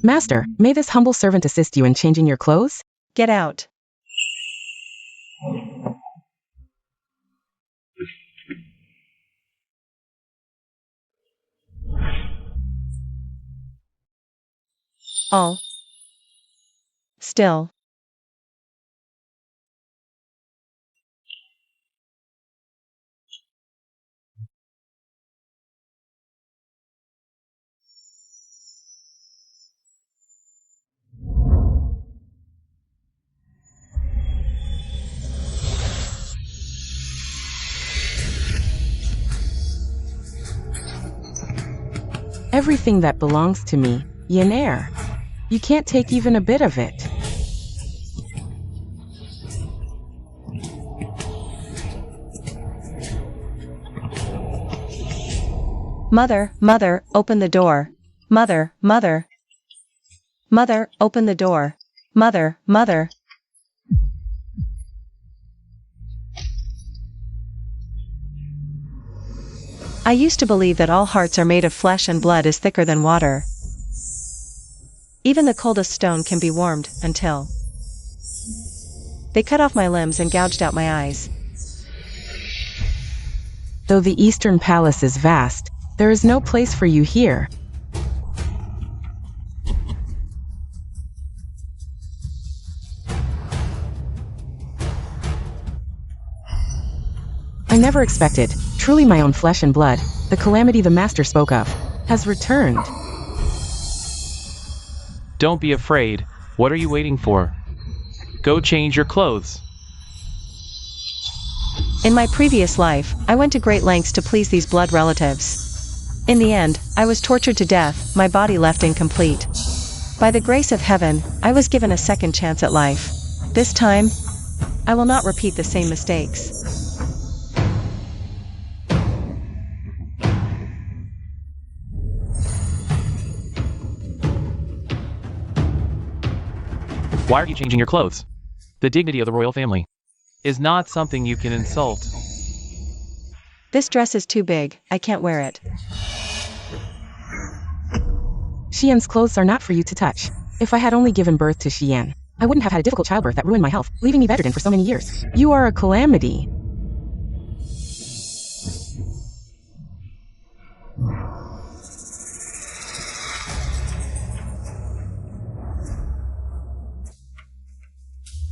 Master, may this humble servant assist you in changing your clothes? Get out. All still. Everything that belongs to me, yin air. You can't take even a bit of it. Mother, mother, open the door. Mother, mother. Mother, open the door. Mother, mother. I used to believe that all hearts are made of flesh and blood is thicker than water. Even the coldest stone can be warmed, until they cut off my limbs and gouged out my eyes. Though the Eastern Palace is vast, there is no place for you here. I never expected, truly my own flesh and blood, the calamity the Master spoke of, has returned. Don't be afraid. What are you waiting for? Go change your clothes. In my previous life, I went to great lengths to please these blood relatives. In the end, I was tortured to death, my body left incomplete. By the grace of heaven, I was given a second chance at life. This time, I will not repeat the same mistakes. Why are you changing your clothes? The dignity of the royal family is not something you can insult. This dress is too big, I can't wear it. Xian's clothes are not for you to touch. If I had only given birth to Xian, I wouldn't have had a difficult childbirth that ruined my health, leaving me bedridden for so many years. You are a calamity.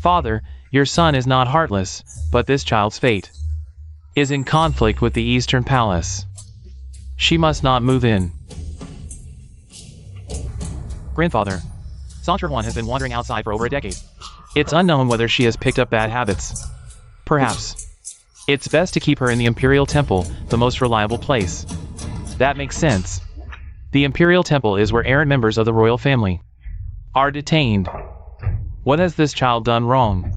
Father, your son is not heartless, but this child's fate is in conflict with the Eastern Palace. She must not move in. Grandfather, Santra Huan has been wandering outside for over a decade. It's unknown whether she has picked up bad habits. Perhaps it's best to keep her in the Imperial Temple, the most reliable place. That makes sense. The Imperial Temple is where errant members of the royal family are detained. What has this child done wrong?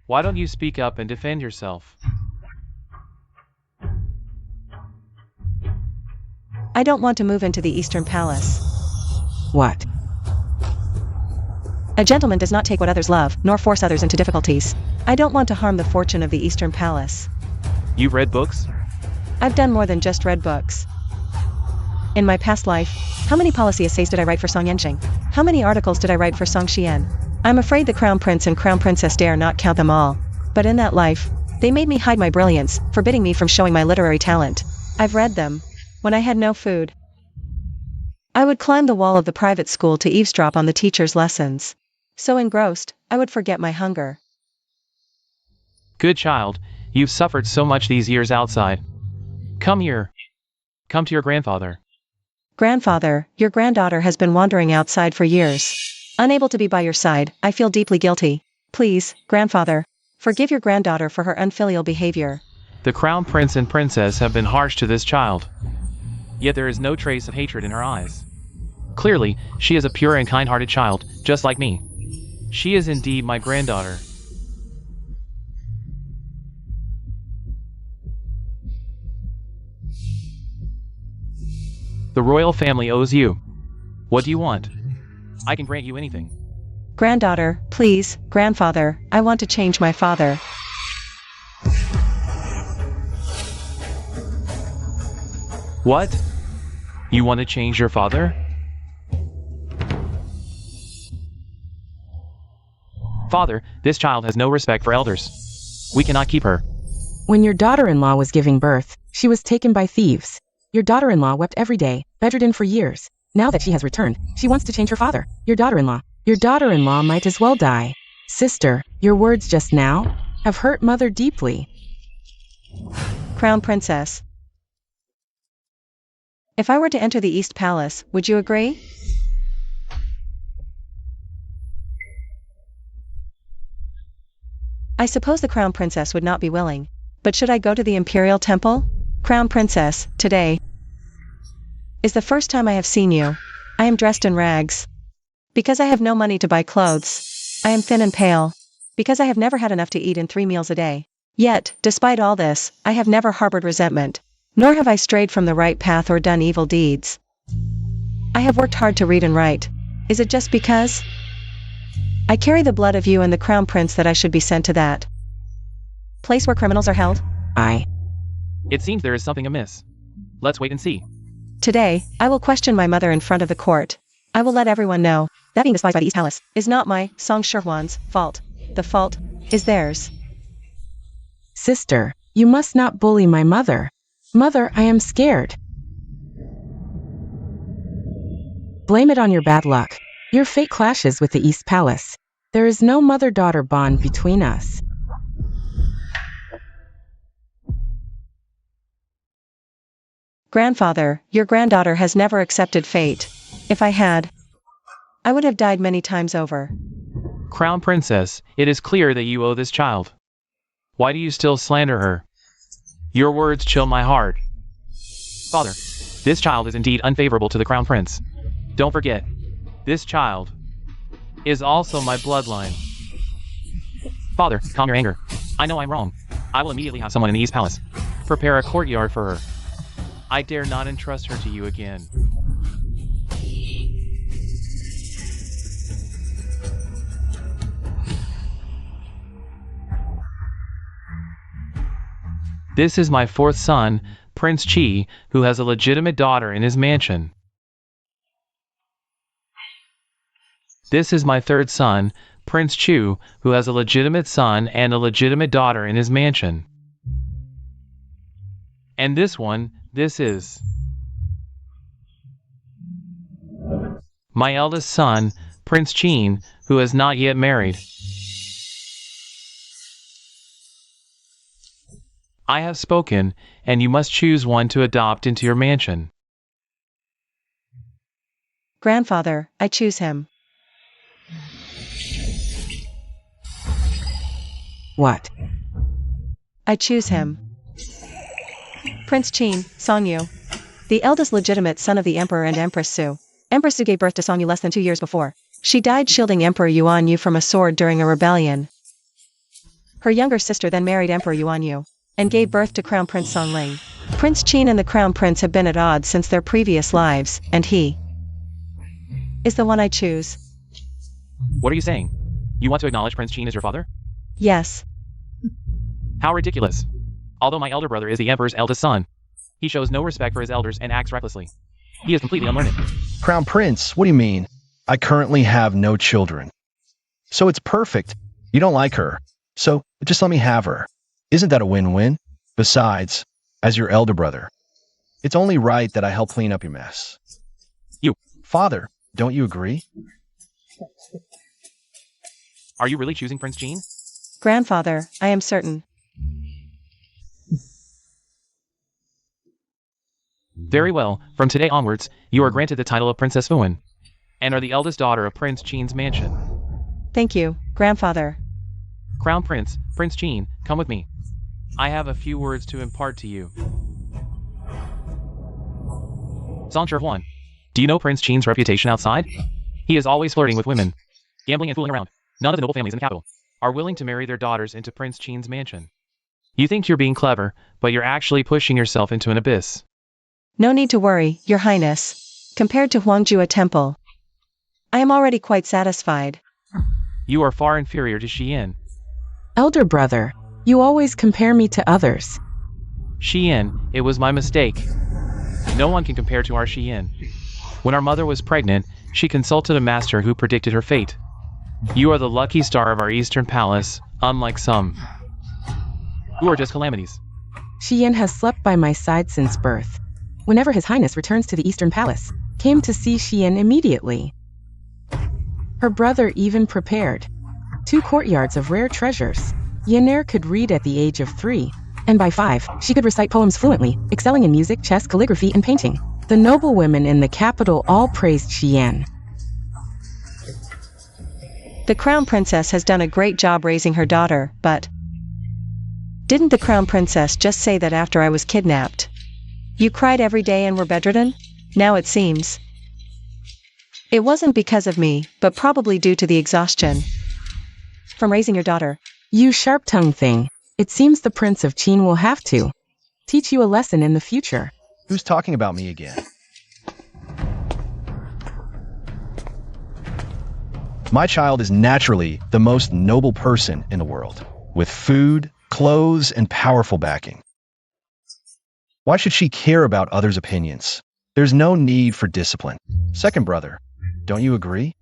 Why don't you speak up and defend yourself? I don't want to move into the Eastern Palace. What? A gentleman does not take what others love, nor force others into difficulties. I don't want to harm the fortune of the Eastern Palace. You've read books? I've done more than just read books. In my past life, how many policy essays did I write for Song Yanxing? How many articles did I write for Song Xian? I'm afraid the Crown Prince and Crown Princess dare not count them all. But in that life, they made me hide my brilliance, forbidding me from showing my literary talent. I've read them. When I had no food, I would climb the wall of the private school to eavesdrop on the teacher's lessons. So engrossed, I would forget my hunger. Good child, you've suffered so much these years outside. Come here. Come to your grandfather. Grandfather, your granddaughter has been wandering outside for years. Unable to be by your side, I feel deeply guilty. Please, grandfather, forgive your granddaughter for her unfilial behavior. The Crown Prince and Princess have been harsh to this child. Yet there is no trace of hatred in her eyes. Clearly, she is a pure and kind-hearted child, just like me. She is indeed my granddaughter. The royal family owes you. What do you want? I can grant you anything. Granddaughter, please, grandfather, I want to change my father. What? You want to change your father? Father, this child has no respect for elders. We cannot keep her. When your daughter-in-law was giving birth, she was taken by thieves. Your daughter-in-law wept every day, bedridden for years. Now that she has returned, she wants to change her father. Your daughter-in-law might as well die. Sister, your words just now have hurt Mother deeply. Crown Princess. If I were to enter the East Palace, would you agree? I suppose the Crown Princess would not be willing. But should I go to the Imperial Temple? Crown Princess, today is the first time I have seen you. I am dressed in rags. Because I have no money to buy clothes. I am thin and pale. Because I have never had enough to eat in 3 meals a day. Yet, despite all this, I have never harbored resentment. Nor have I strayed from the right path or done evil deeds. I have worked hard to read and write. Is it just because I carry the blood of you and the Crown Prince that I should be sent to that place where criminals are held? It seems there is something amiss. Let's wait and see. Today, I will question my mother in front of the court. I will let everyone know that being despised by the East Palace is not my Song Shirhuan's fault. The fault is theirs. Sister, you must not bully my mother. Mother, I am scared. Blame it on your bad luck. Your fate clashes with the East Palace. There is no mother-daughter bond between us. Grandfather, your granddaughter has never accepted fate. If I had, I would have died many times over. Crown Princess, it is clear that you owe this child. Why do you still slander her? Your words chill my heart. Father, this child is indeed unfavorable to the Crown Prince. Don't forget, this child is also my bloodline. Father, calm your anger. I know I'm wrong. I will immediately have someone in the East Palace prepare a courtyard for her. I dare not entrust her to you again. This is my 4th son, Prince Qi, who has a legitimate daughter in his mansion. This is my 3rd son, Prince Chu, who has a legitimate son and a legitimate daughter in his mansion. And this is my eldest son, Prince Qin, who has not yet married. I have spoken, and you must choose one to adopt into your mansion. Grandfather, I choose him. What? I choose him. Prince Qin, Songyu, the eldest legitimate son of the Emperor and Empress Su. Empress Su gave birth to Songyu less than 2 years before. She died shielding Emperor Yuanyu from a sword during a rebellion. Her younger sister then married Emperor Yuanyu and gave birth to Crown Prince Songling. Prince Qin and the Crown Prince have been at odds since their previous lives, and he is the one I choose. What are you saying? You want to acknowledge Prince Qin as your father? Yes. How ridiculous. Although my elder brother is the Emperor's eldest son, he shows no respect for his elders and acts recklessly. He is completely unlearned. Crown Prince, what do you mean? I currently have no children. So it's perfect. You don't like her. So just let me have her. Isn't that a win-win? Besides, as your elder brother, it's only right that I help clean up your mess. You. Father, don't you agree? Are you really choosing Prince Qin? Grandfather, I am certain. Very well, from today onwards, you are granted the title of Princess Fuan, and are the eldest daughter of Prince Qin's mansion. Thank you, Grandfather. Crown Prince, Prince Qin, come with me. I have a few words to impart to you. Song Shirhuan, do you know Prince Qin's reputation outside? He is always flirting with women, gambling and fooling around. None of the noble families in the capital are willing to marry their daughters into Prince Qin's mansion. You think you're being clever, but you're actually pushing yourself into an abyss. No need to worry, Your Highness. Compared to Huangjue Temple, I am already quite satisfied. You are far inferior to Xian. Elder brother, you always compare me to others. Xian, it was my mistake. No one can compare to our Xian. When our mother was pregnant, she consulted a master who predicted her fate. You are the lucky star of our Eastern Palace, unlike some who are just calamities. Qin has slept by my side since birth. Whenever His Highness returns to the Eastern Palace, came to see Qin immediately. Her brother even prepared 2 courtyards of rare treasures. Yener could read at the age of 3, and by 5, she could recite poems fluently, excelling in music, chess, calligraphy, and painting. The noblewomen in the capital all praised Qin. The Crown Princess has done a great job raising her daughter, but didn't the Crown Princess just say that after I was kidnapped? You cried every day and were bedridden? Now it seems. It wasn't because of me, but probably due to the exhaustion from raising your daughter. You sharp-tongued thing. It seems the Prince of Qin will have to teach you a lesson in the future. Who's talking about me again? My child is naturally the most noble person in the world, with food, clothes, and powerful backing. Why should she care about others' opinions? There's no need for discipline. Second brother, don't you agree?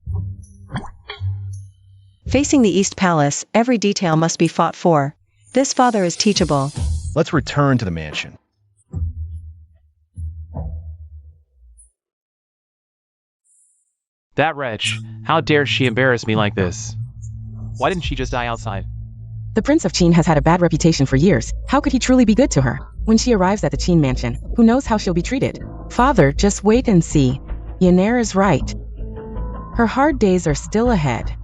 Facing the East Palace, every detail must be fought for. This father is teachable. Let's return to the mansion. That wretch, how dare she embarrass me like this? Why didn't she just die outside? The Prince of Qin has had a bad reputation for years. How could he truly be good to her? When she arrives at the Qin mansion, who knows how she'll be treated? Father, just wait and see. Yener is right. Her hard days are still ahead.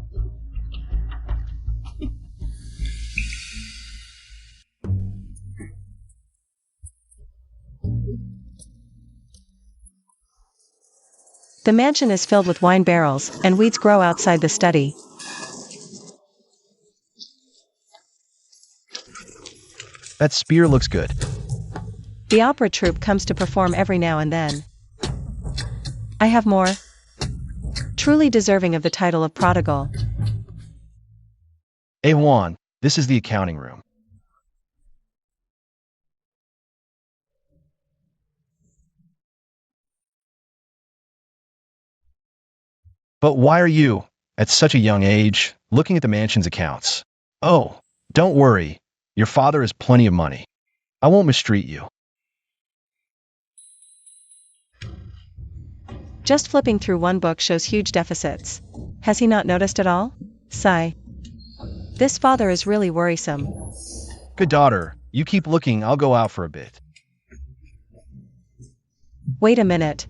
The mansion is filled with wine barrels, and weeds grow outside the study. That spear looks good. The opera troupe comes to perform every now and then. I have more. Truly deserving of the title of prodigal. Juan, this is the accounting room. But why are you, at such a young age, looking at the mansion's accounts? Oh, don't worry. Your father has plenty of money. I won't mistreat you. Just flipping through one book shows huge deficits. Has he not noticed at all? Sigh. This father is really worrisome. Good daughter, you keep looking, I'll go out for a bit. Wait a minute.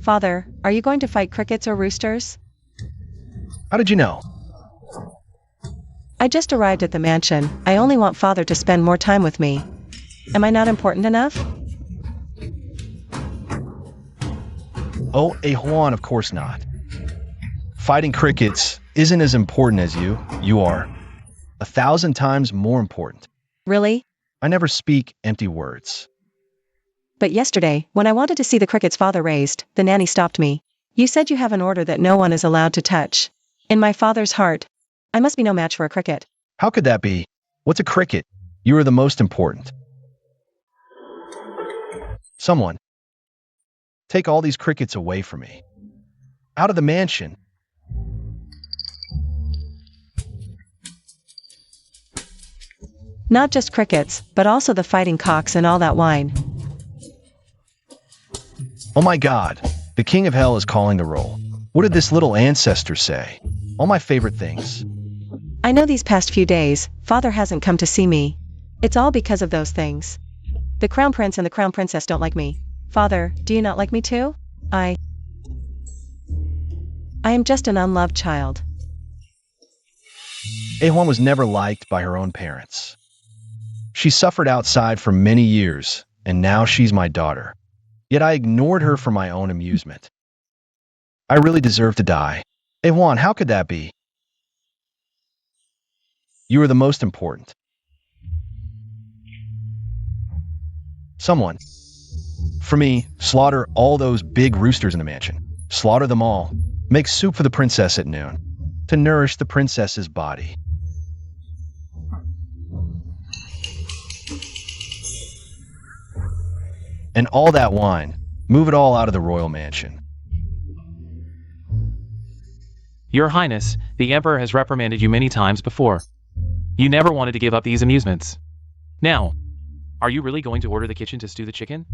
Father, are you going to fight crickets or roosters? How did you know? I just arrived at the mansion. I only want father to spend more time with me. Am I not important enough? Oh, Juan, of course not. Fighting crickets isn't as important as you. You are 1,000 times more important. Really? I never speak empty words. But yesterday, when I wanted to see the crickets father raised, the nanny stopped me. You said you have an order that no one is allowed to touch. In my father's heart, I must be no match for a cricket. How could that be? What's a cricket? You are the most important. Someone, take all these crickets away from me. Out of the mansion. Not just crickets, but also the fighting cocks and all that wine. Oh my God, the King of Hell is calling the roll. What did this little ancestor say? All my favorite things. I know these past few days, father hasn't come to see me. It's all because of those things. The Crown Prince and the Crown Princess don't like me. Father, do you not like me too? I am just an unloved child. Juan was never liked by her own parents. She suffered outside for many years, and now she's my daughter. Yet I ignored her for my own amusement. I really deserve to die. Juan, how could that be? You are the most important. Someone, for me, slaughter all those big roosters in the mansion. Slaughter them all. Make soup for the princess at noon, to nourish the princess's body. And all that wine, move it all out of the royal mansion. Your Highness, the Emperor has reprimanded you many times before. You never wanted to give up these amusements. Now, are you really going to order the kitchen to stew the chicken?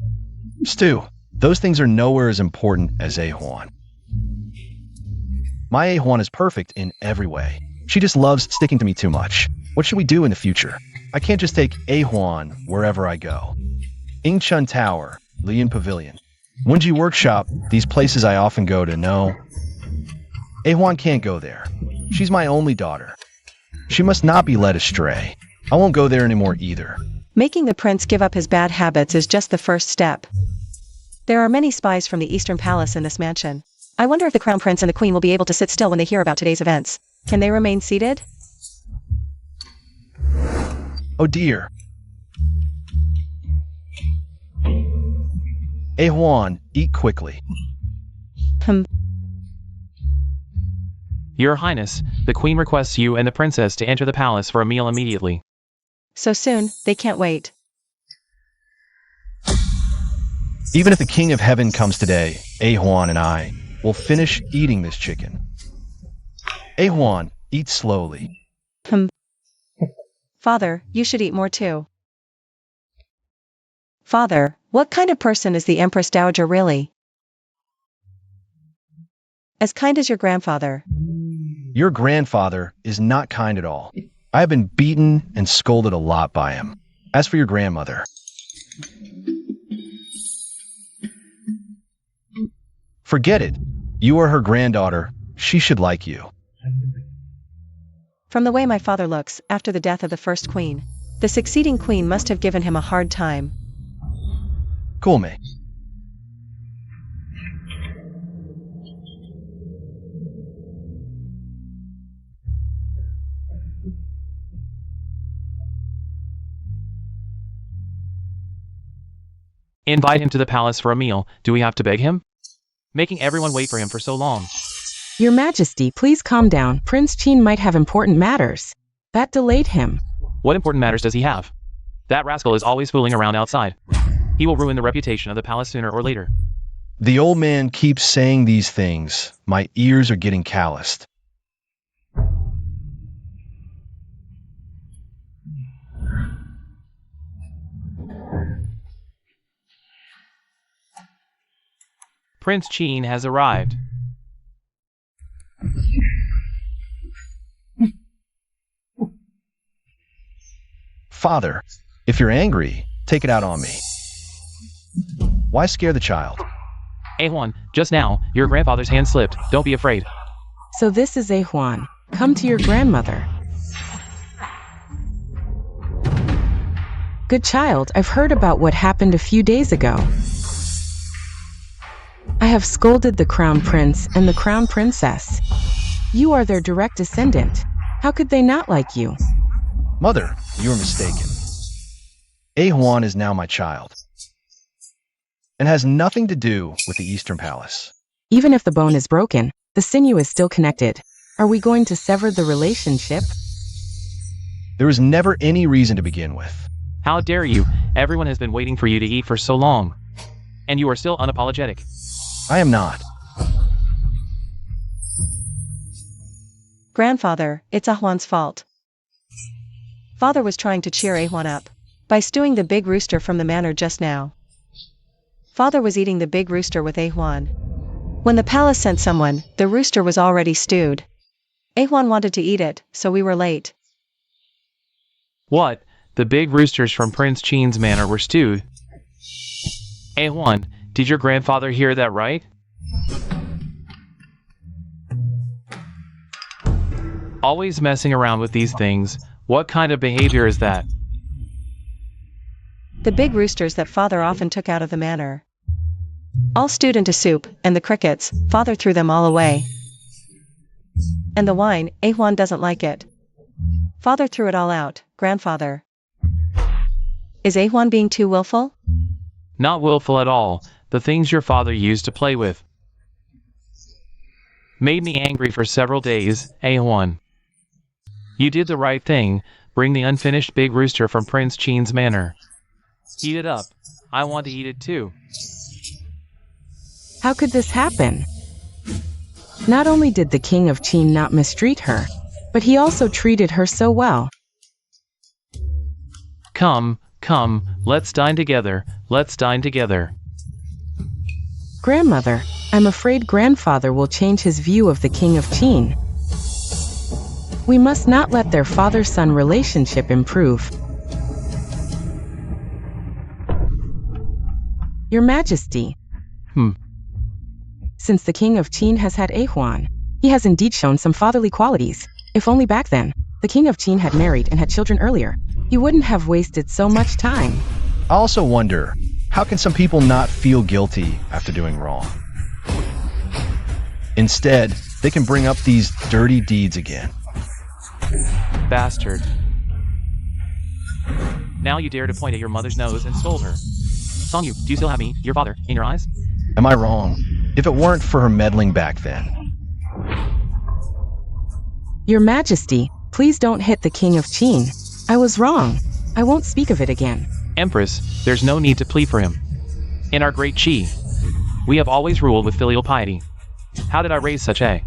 Stu, those things are nowhere as important as A-Huan. My A-Huan is perfect in every way. She just loves sticking to me too much. What should we do in the future? I can't just take A-Huan wherever I go. Ingchun Tower, Lian Pavilion, Wunji Workshop, these places I often go to, no. A-Huan can't go there. She's my only daughter. She must not be led astray. I won't go there anymore either. Making the prince give up his bad habits is just the first step. There are many spies from the Eastern Palace in this mansion. I wonder if the Crown Prince and the Queen will be able to sit still when they hear about today's events. Can they remain seated? Oh dear. A-Huan, eat quickly. Your Highness, the Queen requests you and the Princess to enter the palace for a meal immediately. So soon, they can't wait. Even if the King of Heaven comes today, A-Huan and I will finish eating this chicken. A-Huan, eat slowly. Father, you should eat more too. Father, what kind of person is the Empress Dowager really? As kind as your grandfather. Your grandfather is not kind at all. I have been beaten and scolded a lot by him. As for your grandmother, forget it. You are her granddaughter. She should like you. From the way my father looks, after the death of the first queen, the succeeding queen must have given him a hard time. Cool me. Invite him to the palace for a meal. Do we have to beg him? Making everyone wait for him for so long. Your Majesty, please calm down. Prince Qin might have important matters. That delayed him. What important matters does he have? That rascal is always fooling around outside. He will ruin the reputation of the palace sooner or later. The old man keeps saying these things. My ears are getting calloused. Prince Qin has arrived. Father, if you're angry, take it out on me. Why scare the child? A-Huan, just now, your grandfather's hand slipped. Don't be afraid. So this is A-Huan. Come to your grandmother. Good child, I've heard about what happened a few days ago. I have scolded the Crown Prince and the Crown Princess. You are their direct descendant. How could they not like you? Mother, you are mistaken. A-Huan is now my child, and has nothing to do with the Eastern Palace. Even if the bone is broken, the sinew is still connected. Are we going to sever the relationship? There was never any reason to begin with. How dare you? Everyone has been waiting for you to eat for so long. And you are still unapologetic. I am not. Grandfather, it's A-Huan's fault. Father was trying to cheer A-Huan up by stewing the big rooster from the manor just now. Father was eating the big rooster with A-Huan. When the palace sent someone, the rooster was already stewed. A-Huan wanted to eat it, so we were late. What? The big roosters from Prince Qin's manor were stewed? A-Huan, did your grandfather hear that right? Always messing around with these things. What kind of behavior is that? The big roosters that Father often took out of the manor. All stewed into soup, and the crickets, Father threw them all away. And the wine, A-Huan doesn't like it. Father threw it all out, Grandfather. Is A-Huan being too willful? Not willful at all. The things your father used to play with made me angry for several days, A-Huan. You did the right thing. Bring the unfinished big rooster from Prince Qin's manor. Heat it up. I want to eat it too. How could this happen? Not only did the king of Qin not mistreat her, but he also treated her so well. Come, let's dine together, let's dine together. Grandmother, I'm afraid grandfather will change his view of the king of Qin. We must not let their father-son relationship improve. Your Majesty. Since the king of Qin has had a Huan, he has indeed shown some fatherly qualities. If only back then, the king of Qin had married and had children earlier, he wouldn't have wasted so much time. I also wonder, how can some people not feel guilty after doing wrong? Instead, they can bring up these dirty deeds again. Bastard. Now you dare to point at your mother's nose and scold her. Songyu, do you still have me, your father, in your eyes? Am I wrong? If it weren't for her meddling back then. Your Majesty, please don't hit the king of Qin. I was wrong. I won't speak of it again. Empress, there's no need to plead for him. In our great Qi, we have always ruled with filial piety. How did I raise such a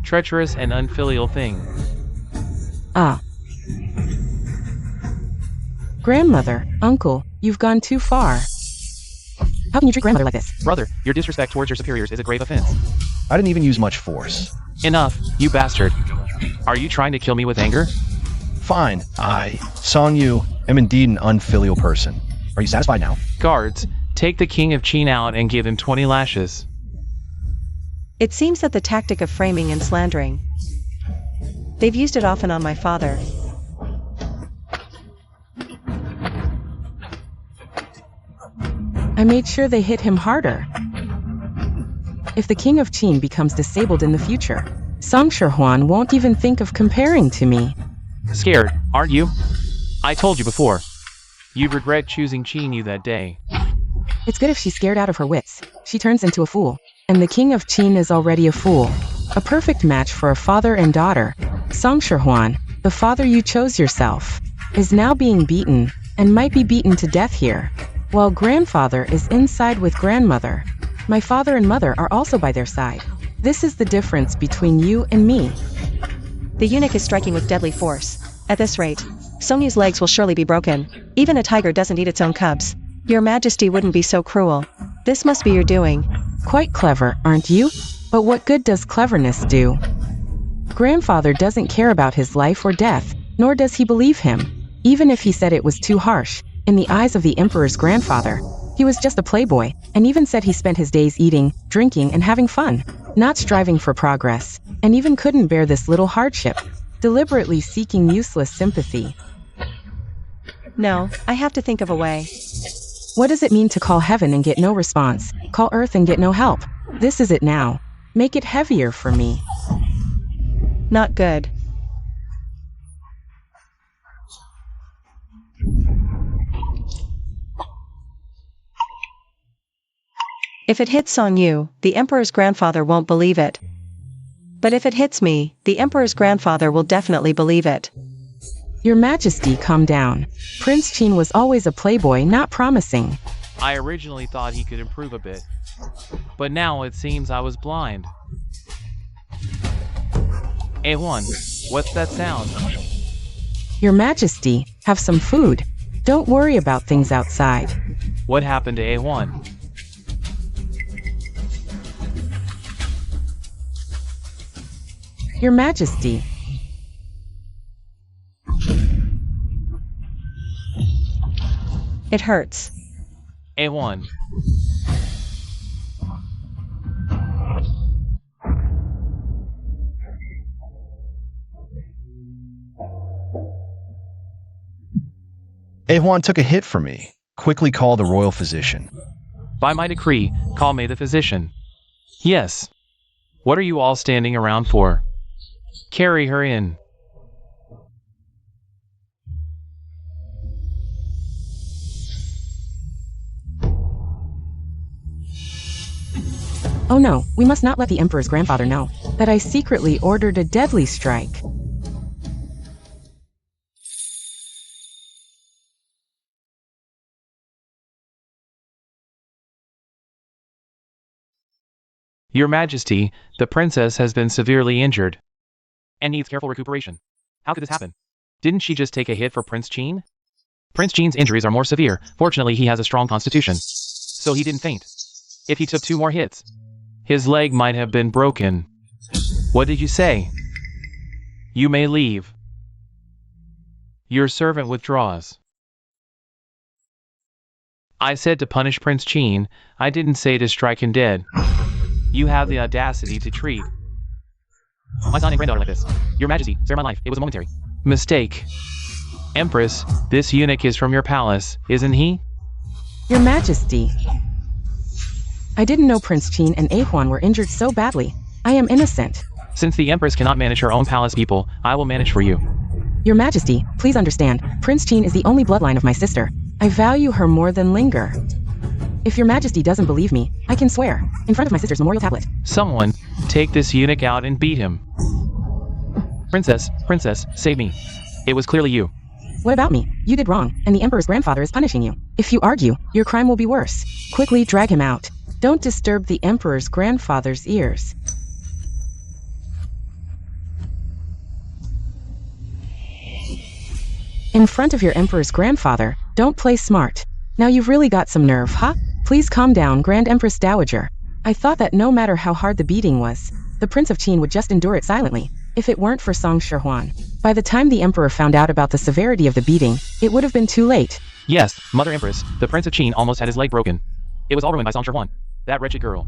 treacherous and unfilial thing? Ah. Grandmother, uncle, you've gone too far. How can you treat grandmother like this? Brother, your disrespect towards your superiors is a grave offense. I didn't even use much force. Enough, you bastard. Are you trying to kill me with anger? Fine, I, Songyu, am indeed an unfilial person. Are you satisfied now? Guards, take the king of Qin out and give him 20 lashes. It seems that the tactic of framing and slandering. They've used it often on my father. I made sure they hit him harder. If the king of Qin becomes disabled in the future, Song Huan won't even think of comparing to me. Scared, aren't you? I told you before. You'd regret choosing Qin Yu that day. It's good if she's scared out of her wits. She turns into a fool. And the king of Qin is already a fool. A perfect match for a father and daughter. Song Huan, the father you chose yourself, is now being beaten, and might be beaten to death here, while grandfather is inside with grandmother. My father and mother are also by their side. This is the difference between you and me. The eunuch is striking with deadly force. At this rate, Songyu's legs will surely be broken. Even a tiger doesn't eat its own cubs. Your Majesty wouldn't be so cruel. This must be your doing. Quite clever, aren't you? But what good does cleverness do? Grandfather doesn't care about his life or death, nor does he believe him. Even if he said it was too harsh, in the eyes of the emperor's grandfather, he was just a playboy, and even said he spent his days eating, drinking, and having fun, not striving for progress, and even couldn't bear this little hardship, deliberately seeking useless sympathy. No, I have to think of a way. What does it mean to call heaven and get no response? Call earth and get no help? This is it now. Make it heavier for me. Not good. If it hits Songyu, the emperor's grandfather won't believe it. But if it hits me, the emperor's grandfather will definitely believe it. Your Majesty, calm down. Prince Qin was always a playboy, not promising. I originally thought he could improve a bit, but now it seems I was blind. A1, what's that sound? Your Majesty, have some food. Don't worry about things outside. What happened to A1? Your Majesty. It hurts. A1. Ahuan took a hit for me. Quickly call the royal physician. By my decree, call me the physician. Yes. What are you all standing around for? Carry her in. Oh no, we must not let the emperor's grandfather know that I secretly ordered a deadly strike. Your Majesty, the princess has been severely injured and needs careful recuperation. How could this happen? Didn't she just take a hit for Prince Qin? Prince Qin's injuries are more severe. Fortunately, he has a strong constitution, so he didn't faint. If he took 2 more hits, his leg might have been broken. What did you say? You may leave. Your servant withdraws. I said to punish Prince Qin. I didn't say to strike him dead. You have the audacity to treat my son and granddaughter like this. Your Majesty, spare my life. It was a momentary mistake. Empress, this eunuch is from your palace, isn't he? Your Majesty, I didn't know Prince Qin and Ahuan were injured so badly. I am innocent. Since the Empress cannot manage her own palace people, I will manage for you. Your Majesty, please understand, Prince Qin is the only bloodline of my sister. I value her more than Linger. If your Majesty doesn't believe me, I can swear, in front of my sister's memorial tablet. Someone, take this eunuch out and beat him. Princess, save me. It was clearly you. What about me? You did wrong, and the Emperor's grandfather is punishing you. If you argue, your crime will be worse. Quickly drag him out. Don't disturb the Emperor's grandfather's ears. In front of your Emperor's grandfather, don't play smart. Now you've really got some nerve, huh? Please calm down, Grand Empress Dowager. I thought that no matter how hard the beating was, the Prince of Qin would just endure it silently, if it weren't for Song Shihuan. By the time the Emperor found out about the severity of the beating, it would have been too late. Yes, Mother Empress, the Prince of Qin almost had his leg broken. It was all ruined by Song Shihuan. That wretched girl.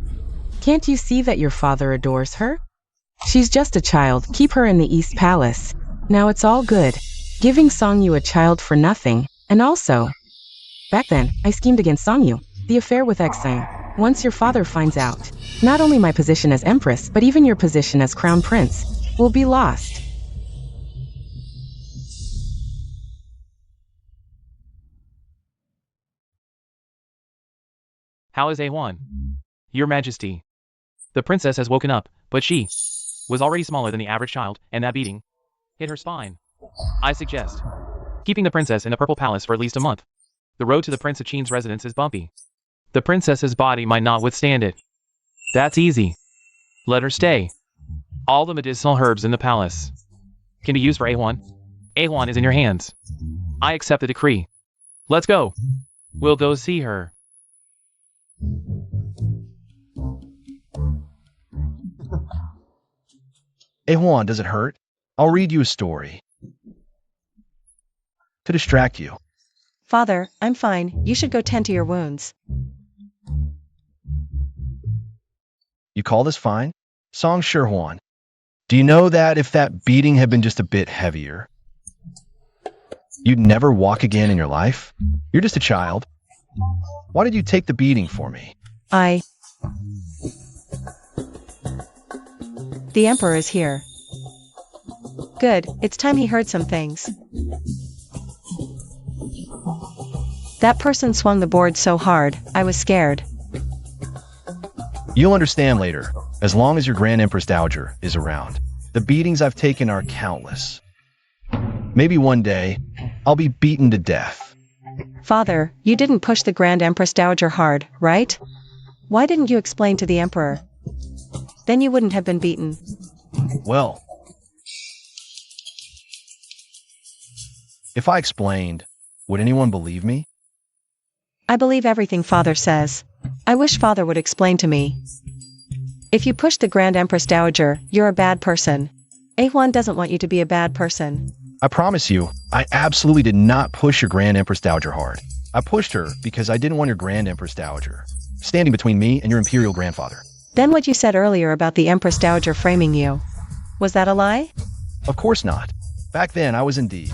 Can't you see that your father adores her? She's just a child, keep her in the East Palace. Now it's all good. Giving Song Yu a child for nothing, and also... Back then, I schemed against Song Yu, the affair with Xing. Once your father finds out, not only my position as Empress, but even your position as Crown Prince, will be lost. How is A1? Your Majesty. The princess has woken up, but she was already smaller than the average child, and that beating hit her spine. I suggest keeping the princess in the Purple Palace for at least a month. The road to the Prince of Qin's residence is bumpy. The princess's body might not withstand it. That's easy. Let her stay. All the medicinal herbs in the palace can be used for A1. A1 is in your hands. I accept the decree. Let's go. We'll go see her. Juan, does it hurt? I'll read you a story. To distract you. Father, I'm fine. You should go tend to your wounds. You call this fine? Song Shihuan. Do you know that if that beating had been just a bit heavier, you'd never walk again in your life? You're just a child. Why did you take the beating for me? The Emperor is here. Good, it's time he heard some things. That person swung the board so hard, I was scared. You'll understand later, as long as your Grand Empress Dowager is around. The beatings I've taken are countless. Maybe one day, I'll be beaten to death. Father, you didn't push the Grand Empress Dowager hard, right? Why didn't you explain to the Emperor? Then you wouldn't have been beaten. Well, if I explained, would anyone believe me? I believe everything Father says. I wish Father would explain to me. If you push the Grand Empress Dowager, you're a bad person. A1 doesn't want you to be a bad person. I promise you, I absolutely did not push your Grand Empress Dowager hard. I pushed her because I didn't want your Grand Empress Dowager standing between me and your Imperial grandfather. Then what you said earlier about the Empress Dowager framing you, was that a lie? Of course not. Back then, I was indeed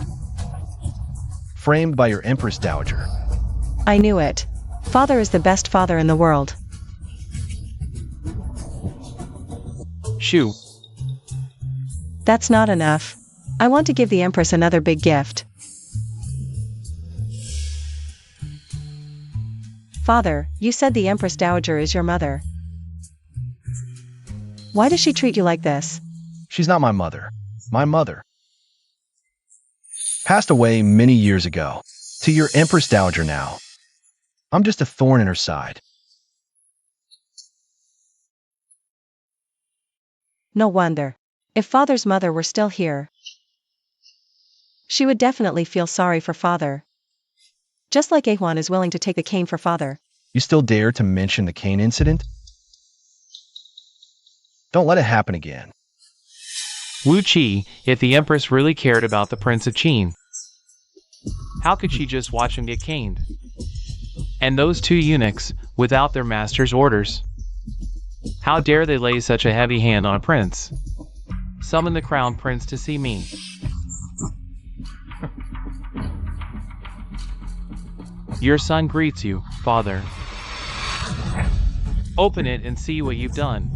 framed by your Empress Dowager. I knew it. Father is the best father in the world. Shoo. That's not enough. I want to give the Empress another big gift. Father, you said the Empress Dowager is your mother. Why does she treat you like this? She's not my mother. My mother passed away many years ago. To your Empress Dowager now, I'm just a thorn in her side. No wonder. If father's mother were still here, she would definitely feel sorry for father. Just like Ahuan is willing to take the cane for father. You still dare to mention the cane incident? Don't let it happen again. Wu Qi, if the Empress really cared about the Prince of Qin, how could she just watch him get caned? And those two eunuchs, without their master's orders. How dare they lay such a heavy hand on a prince? Summon the crown prince to see me. Your son greets you, father. Open it and see what you've done.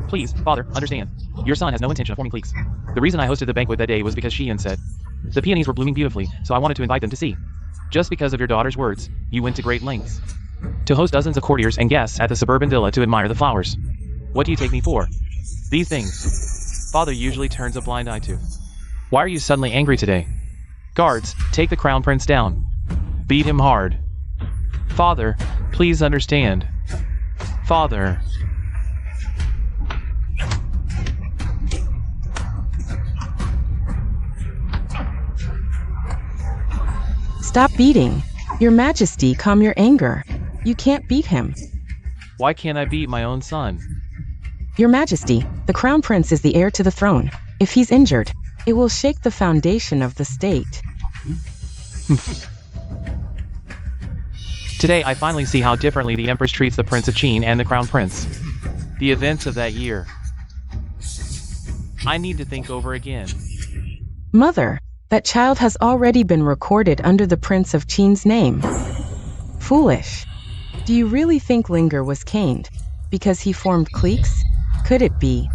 Please, father, understand. Your son has no intention of forming cliques. The reason I hosted the banquet that day was because Xian said the peonies were blooming beautifully, so I wanted to invite them to see. Just because of your daughter's words, you went to great lengths to host dozens of courtiers and guests at the suburban villa to admire the flowers. What do you take me for? These things father usually turns a blind eye to. Why are you suddenly angry today? Guards, take the crown prince down. Beat him hard. Father, please understand. Father. Stop beating. Your Majesty, calm your anger. You can't beat him. Why can't I beat my own son? Your Majesty, the Crown Prince is the heir to the throne. If he's injured, it will shake the foundation of the state. Today I finally see how differently the Empress treats the Prince of Qin and the Crown Prince. The events of that year. I need to think over again. Mother, that child has already been recorded under the Prince of Qin's name. Foolish. Do you really think Linger was caned because he formed cliques? Could it be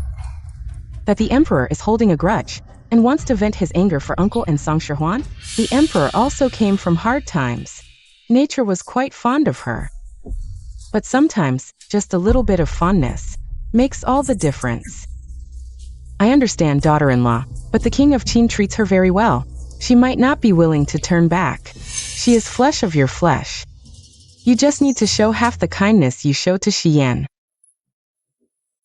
that the Emperor is holding a grudge and wants to vent his anger for Uncle and Song Shihuan? The Emperor also came from hard times. Nature was quite fond of her. But sometimes, just a little bit of fondness makes all the difference. I understand, daughter-in-law, but the King of Qin treats her very well. She might not be willing to turn back. She is flesh of your flesh. You just need to show half the kindness you show to Xian.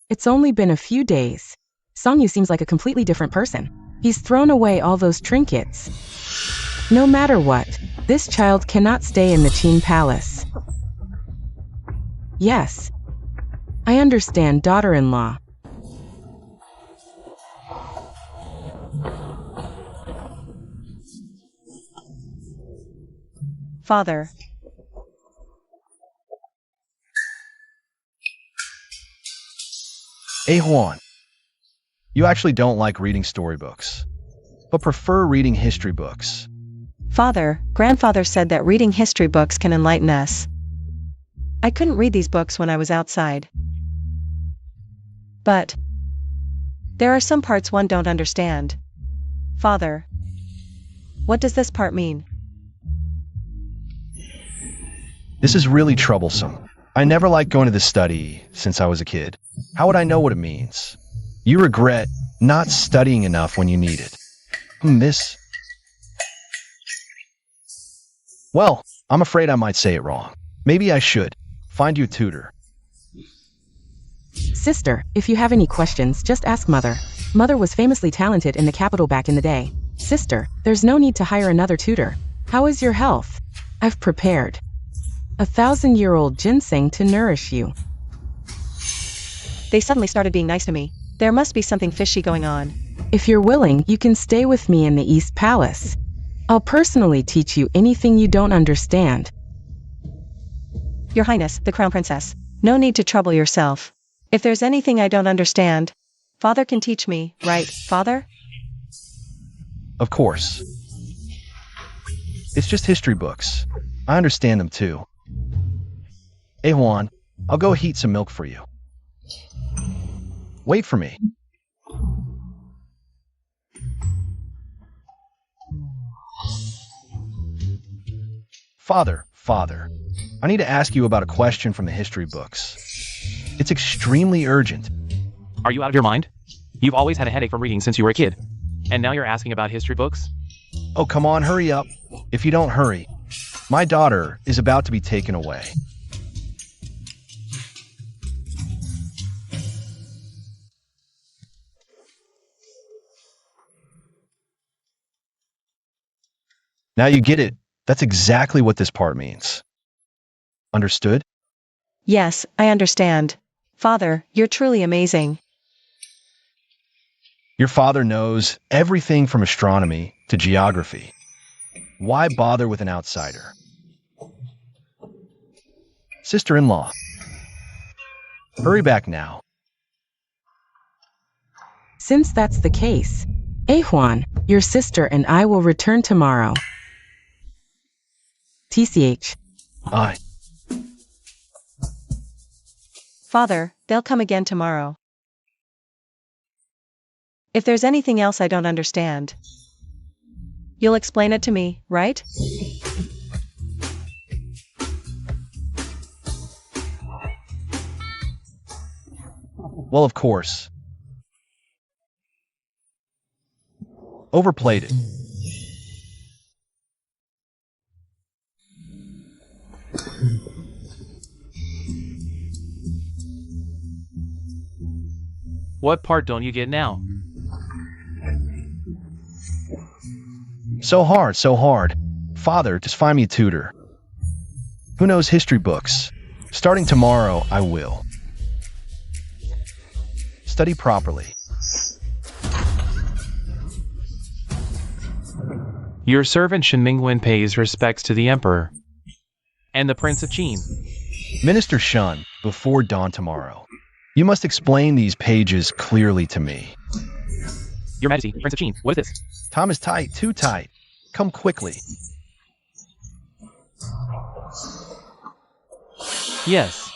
It's only been a few days. Songyu seems like a completely different person. He's thrown away all those trinkets. No matter what, this child cannot stay in the Qin palace. Yes. I understand, daughter-in-law. Father. Ahuan, you actually don't like reading storybooks, but prefer reading history books. Father, grandfather said that reading history books can enlighten us. I couldn't read these books when I was outside. But there are some parts one don't understand. Father, what does this part mean? This is really troublesome. I never liked going to the study since I was a kid. How would I know what it means? You regret not studying enough when you need it. This... Well, I'm afraid I might say it wrong. Maybe I should. Find you a tutor. Sister, if you have any questions, just ask Mother. Mother was famously talented in the capital back in the day. Sister, there's no need to hire another tutor. How is your health? I've prepared 1,000-year-old ginseng to nourish you. They suddenly started being nice to me. There must be something fishy going on. If you're willing, you can stay with me in the East Palace. I'll personally teach you anything you don't understand. Your Highness, the Crown Princess. No need to trouble yourself. If there's anything I don't understand, Father can teach me, right, Father? Of course. It's just history books. I understand them too. Ahuan, I'll go heat some milk for you. Wait for me. Father, I need to ask you about a question from the history books. It's extremely urgent. Are you out of your mind? You've always had a headache from reading since you were a kid. And now you're asking about history books? Oh, come on, hurry up. If you don't hurry, my daughter is about to be taken away. Now you get it. That's exactly what this part means. Understood? Yes, I understand. Father, you're truly amazing. Your father knows everything from astronomy to geography. Why bother with an outsider? Sister-in-law. Hurry back now. Since that's the case, Juan, your sister and I will return tomorrow. TCH. Aye. Father, they'll come again tomorrow. If there's anything else I don't understand, you'll explain it to me, right? Well, of course. Overplayed it. What part don't you get now? So hard, so hard. Father, just find me a tutor. Who knows history books? Starting tomorrow, I will. Study properly. Your servant Shen Mingwen pays respects to the Emperor and the Prince of Qin. Minister Shun, before dawn tomorrow. You must explain these pages clearly to me. Your Majesty, Prince of Qin, what is this? Time is tight, too tight. Come quickly. Yes.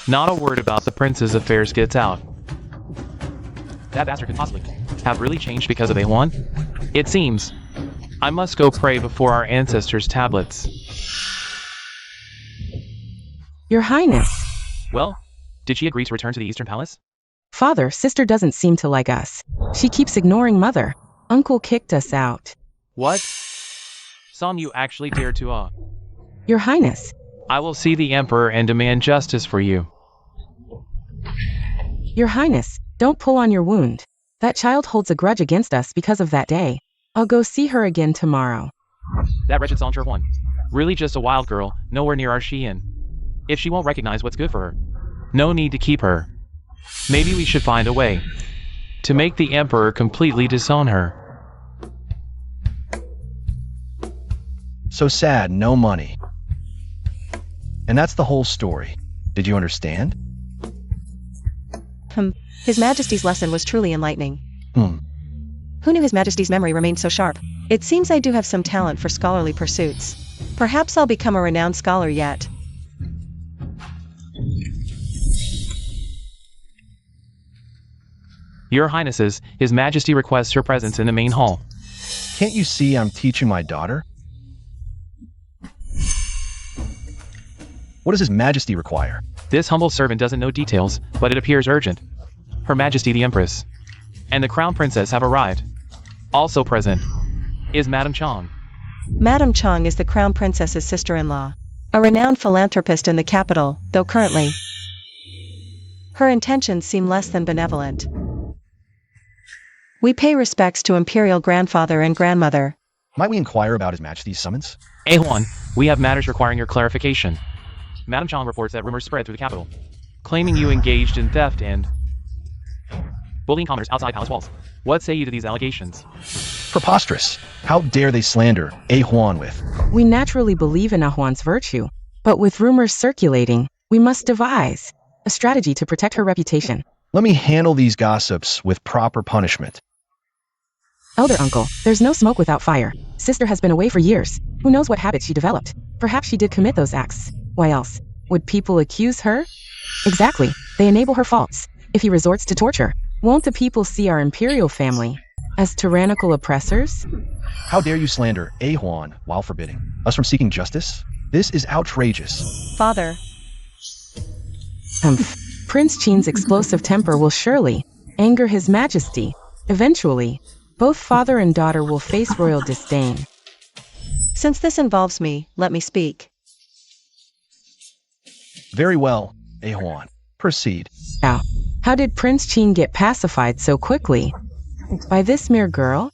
Not a word about the prince's affairs gets out. That bastard could possibly have really changed because of A1? It seems. I must go pray before our ancestors' tablets. Your Highness. Well, did she agree to return to the Eastern Palace? Father, sister doesn't seem to like us. She keeps ignoring mother. Uncle kicked us out. What? Son, you actually dare to Your Highness. I will see the Emperor and demand justice for you. Your Highness, don't pull on your wound. That child holds a grudge against us because of that day. I'll go see her again tomorrow. That wretched Saunter one. Really just a wild girl, nowhere near our Xian. If she won't recognize what's good for her, no need to keep her. Maybe we should find a way to make the Emperor completely disown her. So sad, no money. And that's the whole story. Did you understand? His Majesty's lesson was truly enlightening. Who knew His Majesty's memory remained so sharp? It seems I do have some talent for scholarly pursuits. Perhaps I'll become a renowned scholar yet. Your Highnesses, His Majesty requests your presence in the main hall. Can't you see I'm teaching my daughter? What does His Majesty require? This humble servant doesn't know details, but it appears urgent. Her Majesty the Empress and the Crown Princess have arrived. Also present is Madame Chong. Madame Chong is the Crown Princess's sister-in-law. A renowned philanthropist in the capital, though currently her intentions seem less than benevolent. We pay respects to Imperial Grandfather and Grandmother. Might we inquire about His Majesty's summons? A1, we have matters requiring your clarification. Madame Chong reports that rumors spread through the capital, claiming you engaged in theft and bullying commoners outside palace walls. What say you to these allegations? Preposterous. How dare they slander Juan with? We naturally believe in Juan's virtue, but with rumors circulating, we must devise a strategy to protect her reputation. Let me handle these gossips with proper punishment. Elder uncle, there's no smoke without fire. Sister has been away for years. Who knows what habits she developed? Perhaps she did commit those acts. Why else? Would people accuse her? Exactly. They enable her faults. If he resorts to torture, won't the people see our imperial family as tyrannical oppressors? How dare you slander Juan while forbidding us from seeking justice? This is outrageous. Father. Prince Qin's explosive temper will surely anger His Majesty. Eventually, both father and daughter will face royal disdain. Since this involves me, let me speak. Very well, Huan. Proceed. Now, how did Prince Qin get pacified so quickly? By this mere girl?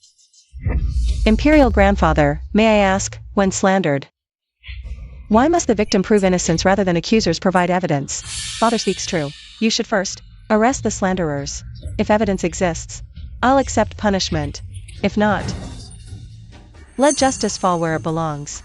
Imperial grandfather, may I ask, when slandered? Why must the victim prove innocence rather than accusers provide evidence? Father speaks true. You should first arrest the slanderers. If evidence exists, I'll accept punishment. If not, let justice fall where it belongs.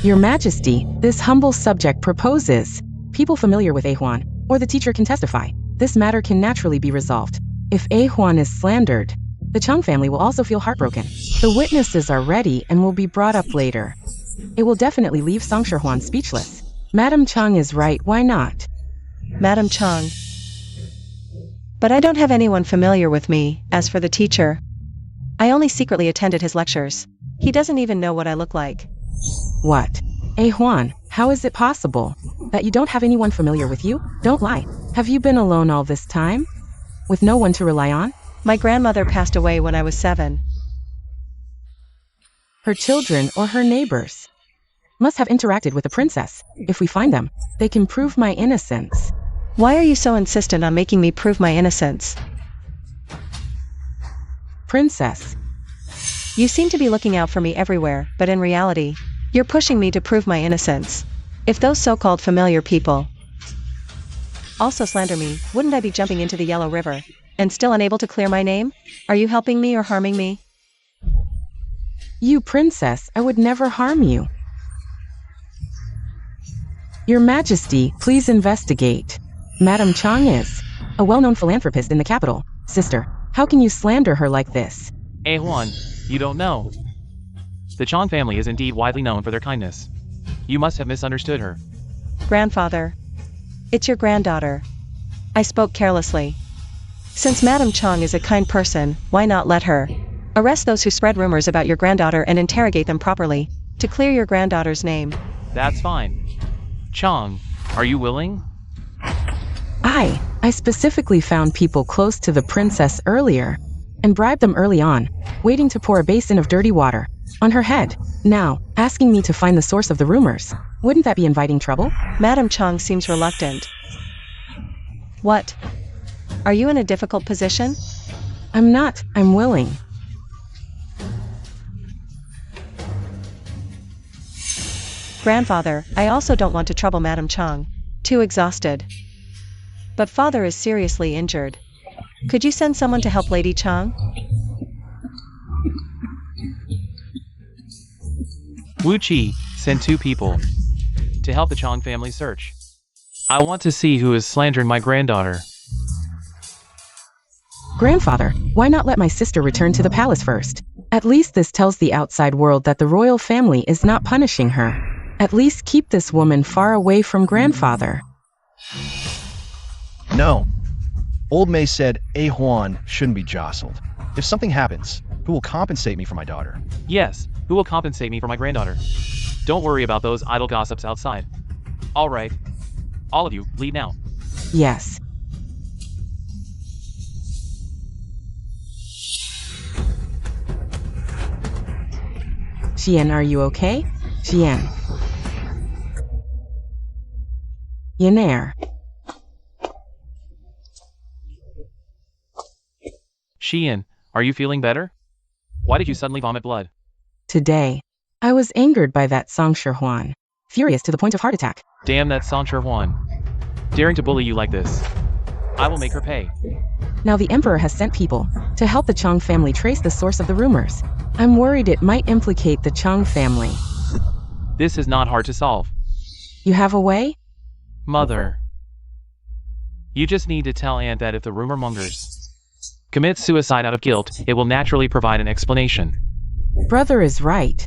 Your Majesty, this humble subject proposes. People familiar with Huan, or the teacher can testify. This matter can naturally be resolved. If Huan is slandered, the Chong family will also feel heartbroken. The witnesses are ready and will be brought up later. It will definitely leave Huan speechless. Madam Chong is right, why not? Madam Chong. But I don't have anyone familiar with me. As for the teacher, I only secretly attended his lectures. He doesn't even know what I look like. What? Huan, how is it possible that you don't have anyone familiar with you? Don't lie. Have you been alone all this time? With no one to rely on? My grandmother passed away when I was 7. Her children or her neighbors must have interacted with the princess. If we find them, they can prove my innocence. Why are you so insistent on making me prove my innocence? Princess. You seem to be looking out for me everywhere, but in reality, you're pushing me to prove my innocence. If those so-called familiar people also slander me, wouldn't I be jumping into the Yellow River and still unable to clear my name? Are you helping me or harming me? You, princess, I would never harm you. Your Majesty, please investigate. Madam Chong is a well-known philanthropist in the capital. Sister, how can you slander her like this? Huan, you don't know. The Chong family is indeed widely known for their kindness. You must have misunderstood her. Grandfather. It's your granddaughter. I spoke carelessly. Since Madam Chong is a kind person, why not let her arrest those who spread rumors about your granddaughter and interrogate them properly to clear your granddaughter's name? That's fine. Chong, are you willing? I specifically found people close to the princess earlier and bribed them early on, waiting to pour a basin of dirty water on her head. Now, asking me to find the source of the rumors. Wouldn't that be inviting trouble? Madam Chong seems reluctant. What? Are you in a difficult position? I'm not, I'm willing. Grandfather, I also don't want to trouble Madam Chong. Too exhausted. But father is seriously injured. Could you send someone to help Lady Chong? Wu Qi sent 2 people to help the Chong family search. I want to see who is slandering my granddaughter. Grandfather, why not let my sister return to the palace first? At least this tells the outside world that the royal family is not punishing her. At least keep this woman far away from grandfather. No. Old May said Huan shouldn't be jostled. If something happens, who will compensate me for my daughter? Yes, who will compensate me for my granddaughter? Don't worry about those idle gossips outside. All right. All of you, leave now. Yes. Xian, are you okay? Xian. Yenair. Xian, are you feeling better? Why did you suddenly vomit blood? Today, I was angered by that Huan. Furious to the point of heart attack. Damn that Huan. Daring to bully you like this. I will make her pay. Now the Emperor has sent people to help the Chong family trace the source of the rumors. I'm worried it might implicate the Chong family. This is not hard to solve. You have a way? Mother. You just need to tell Aunt that if the rumor mongers commits suicide out of guilt, it will naturally provide an explanation. Brother is right.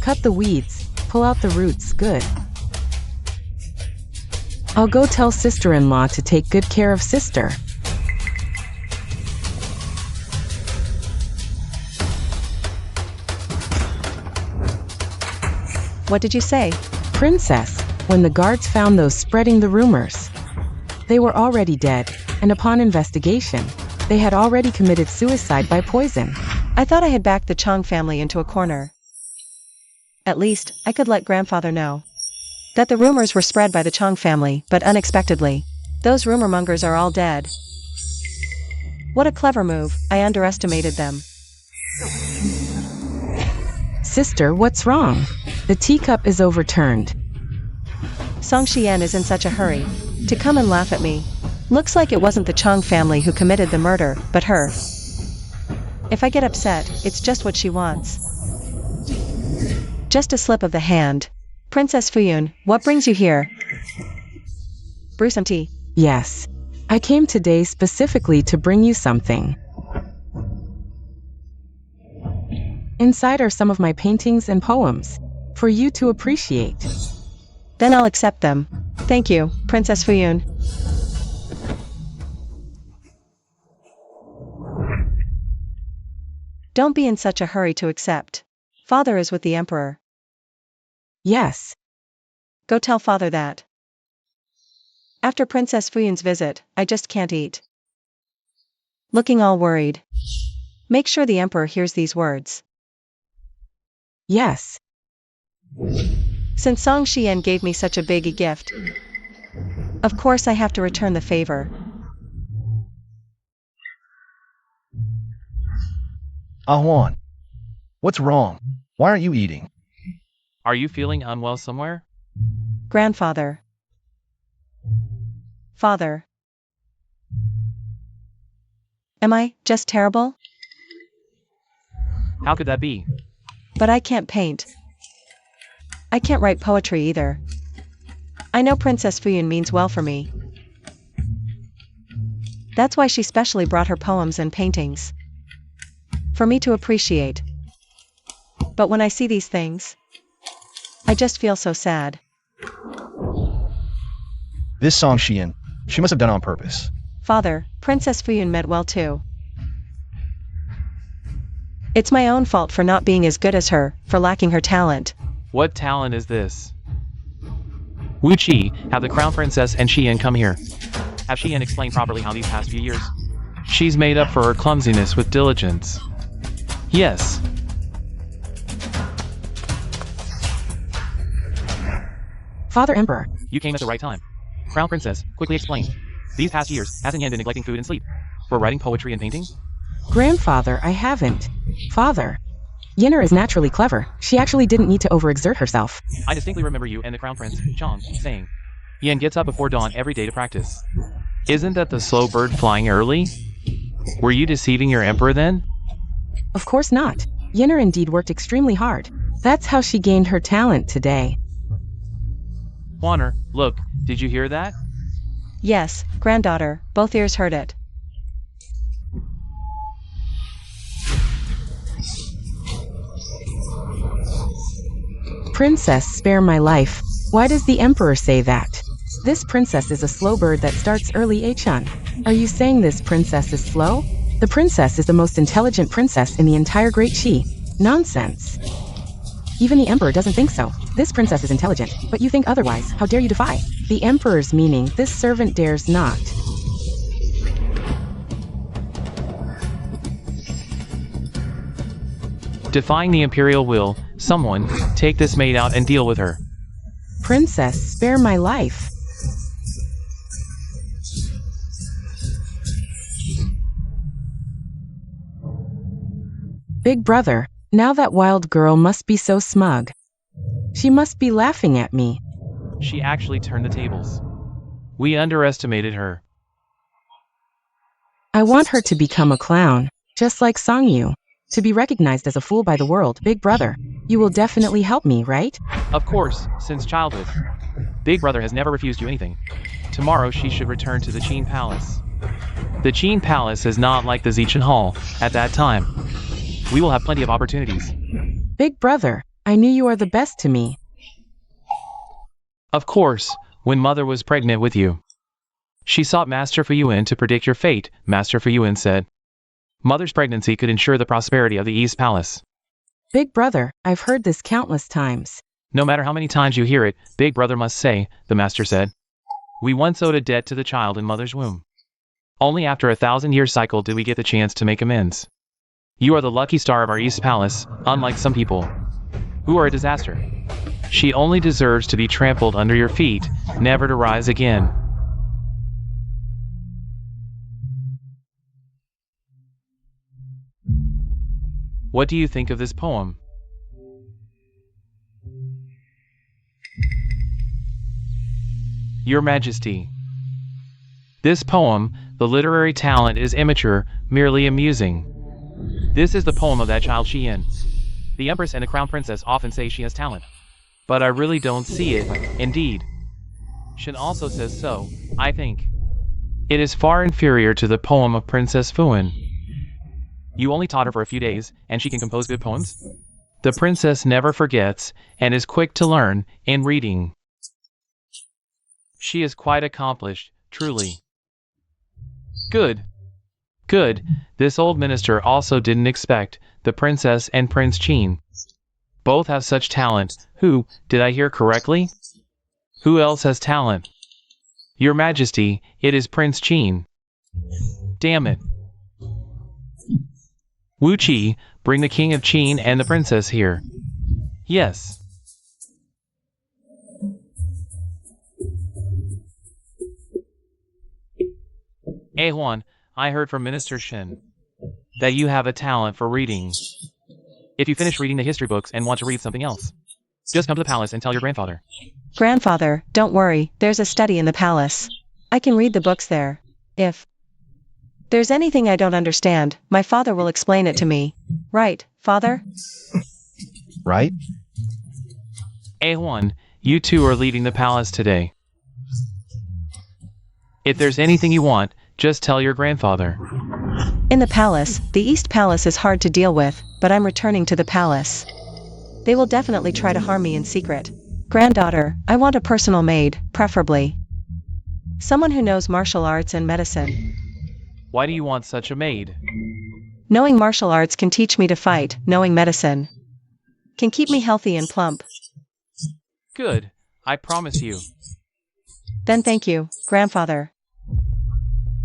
Cut the weeds, pull out the roots, good. I'll go tell sister-in-law to take good care of sister. What did you say? Princess, when the guards found those spreading the rumors, they were already dead, and upon investigation, they had already committed suicide by poison. I thought I had backed the Chong family into a corner. At least, I could let grandfather know that the rumors were spread by the Chong family, but unexpectedly, those rumor mongers are all dead. What a clever move, I underestimated them. Sister, what's wrong? The teacup is overturned. Song Xian is in such a hurry to come and laugh at me. Looks like it wasn't the Chong family who committed the murder, but her. If I get upset, it's just what she wants. Just a slip of the hand. Princess Fuyun, what brings you here? Brew some tea. Yes. I came today specifically to bring you something. Inside are some of my paintings and poems, for you to appreciate. Then I'll accept them. Thank you, Princess Fuyun. Don't be in such a hurry to accept. Father is with the Emperor. Yes. Go tell father that. After Princess Fuyun's visit, I just can't eat. Looking all worried. Make sure the Emperor hears these words. Yes. Since Song Xian gave me such a big gift, of course I have to return the favor. Ahwan, what's wrong? Why aren't you eating? Are you feeling unwell somewhere? Grandfather. Father. Am I just terrible? How could that be? But I can't paint. I can't write poetry either. I know Princess Fuyun means well for me. That's why she specially brought her poems and paintings. For me to appreciate. But when I see these things, I just feel so sad. This Song Xian, she must have done it on purpose. Father, Princess Fuyun meant well too. It's my own fault for not being as good as her, for lacking her talent. What talent is this? Wu Qi, have the Crown Princess and Xian come here. Have Xian explained properly how these past few years she's made up for her clumsiness with diligence. Yes. Father Emperor. You came at the right time. Crown Princess, quickly explain. These past years, hasn't Yan been neglecting food and sleep? For writing poetry and painting? Grandfather, I haven't. Father. Yenner is naturally clever. She actually didn't need to overexert herself. I distinctly remember you and the Crown Prince, Chong, saying, Yan gets up before dawn every day to practice. Isn't that the slow bird flying early? Were you deceiving your emperor then? Of course not. Yenner indeed worked extremely hard. That's how she gained her talent today. Wanner, look, did you hear that? Yes, granddaughter, both ears heard it. Princess, spare my life. Why does the Emperor say that? This princess is a slow bird that starts early, Achan. Are you saying this princess is slow? The princess is the most intelligent princess in the entire Great Qi. Nonsense. Even the Emperor doesn't think so. This princess is intelligent, but you think otherwise. How dare you defy? The Emperor's meaning, this servant dares not. Defying the imperial will, someone, take this maid out and deal with her. Princess, spare my life. Big brother, now that wild girl must be so smug. She must be laughing at me. She actually turned the tables. We underestimated her. I want her to become a clown, just like Song Yu. To be recognized as a fool by the world. Big brother, you will definitely help me, right? Of course, since childhood. Big brother has never refused you anything. Tomorrow she should return to the Qin Palace. The Qin Palace is not like the Zichen Hall at that time. We will have plenty of opportunities. Big brother, I knew you are the best to me. Of course, when mother was pregnant with you. She sought Master Fuyuan to predict your fate, Master Fuyuan said. Mother's pregnancy could ensure the prosperity of the East Palace. Big brother, I've heard this countless times. No matter how many times you hear it, Big brother must say, the master said. We once owed a debt to the child in mother's womb. Only after 1,000-year cycle did we get the chance to make amends. You are the lucky star of our East Palace, unlike some people, who are a disaster. She only deserves to be trampled under your feet, never to rise again. What do you think of this poem? Your Majesty. This poem, the literary talent is immature, merely amusing. This is the poem of that child Qin. The Empress and the Crown Princess often say she has talent. But I really don't see it, indeed. Qin also says so, I think. It is far inferior to the poem of Princess Fuan. You only taught her for a few days, and she can compose good poems? The princess never forgets, and is quick to learn, in reading. She is quite accomplished, truly. Good. Good. This old minister also didn't expect the princess and Prince Qin. Both have such talent. Who, did I hear correctly? Who else has talent? Your Majesty, it is Prince Qin. Damn it. Wu Qi, bring the King of Qin and the princess here. Yes. Huan, I heard from Minister Qin that you have a talent for reading. If you finish reading the history books and want to read something else, just come to the palace and tell your grandfather. Grandfather, don't worry, there's a study in the palace. I can read the books there. If there's anything I don't understand, my father will explain it to me. Right, father? Right? Huan, you two are leaving the palace today. If there's anything you want, just tell your grandfather. In the palace, the East Palace is hard to deal with, but I'm returning to the palace. They will definitely try to harm me in secret. Granddaughter, I want a personal maid, preferably someone who knows martial arts and medicine. Why do you want such a maid? Knowing martial arts can teach me to fight, knowing medicine can keep me healthy and plump. Good, I promise you. Then thank you, grandfather.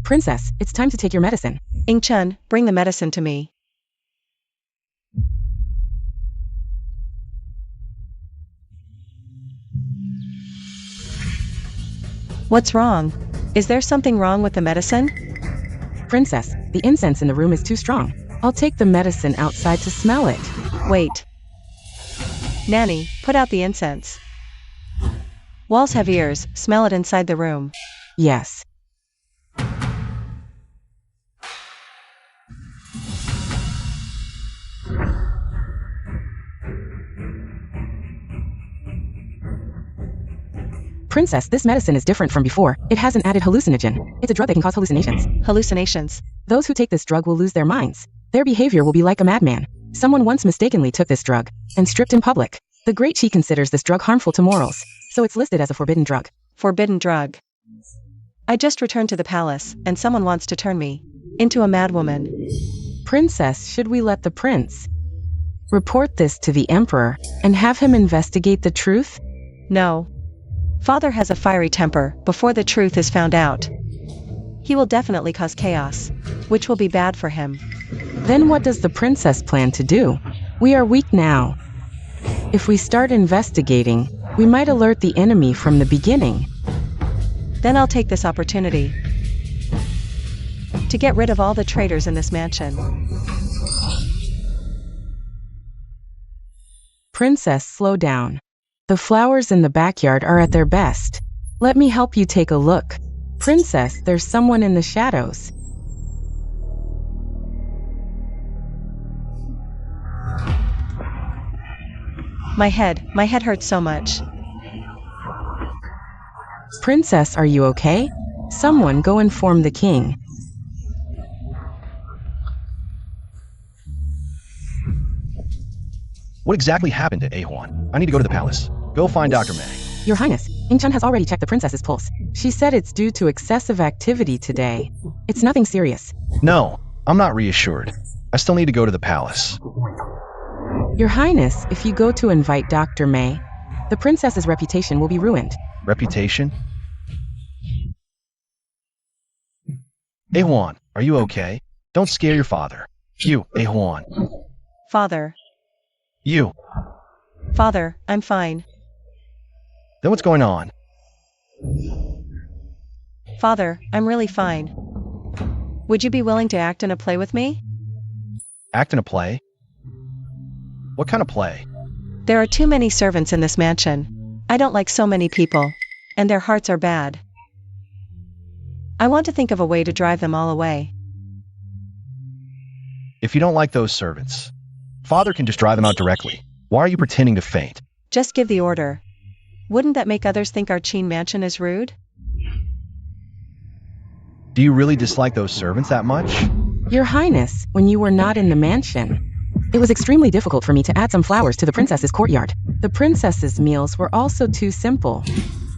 Princess, it's time to take your medicine. Chun, bring the medicine to me. What's wrong? Is there something wrong with the medicine? Princess, the incense in the room is too strong. I'll take the medicine outside to smell it. Wait. Nanny, put out the incense. Walls have ears, smell it inside the room. Yes. Princess, this medicine is different from before. It has an added hallucinogen. It's a drug that can cause hallucinations. Hallucinations. Those who take this drug will lose their minds. Their behavior will be like a madman. Someone once mistakenly took this drug and stripped in public. The Great Qi considers this drug harmful to morals, so it's listed as a forbidden drug. Forbidden drug. I just returned to the palace, and someone wants to turn me into a madwoman. Princess, should we let the prince report this to the emperor and have him investigate the truth? No. Father has a fiery temper. Before the truth is found out, he will definitely cause chaos, which will be bad for him. Then what does the princess plan to do? We are weak now. If we start investigating, we might alert the enemy from the beginning. Then I'll take this opportunity to get rid of all the traitors in this mansion. Princess, slow down. The flowers in the backyard are at their best. Let me help you take a look. Princess, there's someone in the shadows. My head hurts so much. Princess, are you okay? Someone go inform the king. What exactly happened to Huan? I need to go to the palace. Go find Dr. May. Your Highness, Chun has already checked the princess's pulse. She said it's due to excessive activity today. It's nothing serious. No, I'm not reassured. I still need to go to the palace. Your Highness, if you go to invite Dr. May, the princess's reputation will be ruined. Reputation? Huan, are you okay? Don't scare your father. You, Huan. Father. You. Father, I'm fine. Then what's going on? Father, I'm really fine. Would you be willing to act in a play with me? Act in a play? What kind of play? There are too many servants in this mansion. I don't like so many people. And their hearts are bad. I want to think of a way to drive them all away. If you don't like those servants, Father can just drive them out directly. Why are you pretending to faint? Just give the order. Wouldn't that make others think our Qin mansion is rude? Do you really dislike those servants that much? Your Highness, when you were not in the mansion, it was extremely difficult for me to add some flowers to the princess's courtyard. The princess's meals were also too simple.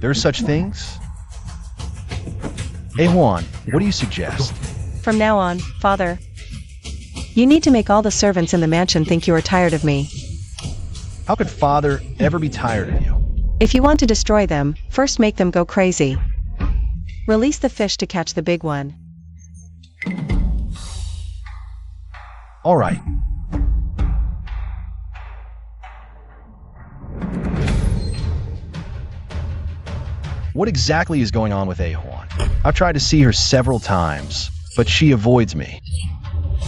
There are such things? Huan, what do you suggest? From now on, Father, you need to make all the servants in the mansion think you are tired of me. How could Father ever be tired of you? If you want to destroy them, first make them go crazy. Release the fish to catch the big one. All right. What exactly is going on with Huan? I've tried to see her several times, but she avoids me.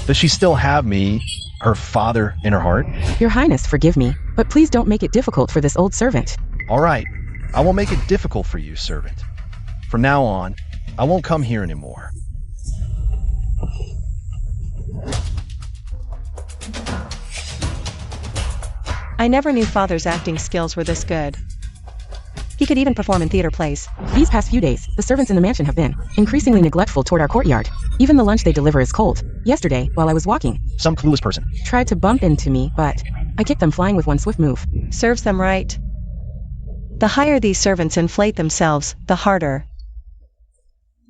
Does she still have me, her father, in her heart? Your Highness, forgive me, but please don't make it difficult for this old servant. All right, I won't make it difficult for you, servant. From now on, I won't come here anymore. I never knew Father's acting skills were this good. He could even perform in theater plays. These past few days, the servants in the mansion have been increasingly neglectful toward our courtyard. Even the lunch they deliver is cold. Yesterday, while I was walking, Some clueless person tried to bump into me, but I kicked them flying with one swift move. Serves them right. The higher these servants inflate themselves, the harder.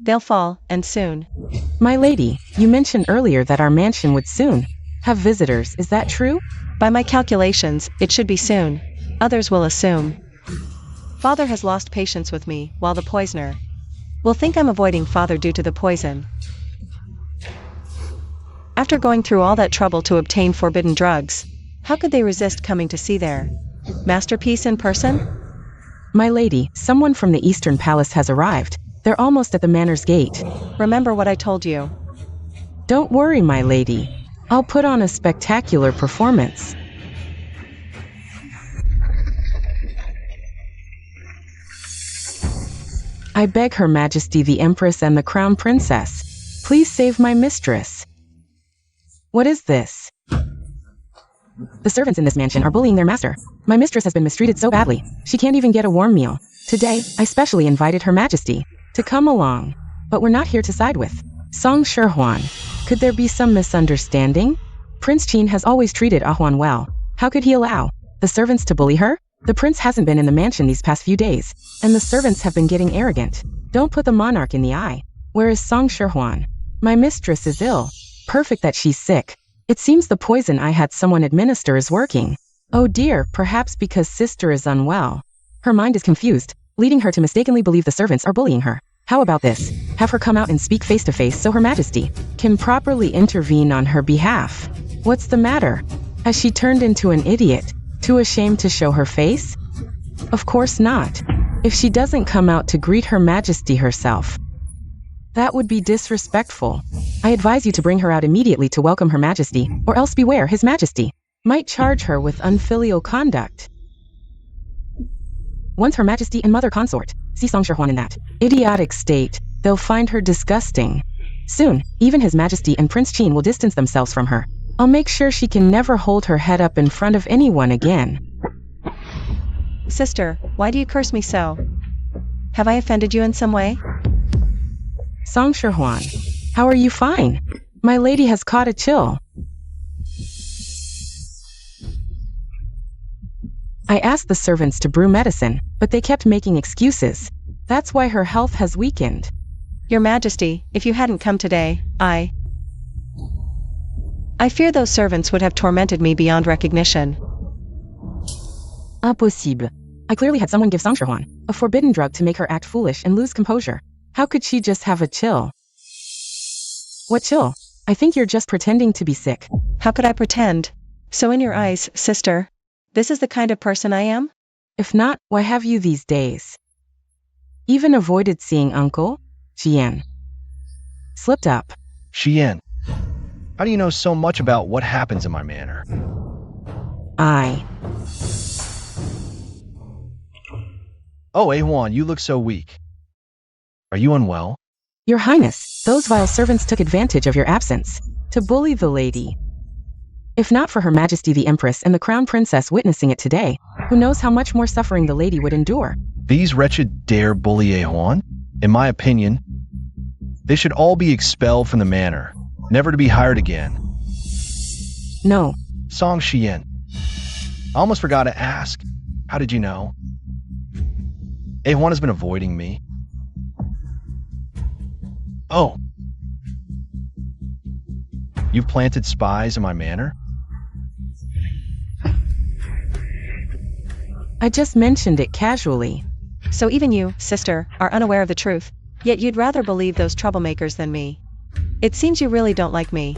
They'll fall, and soon. My lady, you mentioned earlier that our mansion would soon have visitors. Is that true? By my calculations, it should be soon. Others will assume. Father has lost patience with me, while the poisoner will think I'm avoiding Father due to the poison. After going through all that trouble to obtain forbidden drugs, how could they resist coming to see their masterpiece in person? My lady, someone from the Eastern Palace has arrived. They're almost at the manor's gate. Remember what I told you. Don't worry, my lady. I'll put on a spectacular performance. I beg Her Majesty the Empress and the Crown Princess, please save my mistress. What is this? The servants in this mansion are bullying their master. My mistress has been mistreated so badly, she can't even get a warm meal. Today, I specially invited Her Majesty to come along, but we're not here to side with Song Huan. Could there be some misunderstanding? Prince Qin has always treated Huan well. How could he allow the servants to bully her? The prince hasn't been in the mansion these past few days, and the servants have been getting arrogant. Don't put the monarch in the eye. Where is Song Huan? My mistress is ill. Perfect that she's sick. It seems the poison I had someone administer is working. Oh dear, perhaps because sister is unwell. Her mind is confused, leading her to mistakenly believe the servants are bullying her. How about this? Have her come out and speak face to face so Her Majesty can properly intervene on her behalf. What's the matter? Has she turned into an idiot? Too ashamed to show her face? Of course not. If she doesn't come out to greet Her Majesty herself, that would be disrespectful. I advise you to bring her out immediately to welcome Her Majesty, or else beware His Majesty might charge her with unfilial conduct. Once Her Majesty and Mother Consort see Song Huan in that idiotic state, they'll find her disgusting. Soon, even His Majesty and Prince Qin will distance themselves from her. I'll make sure she can never hold her head up in front of anyone again. Sister, why do you curse me so? Have I offended you in some way? Song Huan, how are you? Fine. My lady has caught a chill. I asked the servants to brew medicine, but they kept making excuses. That's why her health has weakened. Your Majesty, if you hadn't come today, I fear those servants would have tormented me beyond recognition. Impossible. I clearly had someone give Song Huan a forbidden drug to make her act foolish and lose composure. How could she just have a chill? What chill? I think you're just pretending to be sick. How could I pretend? So in your eyes, sister, this is the kind of person I am? If not, why have you these days? Even avoided seeing Uncle? Qin. Slipped up. Xian, how do you know so much about what happens in my manor? Oh, A1, you look so weak. Are you unwell? Your Highness, those vile servants took advantage of your absence to bully the lady. If not for Her Majesty the Empress and the Crown Princess witnessing it today, who knows how much more suffering the lady would endure? These wretched dare bully A1? In my opinion, they should all be expelled from the manor, never to be hired again. No. Song Xian. I almost forgot to ask. How did you know? A1 has been avoiding me. Oh. You've planted spies in my manor? I just mentioned it casually. So even you, sister, are unaware of the truth, yet you'd rather believe those troublemakers than me. It seems you really don't like me.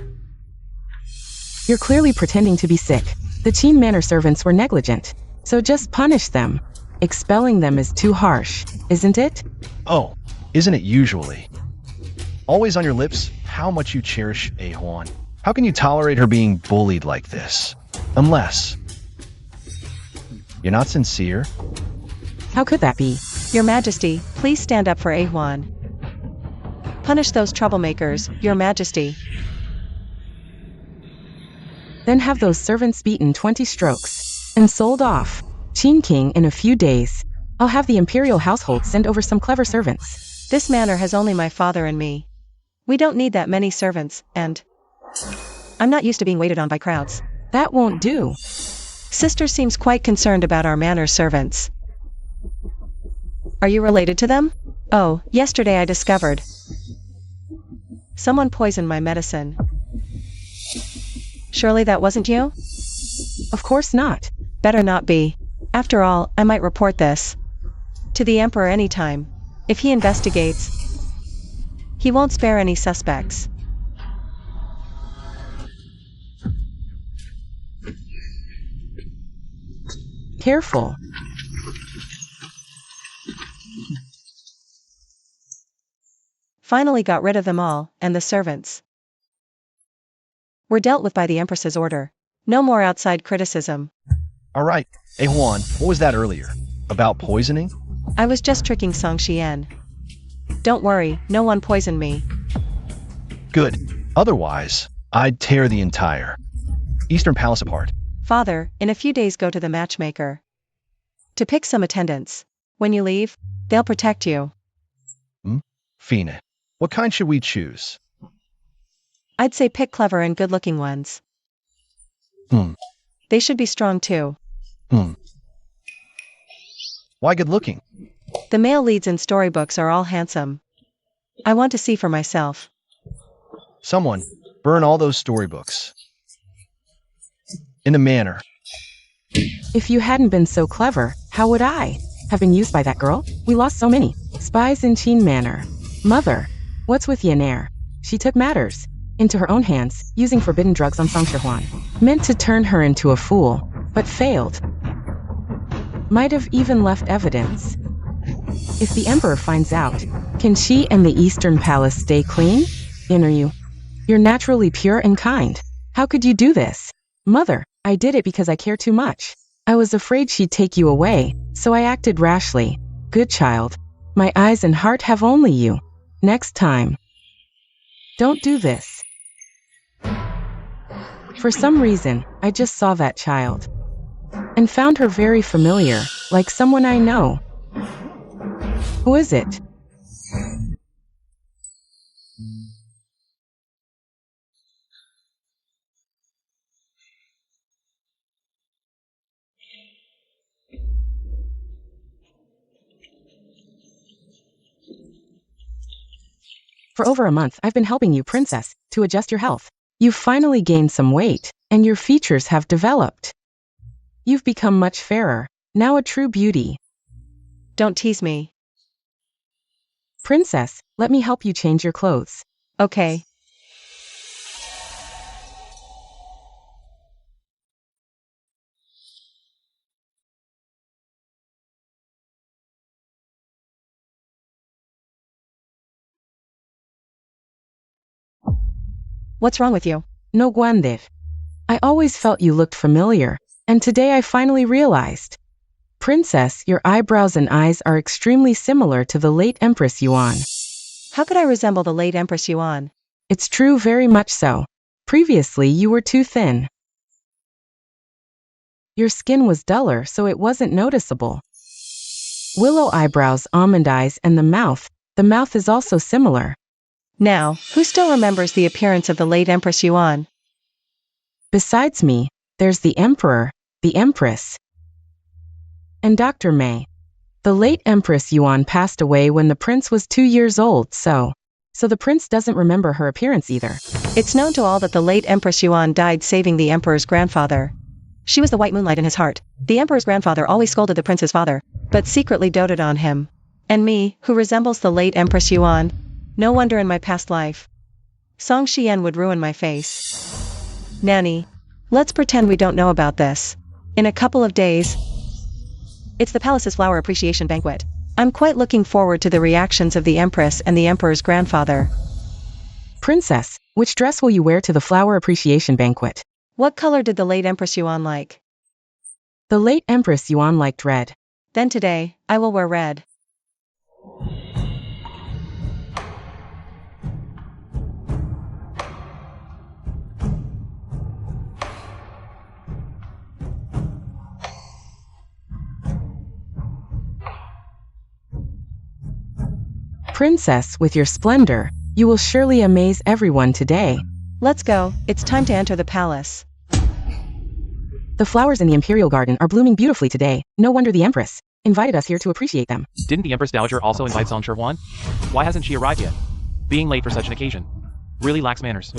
You're clearly pretending to be sick. The Qin manor servants were negligent, so just punish them. Expelling them is too harsh, isn't it? Oh, isn't it usually? Always on your lips how much you cherish A1. How can you tolerate her being bullied like this? Unless you're not sincere? How could that be? Your Majesty, please stand up for A1. Punish those troublemakers, Your Majesty. Then have those servants beaten 20 strokes and sold off. Qin King in a few days. I'll have the imperial household send over some clever servants. This manor has only my father and me. We don't need that many servants, and I'm not used to being waited on by crowds. That won't do. Sister seems quite concerned about our manor servants. Are you related to them? Oh, yesterday I discovered someone poisoned my medicine. Surely that wasn't you? Of course not. Better not be. After all, I might report this to the Emperor anytime. If he investigates, he won't spare any suspects. Careful. Finally got rid of them all, and the servants were dealt with by the Empress's order. No more outside criticism. All right, A1, what was that earlier? About poisoning? I was just tricking Song Xian. Don't worry, no one poisoned me. Good. Otherwise, I'd tear the entire Eastern Palace apart. Father, in a few days go to the matchmaker to pick some attendants. When you leave, they'll protect you. Fina, what kind should we choose? I'd say pick clever and good-looking ones. They should be strong too. Why good looking? The male leads in storybooks are all handsome. I want to see for myself. Someone, burn all those storybooks. In the manor. If you hadn't been so clever, how would I have been used by that girl? We lost so many spies in Qin Manor. Mother, what's with Yenair? She took matters into her own hands, using forbidden drugs on Song Shihuan. Meant to turn her into a fool, but failed. Might have even left evidence. If the Emperor finds out, can she and the Eastern Palace stay clean? You're naturally pure and kind. How could you do this? Mother, I did it because I care too much. I was afraid she'd take you away, so I acted rashly. Good child. My eyes and heart have only you. Next time, don't do this. For some reason, I just saw that child and found her very familiar, like someone I know. Who is it? For over a month, I've been helping you, Princess, to adjust your health. You've finally gained some weight, and your features have developed. You've become much fairer, now a true beauty. Don't tease me. Princess, let me help you change your clothes. Okay. What's wrong with you? No guandir. I always felt you looked familiar, and today I finally realized. Princess, your eyebrows and eyes are extremely similar to the late Empress Yuan. How could I resemble the late Empress Yuan? It's true, very much so. Previously you were too thin. Your skin was duller, so it wasn't noticeable. Willow eyebrows, almond eyes, and the mouth is also similar. Now, who still remembers the appearance of the late Empress Yuan? Besides me, there's the Emperor, the Empress, and Dr. May. The late Empress Yuan passed away when the prince was 2 years old, so the prince doesn't remember her appearance either. It's known to all that the late Empress Yuan died saving the emperor's grandfather. She was the white moonlight in his heart. The emperor's grandfather always scolded the prince's father, but secretly doted on him. And me, who resembles the late Empress Yuan, no wonder in my past life. Song Xian would ruin my face. Nanny, let's pretend we don't know about this. In a couple of days, it's the palace's flower appreciation banquet. I'm quite looking forward to the reactions of the empress and the emperor's grandfather. Princess, which dress will you wear to the flower appreciation banquet? What color did the late Empress Yuan like? The late Empress Yuan liked red. Then today, I will wear red. Princess, with your splendor, you will surely amaze everyone today. Let's go, it's time to enter the palace. The flowers in the imperial garden are blooming beautifully today. No wonder the Empress invited us here to appreciate them. Didn't the Empress Dowager also invite Song Huan? Why hasn't she arrived yet? Being late for such an occasion really lacks manners.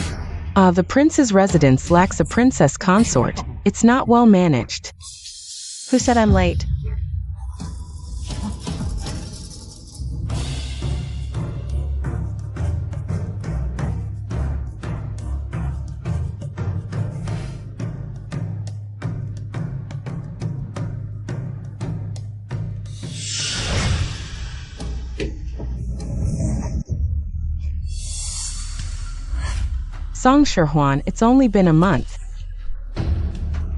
The prince's residence lacks a princess consort. It's not well managed. Who said I'm late? Song Huan, it's only been a month.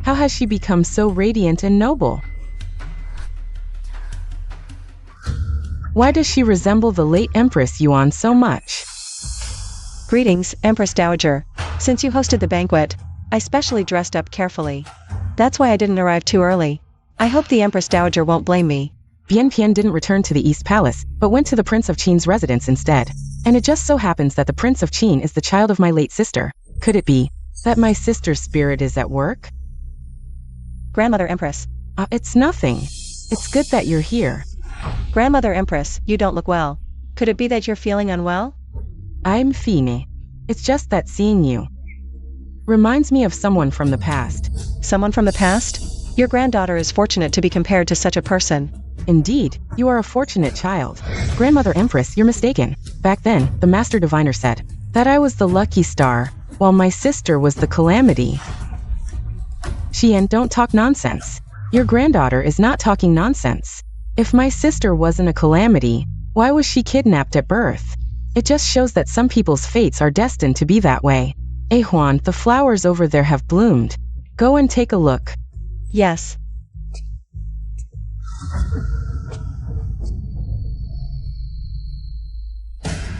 How has she become so radiant and noble? Why does she resemble the late Empress Yuan so much? Greetings, Empress Dowager. Since you hosted the banquet, I specially dressed up carefully. That's why I didn't arrive too early. I hope the Empress Dowager won't blame me. Bian Pian didn't return to the East Palace, but went to the Prince of Qin's residence instead. And it just so happens that the Prince of Qin is the child of my late sister. Could it be that my sister's spirit is at work? Grandmother Empress. It's nothing. It's good that you're here. Grandmother Empress, you don't look well. Could it be that you're feeling unwell? I'm fine. It's just that seeing you reminds me of someone from the past. Someone from the past? Your granddaughter is fortunate to be compared to such a person. Indeed, you are a fortunate child. Grandmother Empress, you're mistaken. Back then, the Master Diviner said that I was the lucky star, while my sister was the calamity. Xian, don't talk nonsense. Your granddaughter is not talking nonsense. If my sister wasn't a calamity, why was she kidnapped at birth? It just shows that some people's fates are destined to be that way. Huan, the flowers over there have bloomed. Go and take a look. Yes.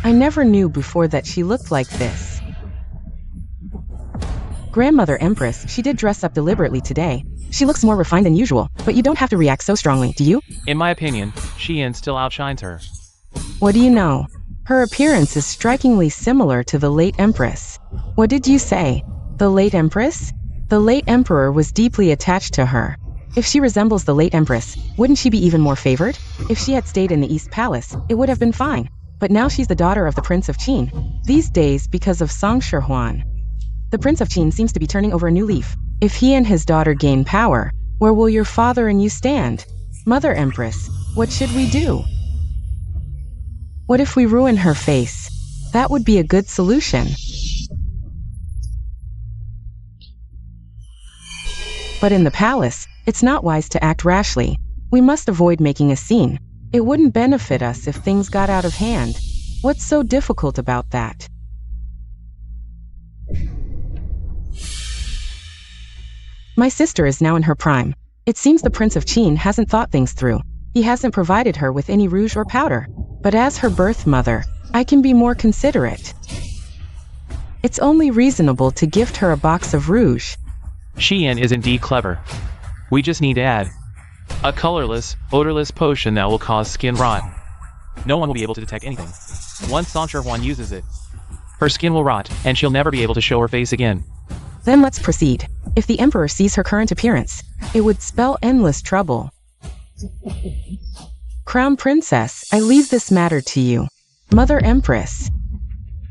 I never knew before that she looked like this. Grandmother Empress, she did dress up deliberately today. She looks more refined than usual, but you don't have to react so strongly, do you? In my opinion, Xian still outshines her. What do you know? Her appearance is strikingly similar to the late Empress. What did you say? The late Empress? The late Emperor was deeply attached to her. If she resembles the late Empress, wouldn't she be even more favored? If she had stayed in the East Palace, it would have been fine. But now she's the daughter of the Prince of Qin. These days, because of Song Huan, the Prince of Qin seems to be turning over a new leaf. If he and his daughter gain power, where will your father and you stand? Mother Empress, what should we do? What if we ruin her face? That would be a good solution. But in the palace, it's not wise to act rashly. We must avoid making a scene. It wouldn't benefit us if things got out of hand. What's so difficult about that? My sister is now in her prime. It seems the Prince of Qin hasn't thought things through. He hasn't provided her with any rouge or powder. But as her birth mother, I can be more considerate. It's only reasonable to gift her a box of rouge. Qin is indeed clever. We just need to add a colorless, odorless potion that will cause skin rot. No one will be able to detect anything. Once Song Huan uses it, her skin will rot, and she'll never be able to show her face again. Then let's proceed. If the Emperor sees her current appearance, it would spell endless trouble. Crown Princess, I leave this matter to you. Mother Empress.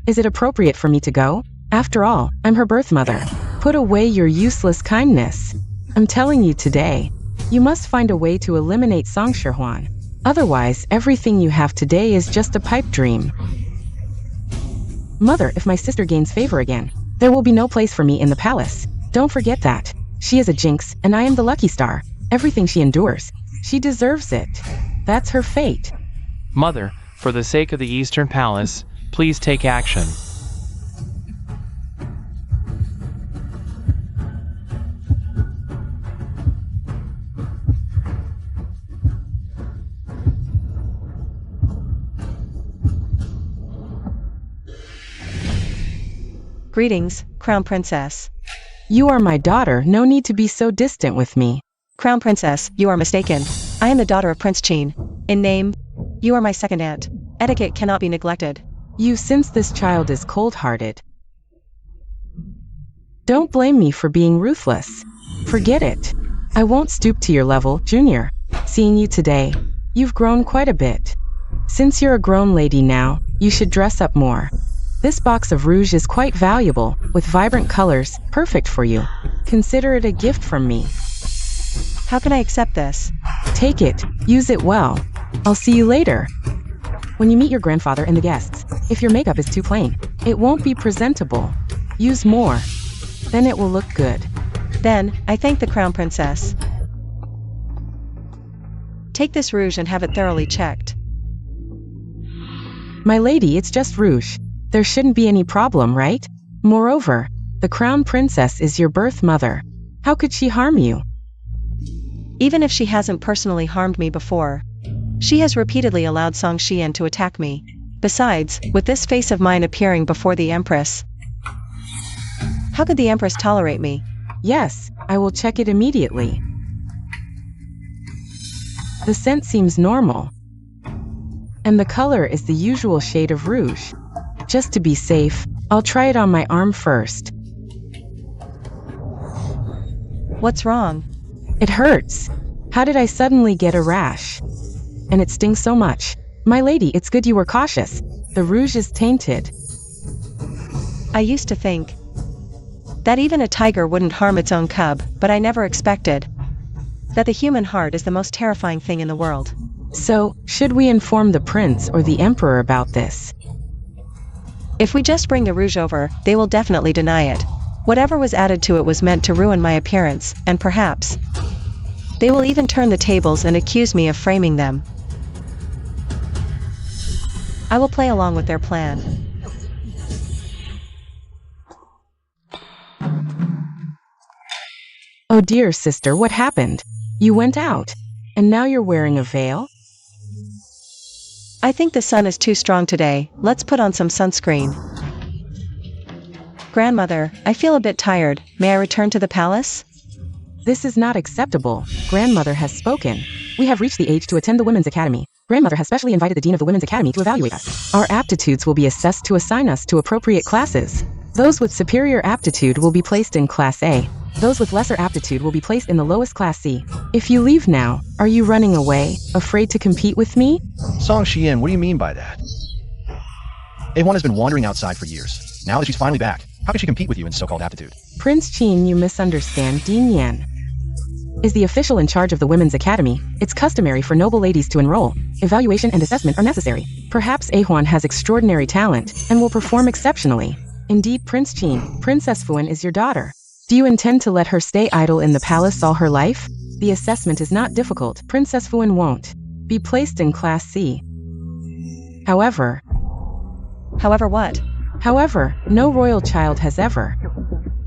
Is it appropriate for me to go? After all, I'm her birth mother. Put away your useless kindness. I'm telling you today, you must find a way to eliminate Song Huan. Otherwise, everything you have today is just a pipe dream. Mother, if my sister gains favor again, there will be no place for me in the palace. Don't forget that. She is a jinx, and I am the lucky star. Everything she endures, she deserves it. That's her fate. Mother, for the sake of the Eastern Palace, please take action. Greetings, Crown Princess. You are my daughter, no need to be so distant with me. Crown Princess, you are mistaken. I am the daughter of Prince Qin. In name, you are my second aunt. Etiquette cannot be neglected. You since this child is cold-hearted. Don't blame me for being ruthless. Forget it. I won't stoop to your level, Junior. Seeing you today, you've grown quite a bit. Since you're a grown lady now, you should dress up more. This box of rouge is quite valuable, with vibrant colors, perfect for you. Consider it a gift from me. How can I accept this? Take it, use it well. I'll see you later. When you meet your grandfather and the guests, if your makeup is too plain, it won't be presentable. Use more. Then it will look good. Then, I thank the Crown Princess. Take this rouge and have it thoroughly checked. My lady, it's just rouge. There shouldn't be any problem, right? Moreover, the Crown Princess is your birth mother. How could she harm you? Even if she hasn't personally harmed me before, she has repeatedly allowed Song Huan to attack me. Besides, with this face of mine appearing before the Empress, how could the Empress tolerate me? Yes, I will check it immediately. The scent seems normal. And the color is the usual shade of rouge. Just to be safe, I'll try it on my arm first. What's wrong? It hurts. How did I suddenly get a rash? And it stings so much. My lady, it's good you were cautious. The rouge is tainted. I used to think that even a tiger wouldn't harm its own cub, but I never expected that the human heart is the most terrifying thing in the world. So, should we inform the prince or the emperor about this? If we just bring the rouge over, they will definitely deny it. Whatever was added to it was meant to ruin my appearance, and perhaps they will even turn the tables and accuse me of framing them. I will play along with their plan. Oh dear sister, what happened? You went out, and now you're wearing a veil? I think the sun is too strong today, let's put on some sunscreen. Grandmother, I feel a bit tired, may I return to the palace? This is not acceptable. Grandmother has spoken. We have reached the age to attend the Women's Academy. Grandmother has specially invited the Dean of the Women's Academy to evaluate us. Our aptitudes will be assessed to assign us to appropriate classes. Those with superior aptitude will be placed in Class A. Those with lesser aptitude will be placed in the lowest Class C. If you leave now, are you running away, afraid to compete with me? Song Huan, what do you mean by that? A1 has been wandering outside for years. Now that she's finally back, how can she compete with you in so-called aptitude? Prince Qin, you misunderstand. Dean Yan is the official in charge of the Women's Academy. It's customary for noble ladies to enroll. Evaluation and assessment are necessary. Perhaps A1 has extraordinary talent and will perform exceptionally. Indeed, Prince Qin, Princess Fuan is your daughter. Do you intend to let her stay idle in the palace all her life? The assessment is not difficult. Princess Fuan won't be placed in Class C. However, what? However, no royal child has ever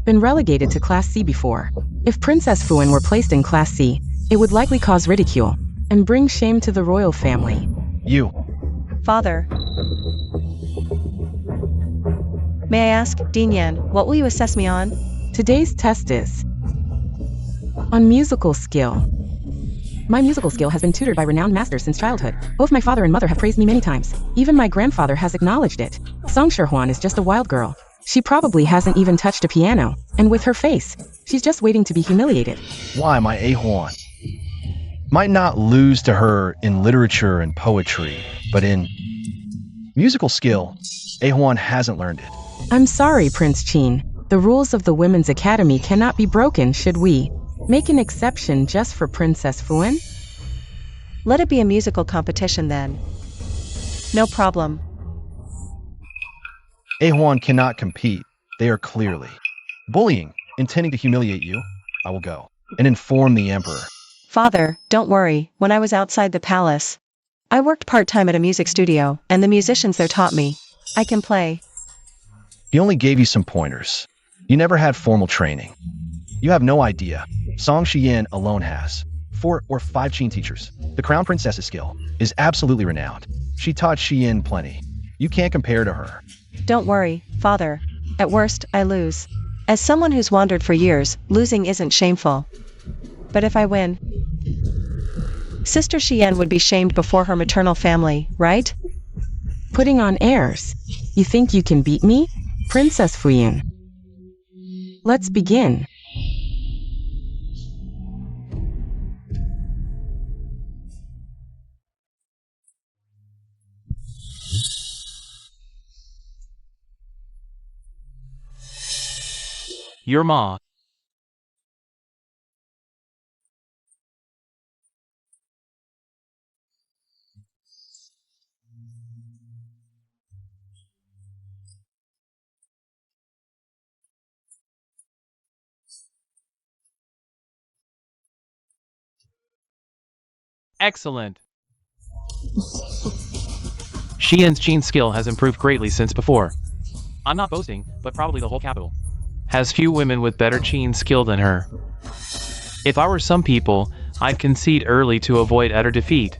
been relegated to Class C before. If Princess Fuan were placed in Class C, it would likely cause ridicule and bring shame to the royal family. You. Father. May I ask, Dean Yan, what will you assess me on? Today's test is on musical skill. My musical skill has been tutored by renowned masters since childhood. Both my father and mother have praised me many times. Even my grandfather has acknowledged it. Song Huan is just a wild girl. She probably hasn't even touched a piano, and with her face, she's just waiting to be humiliated. Why my Huan? Might not lose to her in literature and poetry, but in musical skill, Huan hasn't learned it. I'm sorry, Prince Qin. The rules of the Women's Academy cannot be broken. Should we make an exception just for Princess Fuan? Let it be a musical competition then. No problem. Huan cannot compete. They are clearly bullying, intending to humiliate you. I will go and inform the emperor. Father, don't worry, when I was outside the palace, I worked part-time at a music studio, and the musicians there taught me. I can play. He only gave you some pointers. You never had formal training. You have no idea. Song Xian alone has 4 or 5 Qin teachers. The crown princess's skill is absolutely renowned. She taught Xian plenty. You can't compare to her. Don't worry, Father. At worst, I lose. As someone who's wandered for years, losing isn't shameful. But if I win, Sister Xian would be shamed before her maternal family, right? Putting on airs. You think you can beat me? Princess Fuan. Let's begin. Your ma. Excellent. Xian's Qin skill has improved greatly since before. I'm not boasting, but probably the whole capital has few women with better Qin skill than her. If I were some people, I'd concede early to avoid utter defeat.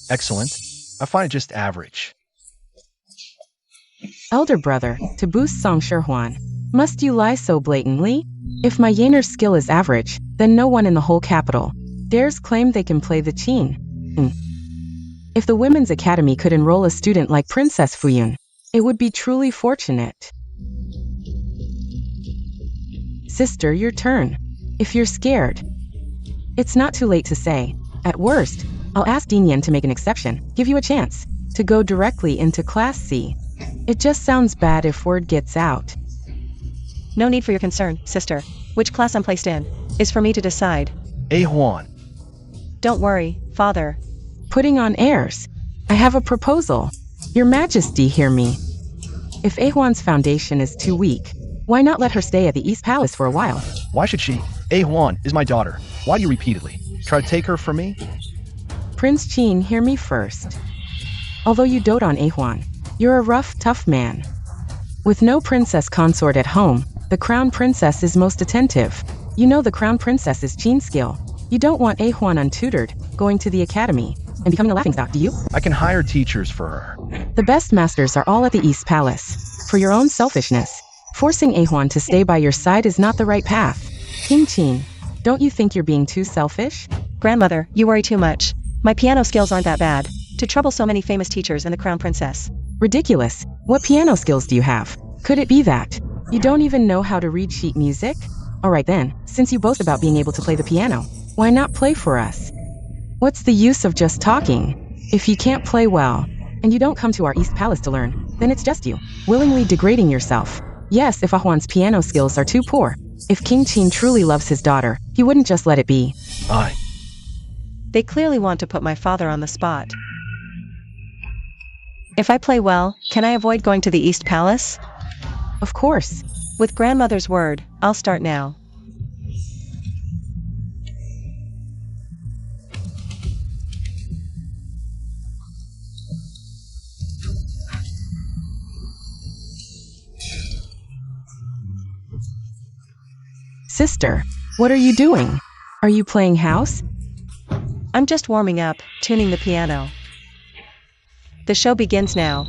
Excellent. I find it just average. Elder brother, to boost Song Huan. Must you lie so blatantly? If my Yaner's skill is average, then no one in the whole capital dares claim they can play the Qin. If the Women's Academy could enroll a student like Princess Fuan, it would be truly fortunate. Sister, your turn. If you're scared, it's not too late to say. At worst, I'll ask Dean Yan to make an exception, give you a chance to go directly into Class C. It just sounds bad if word gets out. No need for your concern, sister. Which class I'm placed in is for me to decide. Huan. Don't worry, Father. Putting on airs. I have a proposal. Your Majesty, hear me. If Huan's foundation is too weak, why not let her stay at the East Palace for a while? Why should she? Huan is my daughter. Why do you repeatedly try to take her from me? Prince Qin, hear me first. Although you dote on Huan, you're a rough, tough man. With no princess consort at home, the crown princess is most attentive. You know the crown princess's Qin skill. You don't want Huan untutored, going to the academy, and becoming a laughingstock, do you? I can hire teachers for her. The best masters are all at the East Palace. For your own selfishness, forcing Huan to stay by your side is not the right path. King Qin, don't you think you're being too selfish? Grandmother, you worry too much. My piano skills aren't that bad to trouble so many famous teachers and the crown princess. Ridiculous. What piano skills do you have? Could it be that you don't even know how to read sheet music? Alright then, since you boast about being able to play the piano, why not play for us? What's the use of just talking? If you can't play well, and you don't come to our East Palace to learn, then it's just you, willingly degrading yourself. Yes, if Huan's piano skills are too poor. If King Qin truly loves his daughter, he wouldn't just let it be. They clearly want to put my father on the spot. If I play well, can I avoid going to the East Palace? Of course. With grandmother's word, I'll start now. Sister, what are you doing? Are you playing house? I'm just warming up, tuning the piano. The show begins now.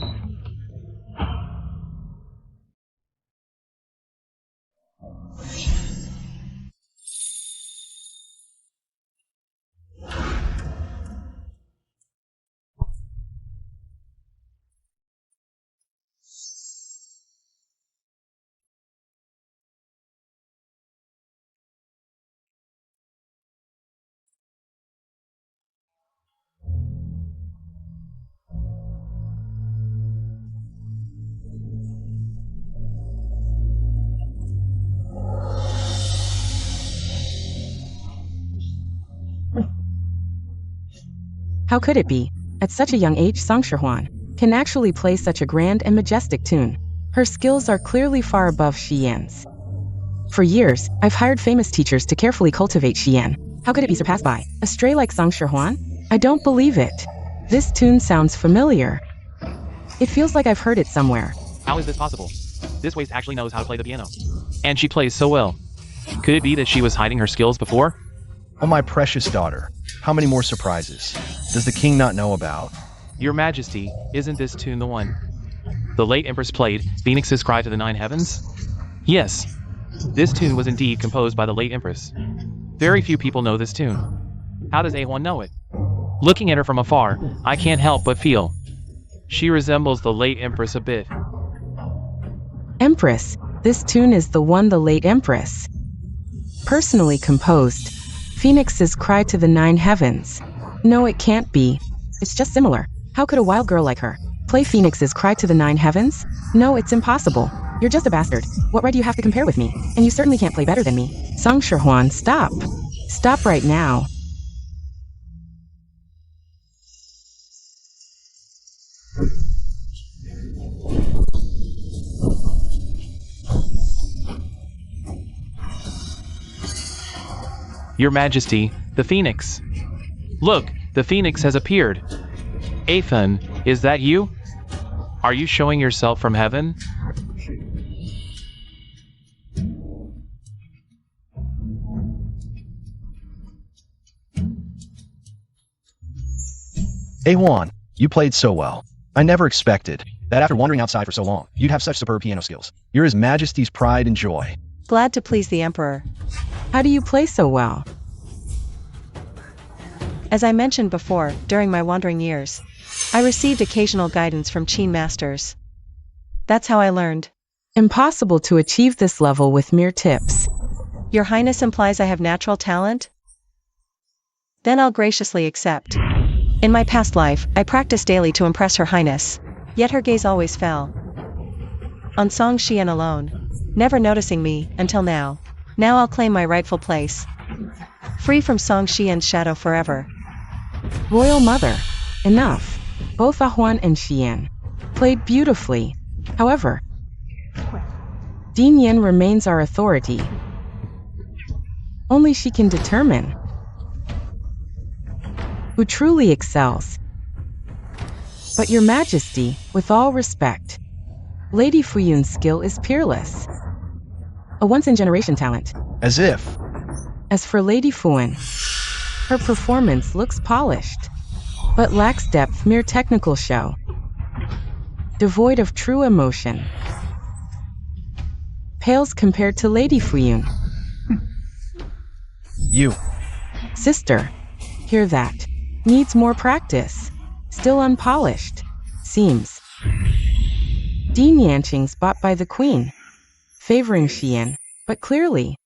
How could it be? At such a young age, Song Shihwan can actually play such a grand and majestic tune. Her skills are clearly far above Xian's. For years, I've hired famous teachers to carefully cultivate Xian. How could it be surpassed by a stray like Song Shihwan? I don't believe it. This tune sounds familiar. It feels like I've heard it somewhere. How is this possible? This waste actually knows how to play the piano. And she plays so well. Could it be that she was hiding her skills before? Oh, my precious daughter, how many more surprises does the king not know about? Your Majesty, isn't this tune the one the late Empress played, Phoenix's Cry to the Nine Heavens? Yes. This tune was indeed composed by the late Empress. Very few people know this tune. How does A1 know it? Looking at her from afar, I can't help but feel she resembles the late Empress a bit. Empress, this tune is the one the late Empress personally composed. Phoenix's Cry to the Nine Heavens. No, it can't be. It's just similar. How could a wild girl like her play Phoenix's Cry to the Nine Heavens? No, it's impossible. You're just a bastard. What right do you have to compare with me? And you certainly can't play better than me. Song Shihwan, stop. Stop right now. Your Majesty, the Phoenix. Look, the Phoenix has appeared. Athan, is that you? Are you showing yourself from heaven? A1, you played so well. I never expected that after wandering outside for so long, you'd have such superb piano skills. You're His Majesty's pride and joy. Glad to please the Emperor. How do you play so well? As I mentioned before, during my wandering years, I received occasional guidance from Qin masters. That's how I learned. Impossible to achieve this level with mere tips. Your Highness implies I have natural talent? Then I'll graciously accept. In my past life, I practiced daily to impress Her Highness, yet her gaze always fell on Song Xian alone, never noticing me until now. Now I'll claim my rightful place, free from Song Xian's shadow forever. Royal Mother, enough. Both Ahuan and Xian played beautifully. However, Din Yen remains our authority. Only she can determine who truly excels. But Your Majesty, with all respect, Lady Fuyun's skill is peerless. A once-in-generation talent. As if. As for Lady Fuyun, her performance looks polished, but lacks depth, mere technical show, devoid of true emotion. Pales compared to Lady Fuyun. You. Sister, hear that. Needs more practice. Still unpolished. Seems. Din Yanqing's bought by the Queen, favoring Xian, but clearly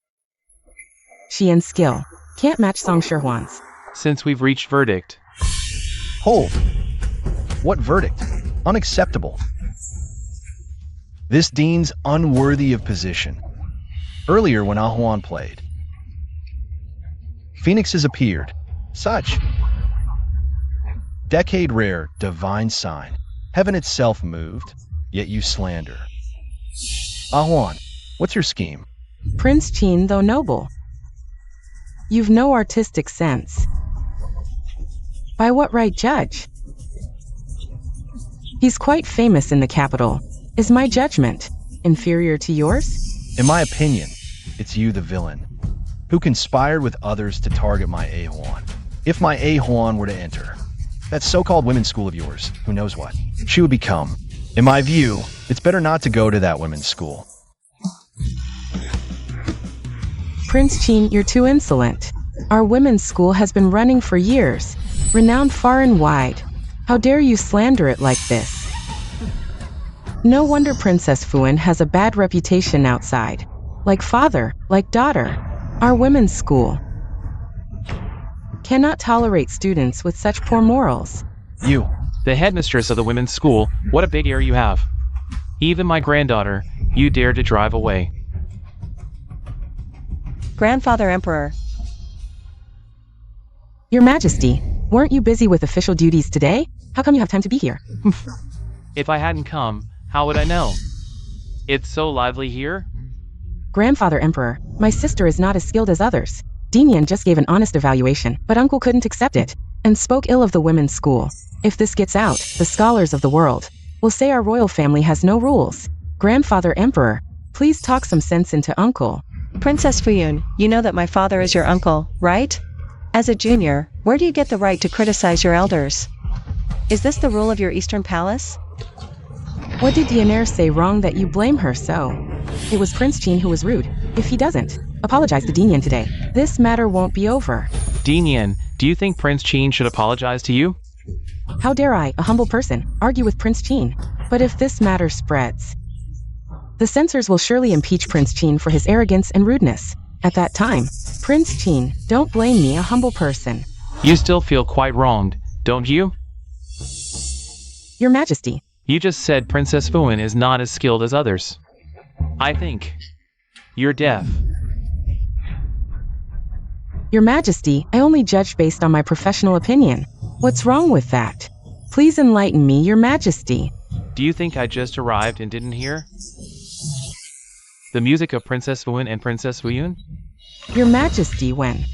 Xian's skill can't match Song Shihwan's. Since we've reached verdict. Hold. What verdict? Unacceptable. This Dean's unworthy of position. Earlier when Ahuan played, Phoenixes appeared. Such decade rare divine sign. Heaven itself moved, yet you slander. Ahuan, what's your scheme? Prince Qin, though noble, you've no artistic sense. By what right judge? He's quite famous in the capital. Is my judgment inferior to yours? In my opinion, it's you, the villain, who conspired with others to target my A-Huan. If my A-Huan were to enter that so-called women's school of yours, who knows what she would become. In my view, it's better not to go to that women's school. Prince Qin, you're too insolent. Our women's school has been running for years, renowned far and wide. How dare you slander it like this? No wonder Princess Fuan has a bad reputation outside. Like father, like daughter. Our women's school cannot tolerate students with such poor morals. You, the headmistress of the women's school, what a big ear you have. Even my granddaughter, you dare to drive away. Grandfather Emperor. Your Majesty, weren't you busy with official duties today? How come you have time to be here? If I hadn't come, how would I know? It's so lively here. Grandfather Emperor, my sister is not as skilled as others. Dinian just gave an honest evaluation, but Uncle couldn't accept it, and spoke ill of the women's school. If this gets out, the scholars of the world will say our royal family has no rules. Grandfather Emperor, please talk some sense into Uncle. Princess Fuyun, you know that my father is your uncle, right? As a junior, where do you get the right to criticize your elders? Is this the rule of your Eastern Palace? What did Dianair say wrong that you blame her so? It was Prince Qin who was rude. If he doesn't apologize to Dinian today, this matter won't be over. Dinian, do you think Prince Qin should apologize to you? How dare I, a humble person, argue with Prince Qin? But if this matter spreads, the censors will surely impeach Prince Qin for his arrogance and rudeness. At that time, Prince Qin, don't blame me, a humble person. You still feel quite wronged, don't you? Your Majesty. You just said Princess Fuan is not as skilled as others. I think you're deaf. Your Majesty, I only judge based on my professional opinion. What's wrong with that? Please enlighten me, Your Majesty. Do you think I just arrived and didn't hear the music of Princess Fuan and Princess Fuyun? Your Majesty, when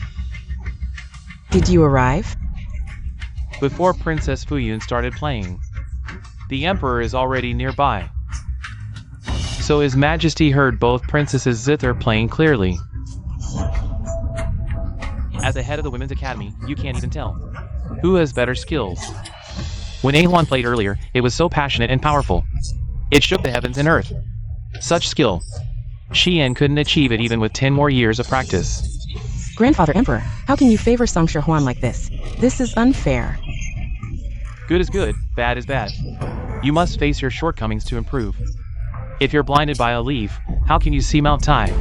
did you arrive? Before Princess Fuyun started playing. The Emperor is already nearby. So His Majesty heard both princesses zither playing clearly. As the head of the Women's Academy, you can't even tell who has better skills. When A-Huan played earlier, it was so passionate and powerful. It shook the heavens and earth. Such skill. Xian couldn't achieve it even with 10 more years of practice. Grandfather Emperor, how can you favor Song Huan like this? This is unfair. Good is good, bad is bad. You must face your shortcomings to improve. If you're blinded by a leaf, how can you see Mount Tai?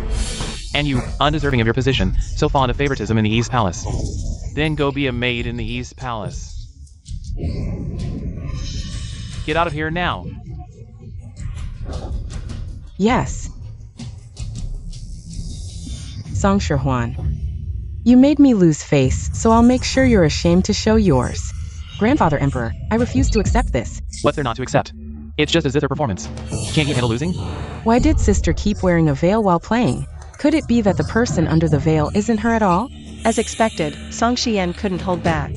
And you, undeserving of your position, so fond of favoritism in the East Palace. Then go be a maid in the East Palace. Get out of here now. Yes. Song Huan. You made me lose face, so I'll make sure you're ashamed to show yours. Grandfather Emperor, I refuse to accept this. What's there not to accept? It's just a zither performance. Can't you handle losing? Why did sister keep wearing a veil while playing? Could it be that the person under the veil isn't her at all? As expected, Song Xian couldn't hold back.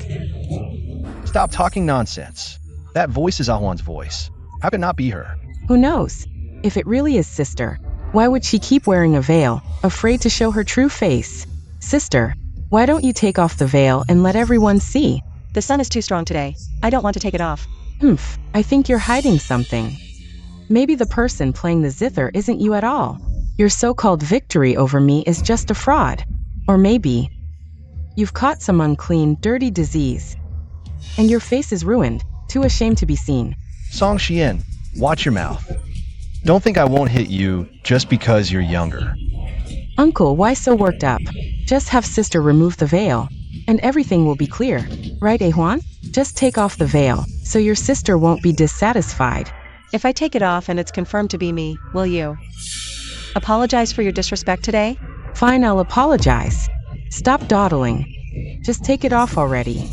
Stop talking nonsense. That voice is Ah-Huan's voice. How could it not be her? Who knows? If it really is sister, why would she keep wearing a veil, afraid to show her true face? Sister, why don't you take off the veil and let everyone see? The sun is too strong today. I don't want to take it off. I think you're hiding something. Maybe the person playing the zither isn't you at all. Your so-called victory over me is just a fraud. Or maybe you've caught some unclean, dirty disease, and your face is ruined, too ashamed to be seen. Song Xian, watch your mouth. Don't think I won't hit you just because you're younger. Uncle, why so worked up? Just have sister remove the veil, and everything will be clear. Right, A-Huan? Just take off the veil, so your sister won't be dissatisfied. If I take it off and it's confirmed to be me, will you apologize for your disrespect today? Fine, I'll apologize. Stop dawdling. Just take it off already.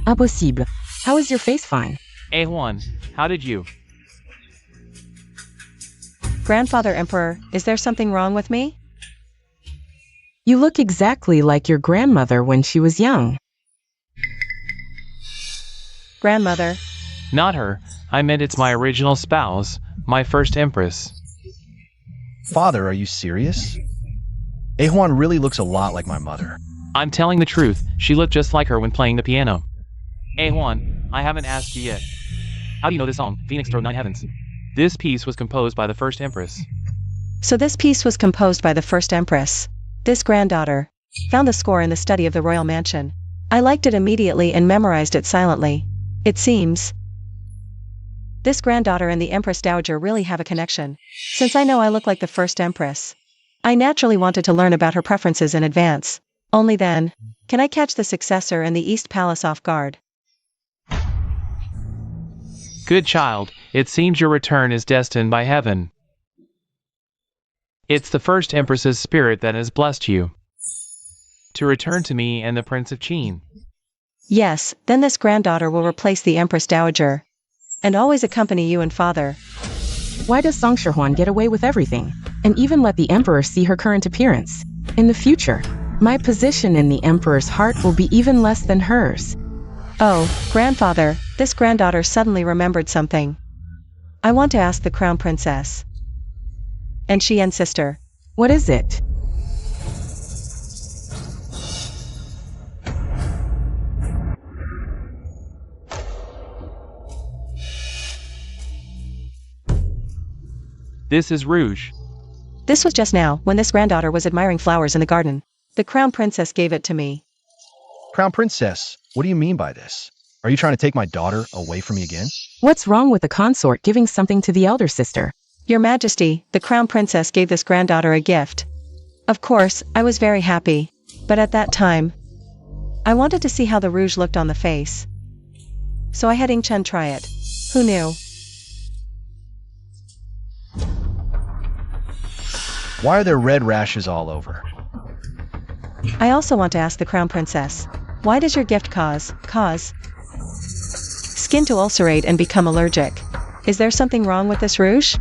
Impossible. How is your face fine? A-Huan, how did you? Grandfather Emperor, is there something wrong with me? You look exactly like your grandmother when she was young. Grandmother. Not her. I meant it's my original spouse, my first empress. Father, are you serious? Ahuan really looks a lot like my mother. I'm telling the truth, she looked just like her when playing the piano. Hey Juan, I haven't asked you yet. How do you know this song, Phoenix Throw 9 Heavens? This piece was composed by the first empress. So this piece was composed by the first empress. This granddaughter found the score in the study of the royal mansion. I liked it immediately and memorized it silently. It seems this granddaughter and the Empress Dowager really have a connection. Since I know I look like the first empress, I naturally wanted to learn about her preferences in advance. Only then can I catch the successor and the East Palace off guard. Good child, it seems your return is destined by heaven. It's the first empress's spirit that has blessed you to return to me and the Prince of Qin. Yes, then this granddaughter will replace the Empress Dowager and always accompany you and father. Why does Song Shihuan get away with everything, and even let the emperor see her current appearance? In the future, my position in the emperor's heart will be even less than hers. Oh, grandfather, this granddaughter suddenly remembered something. I want to ask the crown princess. And she and sister. What is it? This is rouge. This was just now, when this granddaughter was admiring flowers in the garden. The crown princess gave it to me. Crown Princess, what do you mean by this? Are you trying to take my daughter away from me again? What's wrong with the consort giving something to the elder sister? Your Majesty, the crown princess gave this granddaughter a gift. Of course, I was very happy. But at that time, I wanted to see how the rouge looked on the face. So I had Ing Chen try it. Who knew? Why are there red rashes all over? I also want to ask the crown princess. Why does your gift cause skin to ulcerate and become allergic? Is there something wrong with this rouge?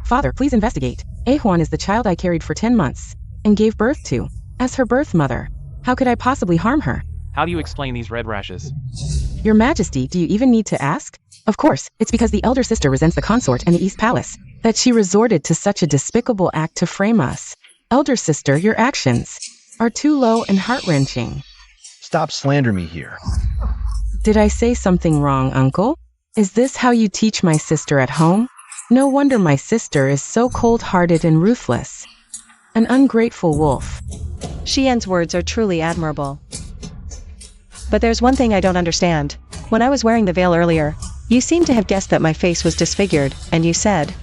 Father, please investigate. Ahuan is the child I carried for 10 months and gave birth to as her birth mother. How could I possibly harm her? How do you explain these red rashes? Your Majesty, do you even need to ask? Of course, it's because the elder sister resents the consort and the East Palace that she resorted to such a despicable act to frame us. Elder sister, your actions are too low and heart-wrenching. Stop slandering me here. Did I say something wrong, uncle? Is this how you teach my sister at home? No wonder my sister is so cold-hearted and ruthless. An ungrateful wolf. Xian's words are truly admirable. But there's one thing I don't understand. When I was wearing the veil earlier, you seemed to have guessed that my face was disfigured, and you said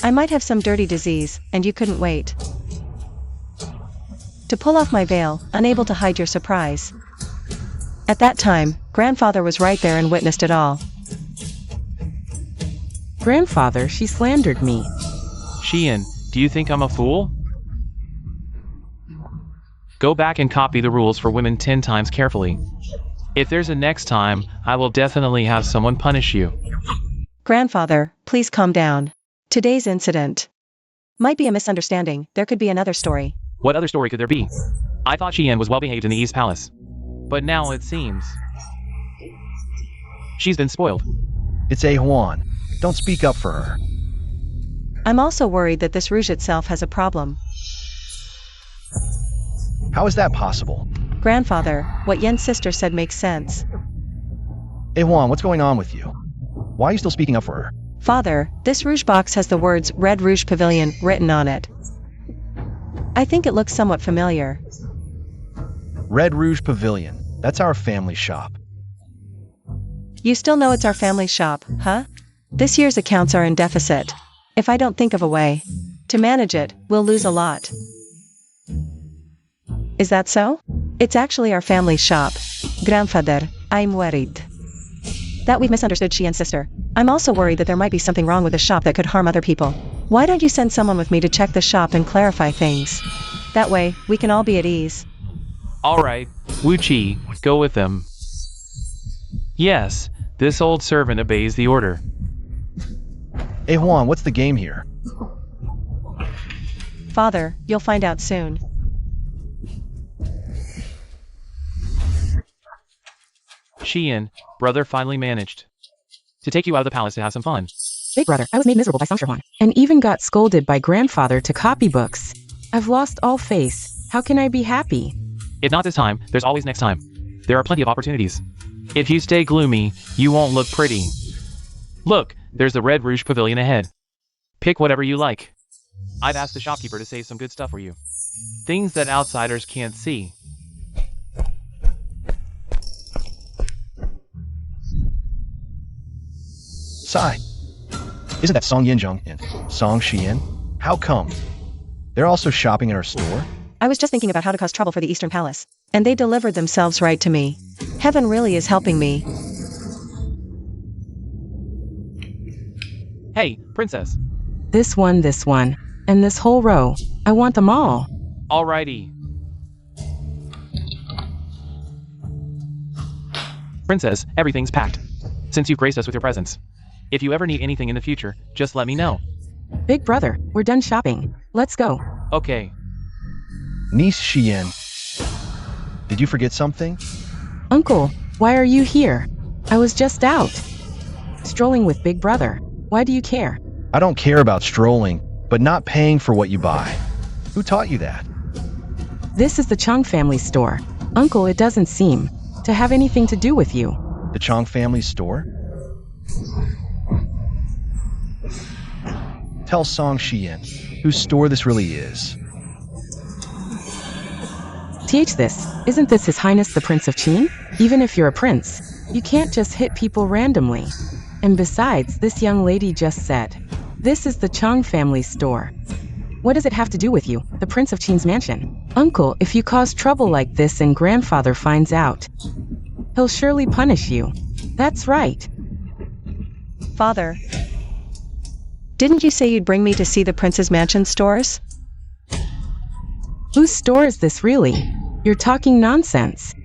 I might have some dirty disease, and you couldn't wait to pull off my veil, unable to hide your surprise. At that time, grandfather was right there and witnessed it all. Grandfather, she slandered me. Xian, do you think I'm a fool? Go back and copy the rules for women 10 times carefully. If there's a next time, I will definitely have someone punish you. Grandfather, please calm down. Today's incident might be a misunderstanding. There could be another story. What other story could there be? I thought Xian was well behaved in the East Palace. But now it seems she's been spoiled. It's Ahuan. Don't speak up for her. I'm also worried that this rouge itself has a problem. How is that possible? Grandfather, what Yen's sister said makes sense. Ahuan, what's going on with you? Why are you still speaking up for her? Father, this rouge box has the words Red Rouge Pavilion written on it. I think it looks somewhat familiar. Red Rouge Pavilion. That's our family shop. You still know it's our family shop, huh? This year's accounts are in deficit. If I don't think of a way to manage it, we'll lose a lot. Is that so? It's actually our family shop. Grandfather, I'm worried that we've misunderstood Xian's sister. I'm also worried that there might be something wrong with the shop that could harm other people. Why don't you send someone with me to check the shop and clarify things? That way, we can all be at ease. Alright, Wu Qi, go with them. Yes, this old servant obeys the order. Ahuan, what's the game here? Father, you'll find out soon. Qian, brother finally managed to take you out of the palace to have some fun. Big brother, I was made miserable by Song Shirhuan, and even got scolded by grandfather to copy books. I've lost all faith. How can I be happy? If not this time, there's always next time. There are plenty of opportunities. If you stay gloomy, you won't look pretty. Look, there's the Red Rouge Pavilion ahead. Pick whatever you like. I've asked the shopkeeper to save some good stuff for you. Things that outsiders can't see. Sai, isn't that Song Yinzheng and Song Xian? How come? They're also shopping in our store? I was just thinking about how to cause trouble for the Eastern Palace, and they delivered themselves right to me. Heaven really is helping me. Hey, princess. This one, and this whole row. I want them all. Alrighty. Princess, everything's packed. Since you've graced us with your presence. If you ever need anything in the future, just let me know. Big brother, we're done shopping. Let's go. Okay. Niece Xian, did you forget something? Uncle, why are you here? I was just out. Strolling with big brother. Why do you care? I don't care about strolling, but not paying for what you buy. Who taught you that? This is the Chong family store. Uncle, it doesn't seem to have anything to do with you. The Chong family store? Tell Song Xian whose store this really is. Isn't this His Highness the Prince of Qin? Even if you're a prince, you can't just hit people randomly. And besides, this young lady just said, this is the Chong family store. What does it have to do with you, the Prince of Qin's mansion? Uncle, if you cause trouble like this and grandfather finds out, he'll surely punish you. That's right. Father, didn't you say you'd bring me to see the prince's mansion stores? Whose store is this really? You're talking nonsense.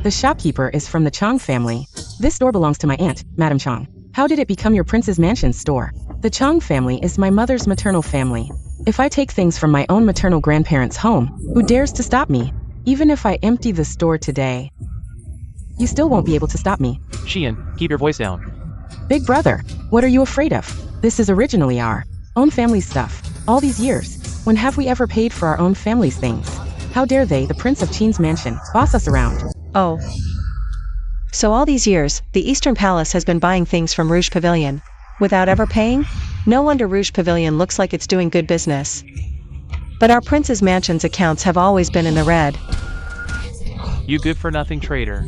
The shopkeeper is from the Chong family. This store belongs to my aunt, Madame Chong. How did it become your prince's mansion store? The Chong family is my mother's maternal family. If I take things from my own maternal grandparents' home, who dares to stop me? Even if I empty the store today, you still won't be able to stop me. Qian, keep your voice down. Big brother, what are you afraid of? This is originally our own family stuff. All these years, when have we ever paid for our own family's things? How dare they, the Prince of Qin's mansion, boss us around? Oh. So all these years, the Eastern Palace has been buying things from Rouge Pavilion, without ever paying? No wonder Rouge Pavilion looks like it's doing good business. But our prince's mansion's accounts have always been in the red. You good-for-nothing traitor.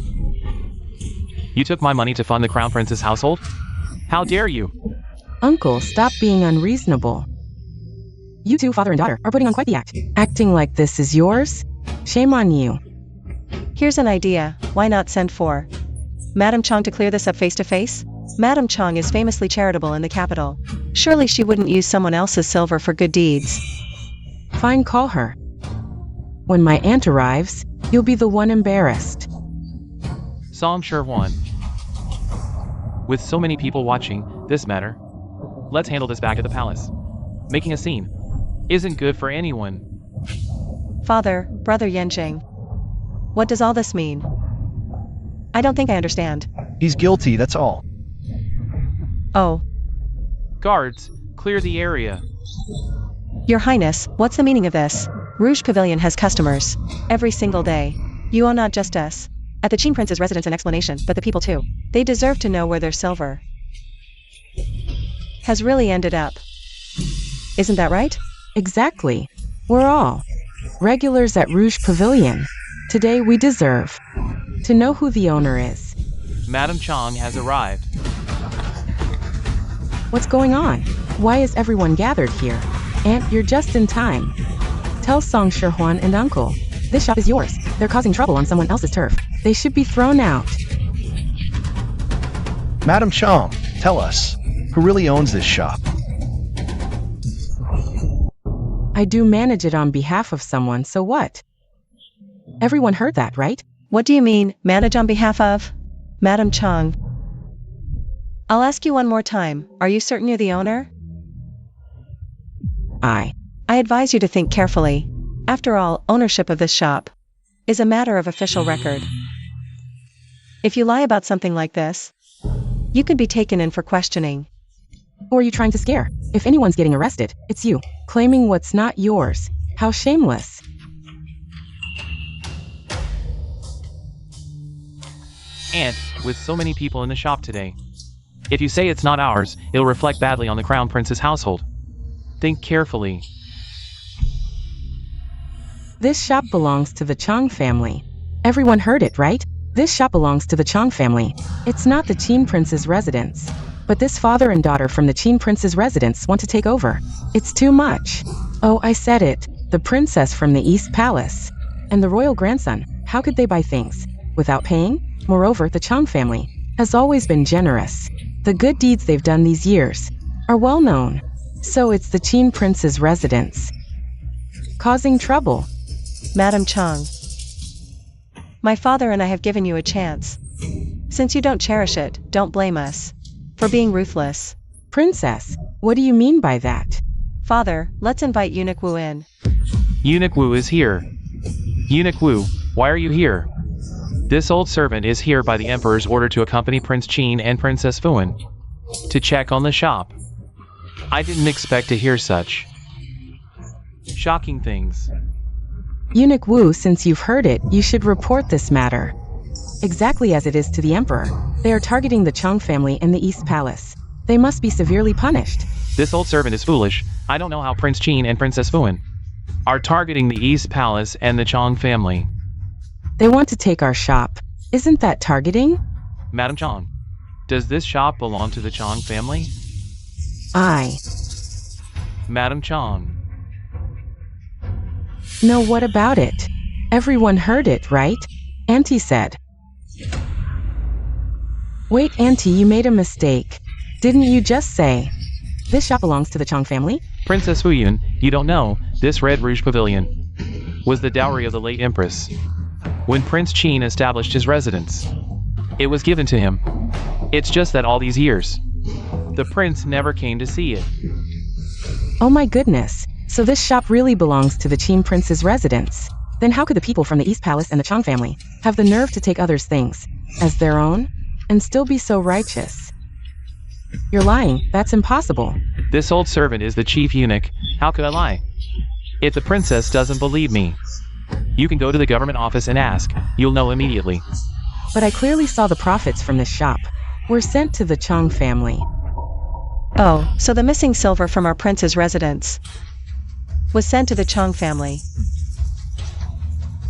You took my money to fund the Crown Prince's household? How dare you? Uncle, stop being unreasonable. You two, father and daughter, are putting on quite the act. Acting like this is yours? Shame on you. Here's an idea, why not send for Madame Chong to clear this up face to face? Madame Chong is famously charitable in the capital. Surely she wouldn't use someone else's silver for good deeds. Fine, call her. When my aunt arrives, you'll be the one embarrassed. Song Shirhuan. With so many people watching this matter, let's handle this back at the palace. Making a scene isn't good for anyone. Father, brother Yanjing. What does all this mean? I don't think I understand. He's guilty, that's all. Oh. Guards, clear the area. Your Highness, what's the meaning of this? Rouge Pavilion has customers every single day. You owe not just us at the Qin Prince's residence an explanation, but the people too. They deserve to know where their silver has really ended up. Isn't that right? Exactly. We're all regulars at Rouge Pavilion. Today we deserve to know who the owner is. Madame Chong has arrived. What's going on? Why is everyone gathered here? Aunt, you're just in time. Tell Song Shirhuan and Uncle, this shop is yours. They're causing trouble on someone else's turf. They should be thrown out. Madame Chong, tell us, who really owns this shop? I do manage it on behalf of someone, so what? Everyone heard that, right? What do you mean, manage on behalf of? Madame Chong. I'll ask you one more time, are you certain you're the owner? I advise you to think carefully. After all, ownership of this shop is a matter of official record. If you lie about something like this, you could be taken in for questioning. Who are you trying to scare? If anyone's getting arrested, it's you, claiming what's not yours. How shameless. And, with so many people in the shop today, if you say it's not ours, it'll reflect badly on the Crown Prince's household. Think carefully. This shop belongs to the Chong family. Everyone heard it, right? This shop belongs to the Chong family. It's not the Qin Prince's residence. But this father and daughter from the Qin Prince's residence want to take over. It's too much. Oh, I said it. The princess from the East Palace. And the royal grandson. How could they buy things without paying? Moreover, the Chong family has always been generous. The good deeds they've done these years are well known. So it's the Qin Prince's residence. Causing trouble. Madam Chong, my father and I have given you a chance. Since you don't cherish it, don't blame us for being ruthless. Princess, what do you mean by that? Father, let's invite Eunuch Wu in. Eunuch Wu is here. Eunuch Wu, why are you here? This old servant is here by the Emperor's order to accompany Prince Qin and Princess Fuan to check on the shop. I didn't expect to hear such shocking things. Eunuch Wu, since you've heard it, you should report this matter. Exactly as it is to the Emperor. They are targeting the Chong family in the East Palace. They must be severely punished. This old servant is foolish. I don't know how Prince Qin and Princess Fuan are targeting the East Palace and the Chong family. They want to take our shop. Isn't that targeting? Madam Chong, does this shop belong to the Chong family? I. Madam Chong. No, what about it? Everyone heard it, right? Auntie said. Wait, Auntie, you made a mistake. Didn't you just say this shop belongs to the Chong family? Princess Fuyun, you don't know, this red rouge pavilion was the dowry of the late Empress. When Prince Qin established his residence, it was given to him. It's just that all these years, the prince never came to see it. Oh my goodness. So this shop really belongs to the Qin Prince's residence. Then how could the people from the East Palace and the Chong family have the nerve to take others' things as their own and still be so righteous? You're lying. That's impossible. This old servant is the chief eunuch. How could I lie? If the princess doesn't believe me, you can go to the government office and ask. You'll know immediately. But I clearly saw the profits from this shop were sent to the Chong family. Oh, so the missing silver from our prince's residence was sent to the Chong family.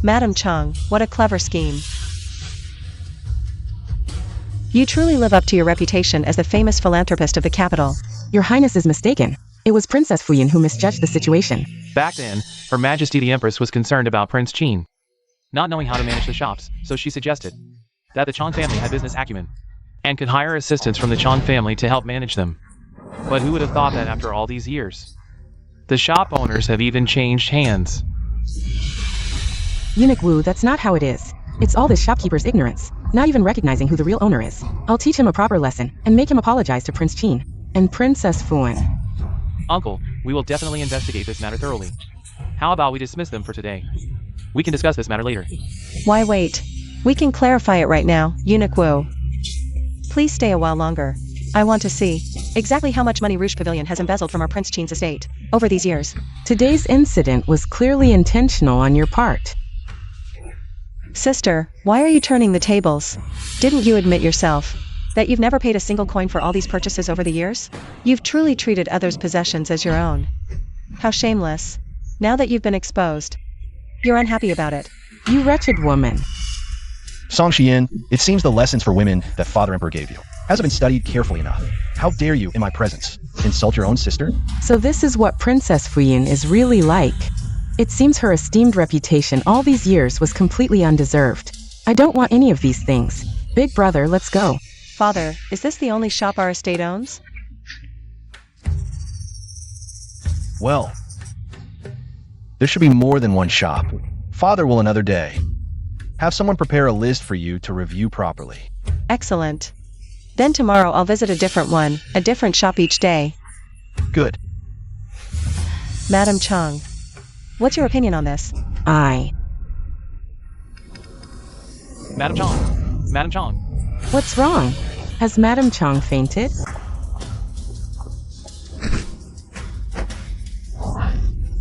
Madam Chong, what a clever scheme. You truly live up to your reputation as the famous philanthropist of the capital. Your Highness is mistaken. It was Princess Fuyun who misjudged the situation. Back then, Her Majesty the Empress was concerned about Prince Qin not knowing how to manage the shops, so she suggested that the Chong family had business acumen and could hire assistants from the Chong family to help manage them. But who would have thought that after all these years? The shop owners have even changed hands. Eunuch Wu, that's not how it is. It's all this shopkeeper's ignorance, not even recognizing who the real owner is. I'll teach him a proper lesson and make him apologize to Prince Qin and Princess Fuan. Uncle, we will definitely investigate this matter thoroughly. How about we dismiss them for today? We can discuss this matter later. Why wait? We can clarify it right now, Eunuch Wu. Please stay a while longer. I want to see exactly how much money Rouge Pavilion has embezzled from our Prince Qin's estate over these years. Today's incident was clearly intentional on your part. Sister, why are you turning the tables? Didn't you admit yourself that you've never paid a single coin for all these purchases over the years? You've truly treated others' possessions as your own. How shameless. Now that you've been exposed, you're unhappy about it. You wretched woman. Song Xian, it seems the lessons for women that Father Emperor gave you hasn't been studied carefully enough. How dare you, in my presence, insult your own sister? So this is what Princess Fuyun is really like. It seems her esteemed reputation all these years was completely undeserved. I don't want any of these things. Big brother, let's go. Father, is this the only shop our estate owns? Well, there should be more than one shop. Father will another day have someone prepare a list for you to review properly. Excellent. Then tomorrow I'll visit a different one, a different shop each day. Good. Madam Chong, what's your opinion on this? I. Madam Chong, Madam Chong. What's wrong? Has Madam Chong fainted?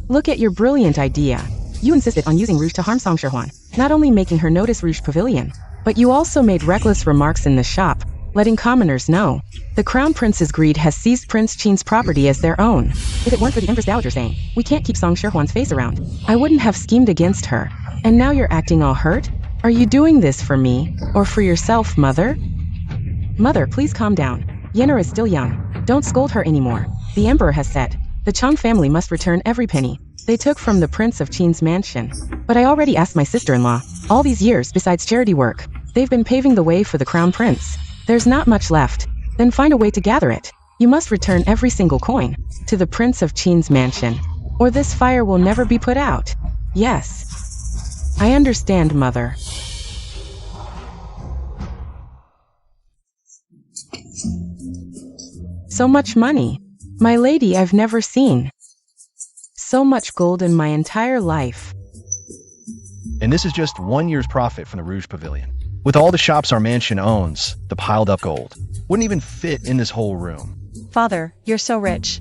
Look at your brilliant idea. You insisted on using rouge to harm Song Shirhuan, not only making her notice Rouge Pavilion, but you also made reckless remarks in the shop, letting commoners know. The Crown Prince's greed has seized Prince Qin's property as their own. If it weren't for the Empress Dowager saying, we can't keep Song Shirhuan's face around, I wouldn't have schemed against her. And now you're acting all hurt? Are you doing this for me, or for yourself, Mother? Mother, please calm down. Yenna is still young. Don't scold her anymore. The Emperor has said, the Chong family must return every penny they took from the Prince of Qin's mansion. But I already asked my sister-in-law. All these years, besides charity work, they've been paving the way for the Crown Prince. There's not much left. Then find a way to gather it. You must return every single coin to the Prince of Qin's mansion, or this fire will never be put out. Yes. I understand, Mother. So much money. My lady, I've never seen so much gold in my entire life. And this is just 1 year's profit from the Rouge Pavilion. With all the shops our mansion owns, the piled up gold wouldn't even fit in this whole room. Father, you're so rich.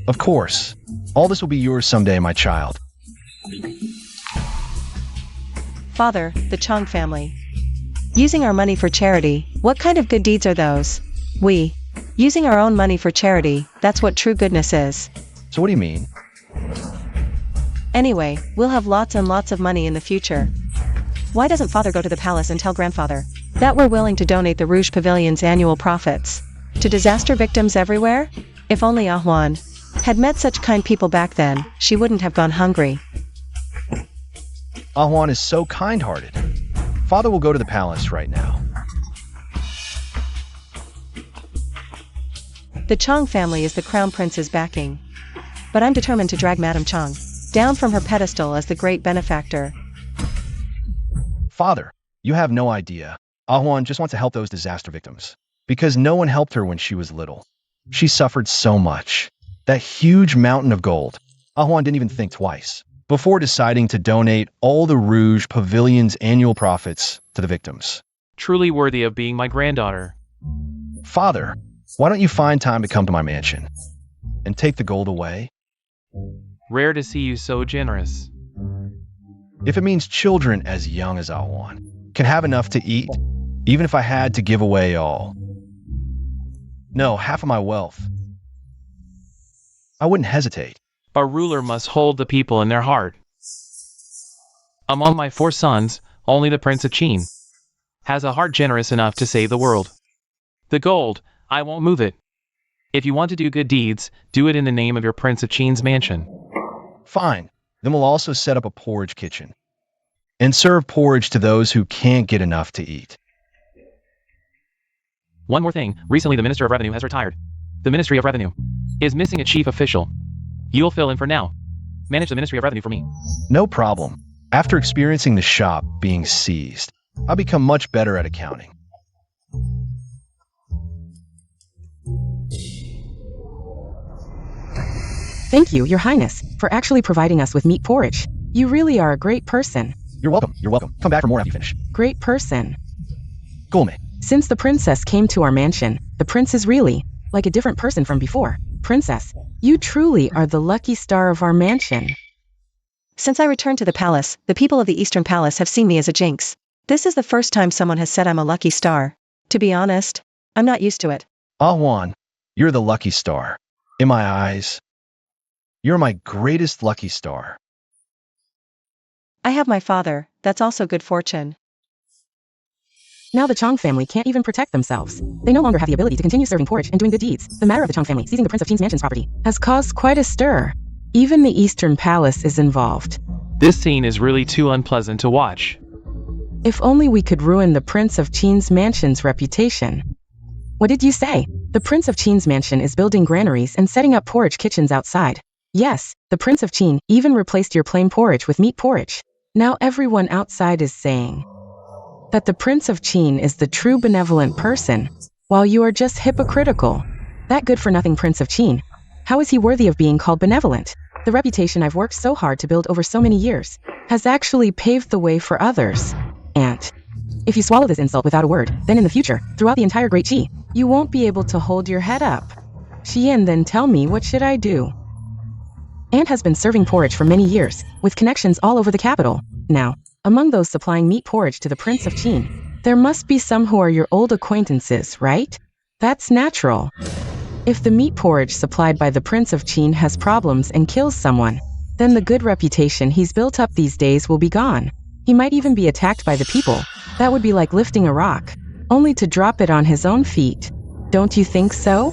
Of course. All this will be yours someday, my child. Father, the Chong family. Using our money for charity, what kind of good deeds are those? Using our own money for charity, that's what true goodness is. So what do you mean? Anyway, we'll have lots and lots of money in the future. Why doesn't Father go to the palace and tell Grandfather that we're willing to donate the Rouge Pavilion's annual profits to disaster victims everywhere? If only Ahwan had met such kind people back then, she wouldn't have gone hungry. Ahwan is so kind-hearted. Father will go to the palace right now. The Chong family is the Crown Prince's backing. But I'm determined to drag Madam Chong down from her pedestal as the great benefactor. Father, you have no idea. Ahwan just wants to help those disaster victims. Because no one helped her when she was little. She suffered so much. That huge mountain of gold. Ahwan didn't even think twice before deciding to donate all the Rouge Pavilion's annual profits to the victims. Truly worthy of being my granddaughter. Father, why don't you find time to come to my mansion and take the gold away? Rare to see you so generous. If it means children as young as Ahwan can have enough to eat, even if I had to give away all. No, half of my wealth. I wouldn't hesitate. A ruler must hold the people in their heart. Among my 4 sons, only the Prince of Qin has a heart generous enough to save the world. The gold, I won't move it. If you want to do good deeds, do it in the name of your Prince of Qin's mansion. Fine. Then we'll also set up a porridge kitchen and serve porridge to those who can't get enough to eat. One more thing, recently the Minister of Revenue has retired. The Ministry of Revenue is missing a chief official. You'll fill in for now. Manage the Ministry of Revenue for me. No problem. After experiencing the shop being seized, I'll become much better at accounting. Thank you, Your Highness, for actually providing us with meat porridge. You really are a great person. You're welcome. You're welcome. Come back for more after you finish. Great person. Go, mate. Since the princess came to our mansion, the prince is really like a different person from before. Princess, you truly are the lucky star of our mansion. Since I returned to the palace, the people of the Eastern Palace have seen me as a jinx. This is the first time someone has said I'm a lucky star. To be honest, I'm not used to it. Ahwan, you're the lucky star. In my eyes, you're my greatest lucky star. I have my father, that's also good fortune. Now the Chong family can't even protect themselves. They no longer have the ability to continue serving porridge and doing good deeds. The matter of the Chong family seizing the Prince of Qin's mansion's property has caused quite a stir. Even the Eastern Palace is involved. This scene is really too unpleasant to watch. If only we could ruin the Prince of Qin's mansion's reputation. What did you say? The Prince of Qin's mansion is building granaries and setting up porridge kitchens outside. Yes, the Prince of Qin even replaced your plain porridge with meat porridge. Now everyone outside is saying that the Prince of Qin is the true benevolent person, while you are just hypocritical. That good-for-nothing Prince of Qin. How is he worthy of being called benevolent? The reputation I've worked so hard to build over so many years has actually paved the way for others. And If you swallow this insult without a word, then in the future, throughout the entire Great Qi, you won't be able to hold your head up. Qian, then tell me, what should I do? Aunt has been serving porridge for many years, with connections all over the capital. Now, among those supplying meat porridge to the Prince of Qin, there must be some who are your old acquaintances, right? That's natural. If the meat porridge supplied by the Prince of Qin has problems and kills someone, then the good reputation he's built up these days will be gone. He might even be attacked by the people. That would be like lifting a rock, only to drop it on his own feet. Don't you think so?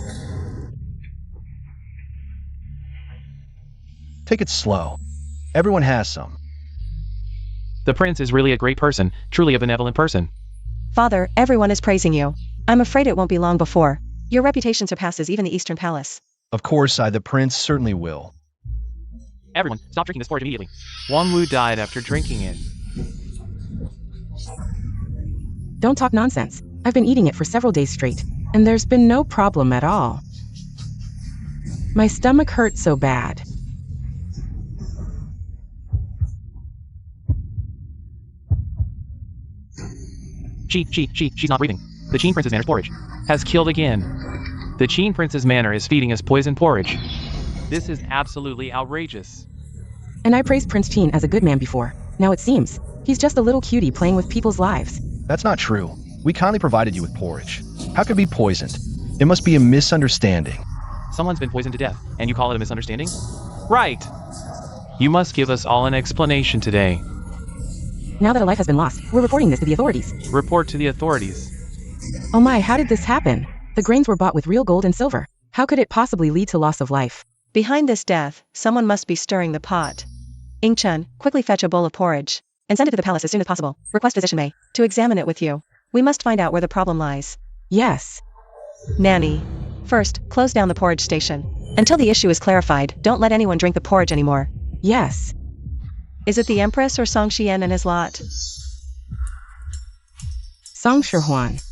Take it slow. Everyone has some. The prince is really a great person, truly a benevolent person. Father, everyone is praising you. I'm afraid it won't be long before your reputation surpasses even the Eastern Palace. Of course, the prince certainly will. Everyone, stop drinking this porridge immediately. Wang Wu died after drinking it. Don't talk nonsense. I've been eating it for several days straight, and there's been no problem at all. My stomach hurts so bad. She's not breathing. The Qin Prince's manner's porridge has killed again. The Qin Prince's manner is feeding us poison porridge. This is absolutely outrageous. And I praised Prince Qin as a good man before. Now it seems he's just a little cutie playing with people's lives. That's not true. We kindly provided you with porridge. How could it be poisoned? It must be a misunderstanding. Someone's been poisoned to death, and you call it a misunderstanding? Right. You must give us all an explanation today. Now that a life has been lost, we're reporting this to the authorities. Report to the authorities. Oh my, how did this happen? The grains were bought with real gold and silver. How could it possibly lead to loss of life? Behind this death, someone must be stirring the pot. Ingchen, quickly fetch a bowl of porridge and send it to the palace as soon as possible. Request physician Mei to examine it with you. We must find out where the problem lies. Yes. Nanny. First, close down the porridge station. Until the issue is clarified, don't let anyone drink the porridge anymore. Yes. Is it the Empress or Song Qian and his lot? Song Shihuan.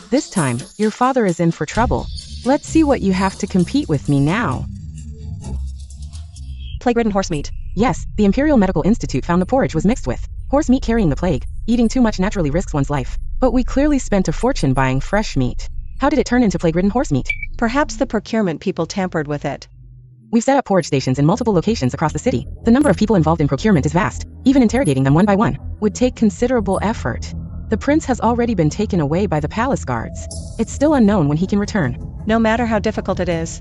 This time, your father is in for trouble. Let's see what you have to compete with me now. Plague-ridden horse meat. Yes, the Imperial Medical Institute found the porridge was mixed with horse meat carrying the plague. Eating too much naturally risks one's life. But we clearly spent a fortune buying fresh meat. How did it turn into plague-ridden horse meat? Perhaps the procurement people tampered with it. We've set up porridge stations in multiple locations across the city. The number of people involved in procurement is vast. Even interrogating them one by one would take considerable effort. The prince has already been taken away by the palace guards. It's still unknown when he can return. No matter how difficult it is,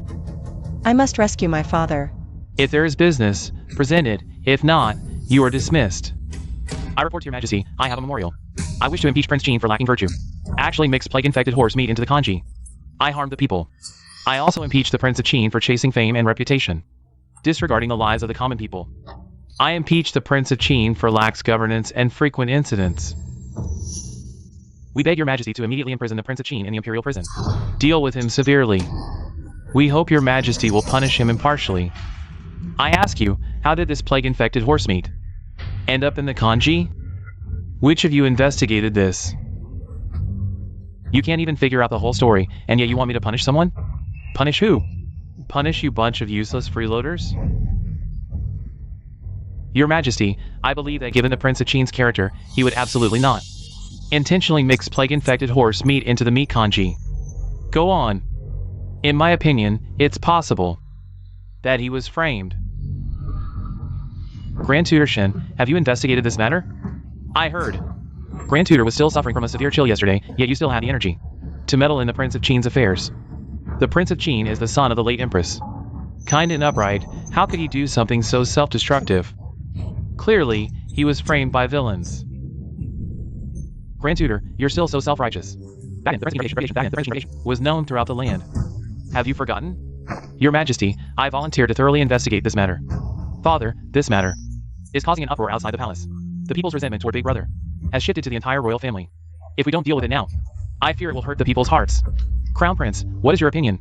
I must rescue my father. If there is business, present it. If not, you are dismissed. I report to your majesty, I have a memorial. I wish to impeach Prince Qin for lacking virtue. Actually mixed plague-infected horse meat into the kanji. I harmed the people. I also impeach the Prince of Qin for chasing fame and reputation, disregarding the lives of the common people. I impeach the Prince of Qin for lax governance and frequent incidents. We beg your majesty to immediately imprison the Prince of Qin in the imperial prison. Deal with him severely. We hope your majesty will punish him impartially. I ask you, how did this plague-infected horse meat end up in the kanji? Which of you investigated this? You can't even figure out the whole story, and yet you want me to punish someone? Punish who? Punish you bunch of useless freeloaders? Your majesty, I believe that given the Prince of Qin's character, he would absolutely not intentionally mix plague-infected horse meat into the meat kanji. Go on. In my opinion, it's possible that he was framed. Grand Tutor Shen, have you investigated this matter? I heard. Grand Tutor was still suffering from a severe chill yesterday, yet you still had the energy to meddle in the Prince of Qin's affairs. The Prince of Qin is the son of the late Empress. Kind and upright, how could he do something so self-destructive? Clearly, he was framed by villains. Grand Tutor, you're still so self-righteous. The Prince was known throughout the land. Have you forgotten? Your Majesty, I volunteer to thoroughly investigate this matter. Father, this matter is causing an uproar outside the palace. The people's resentment toward Big Brother has shifted to the entire royal family. If we don't deal with it now, I fear it will hurt the people's hearts. Crown Prince, what is your opinion?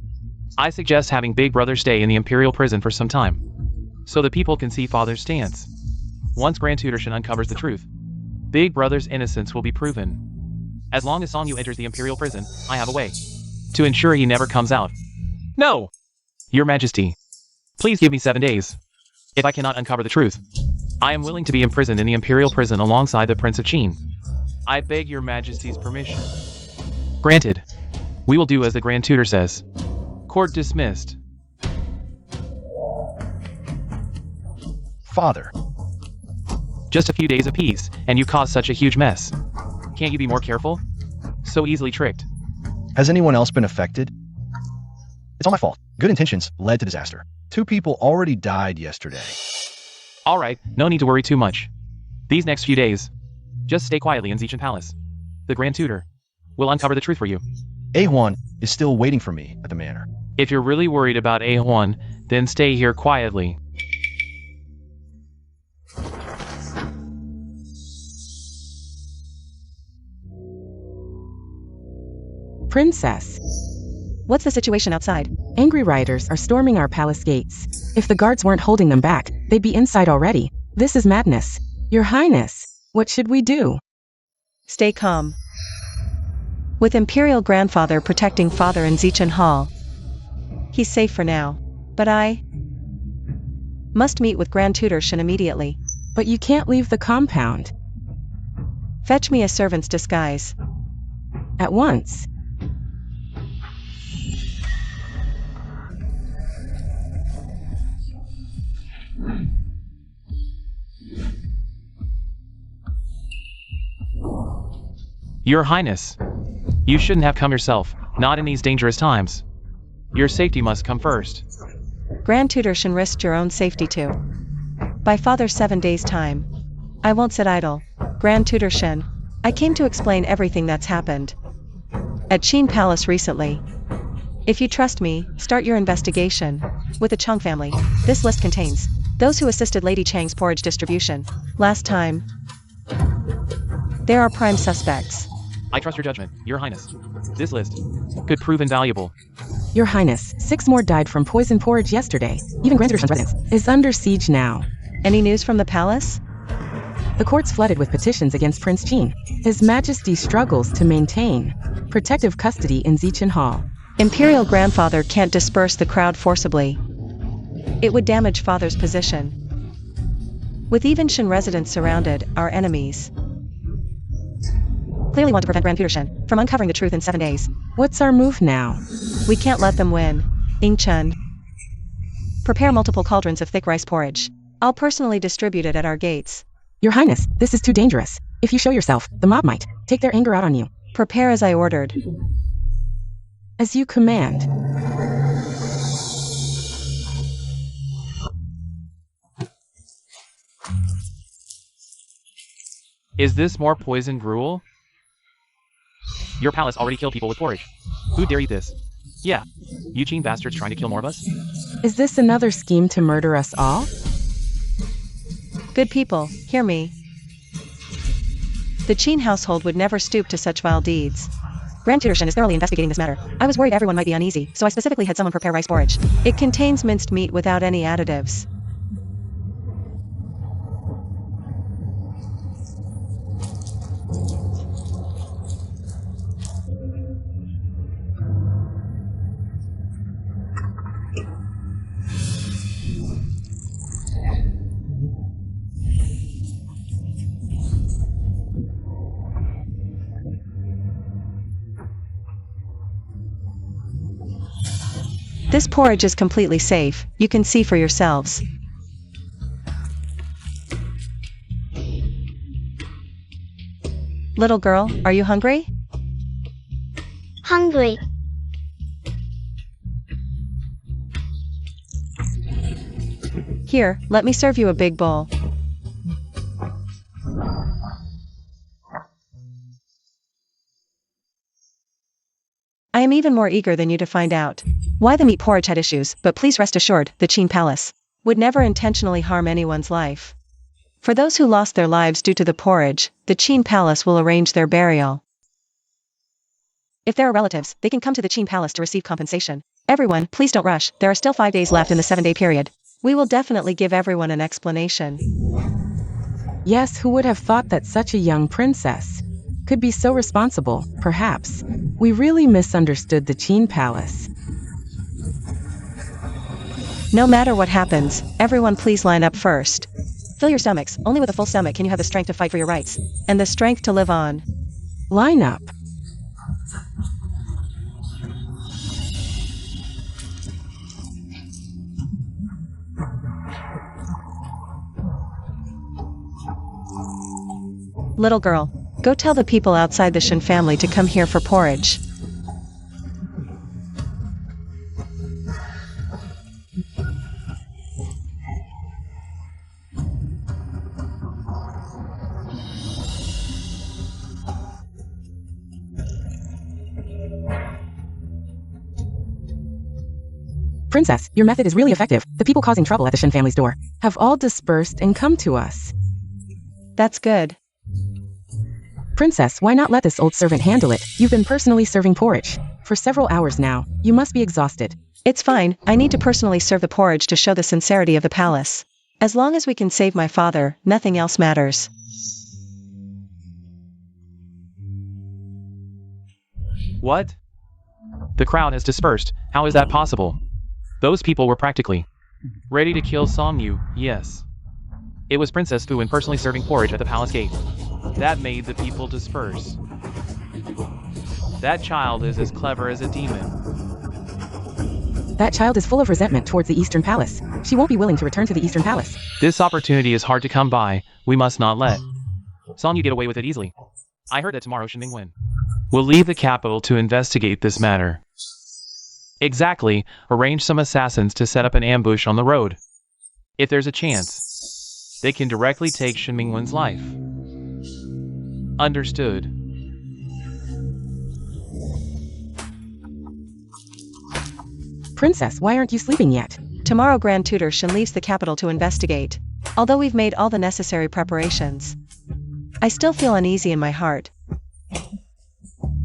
I suggest having Big Brother stay in the imperial prison for some time, so the people can see Father's stance. Once Grand Tutor Shen uncovers the truth, Big Brother's innocence will be proven. As long as Song Yu enters the imperial prison, I have a way to ensure he never comes out. No! Your Majesty, please give me 7 days. If I cannot uncover the truth, I am willing to be imprisoned in the imperial prison alongside the Prince of Qin. I beg your majesty's permission. Granted. We will do as the Grand Tutor says. Court dismissed. Father. Just a few days apiece, and you caused such a huge mess. Can't you be more careful? So easily tricked. Has anyone else been affected? It's all my fault. Good intentions led to disaster. 2 people already died yesterday. Alright, no need to worry too much. These next few days, just stay quietly in Zichin Palace. The Grand Tutor will uncover the truth for you. A1 is still waiting for me at the manor. If you're really worried about A1, then stay here quietly. Princess. What's the situation outside? Angry rioters are storming our palace gates. If the guards weren't holding them back, they'd be inside already. This is madness. Your Highness, what should we do? Stay calm. With Imperial Grandfather protecting father in Zichin Hall, he's safe for now. But I must meet with Grand Tutor Qin immediately. But you can't leave the compound. Fetch me a servant's disguise. At once. Your Highness, you shouldn't have come yourself, not in these dangerous times. Your safety must come first. Grand Tutor Qin risked your own safety too. By Father's 7 days' time. I won't sit idle. Grand Tutor Qin, I came to explain everything that's happened at Qin Palace recently. If you trust me, start your investigation with the Chong family. This list contains those who assisted Lady Chang's porridge distribution last time. There are prime suspects. I trust your judgment, Your Highness. This list could prove invaluable. Your Highness, 6 more died from poison porridge yesterday. Even Grand Tutor Qin's residence is under siege now. Any news from the palace? The court's flooded with petitions against Prince Qin. His Majesty struggles to maintain protective custody in Zichin Hall. Imperial Grandfather can't disperse the crowd forcibly. It would damage Father's position. With even Qin residents surrounded, our enemies clearly want to prevent Grand Tutor Qin from uncovering the truth in 7 days. What's our move now? We can't let them win. Ingchen. Prepare multiple cauldrons of thick rice porridge. I'll personally distribute it at our gates. Your Highness, this is too dangerous. If you show yourself, the mob might take their anger out on you. Prepare as I ordered. As you command. Is this more poison gruel? Your palace already killed people with porridge. Who dare eat this? Yeah, you Qin bastards trying to kill more of us? Is this another scheme to murder us all? Good people, hear me. The Qin household would never stoop to such vile deeds. Grand Tutor Qin is thoroughly investigating this matter. I was worried everyone might be uneasy, so I specifically had someone prepare rice porridge. It contains minced meat without any additives. This porridge is completely safe, you can see for yourselves. Little girl, are you hungry? Hungry. Here, let me serve you a big bowl. I am even more eager than you to find out why the meat porridge had issues, but please rest assured, the Qin Palace would never intentionally harm anyone's life. For those who lost their lives due to the porridge, the Qin Palace will arrange their burial. If there are relatives, they can come to the Qin Palace to receive compensation. Everyone, please don't rush, there are still 5 days left in the 7-day period. We will definitely give everyone an explanation. Yes, who would have thought that such a young princess could be so responsible? Perhaps we really misunderstood the Qin Palace. No matter what happens, everyone please line up first. Fill your stomachs. Only with a full stomach can you have the strength to fight for your rights and the strength to live on. Line up. Little girl, go tell the people outside the Qin family to come here for porridge. Princess, your method is really effective. The people causing trouble at the Qin family's door have all dispersed and come to us. That's good. Princess, why not let this old servant handle it? You've been personally serving porridge for several hours now. You must be exhausted. It's fine, I need to personally serve the porridge to show the sincerity of the palace. As long as we can save my father, nothing else matters. What? The crowd has dispersed. How is that possible? Those people were practically ready to kill Song Yu, yes. It was Princess Fu personally serving porridge at the palace gate. That made the people disperse. That child is as clever as a demon. That child is full of resentment towards the Eastern Palace. She won't be willing to return to the Eastern Palace. This opportunity is hard to come by. We must not let Song Yu get away with it easily. I heard that tomorrow Shenming Wen will leave the capital to investigate this matter. Exactly, arrange some assassins to set up an ambush on the road. If there's a chance, they can directly take Shenming Wen's life. Understood. Princess, why aren't you sleeping yet? Tomorrow Grand Tutor Qin leaves the capital to investigate. Although we've made all the necessary preparations, I still feel uneasy in my heart.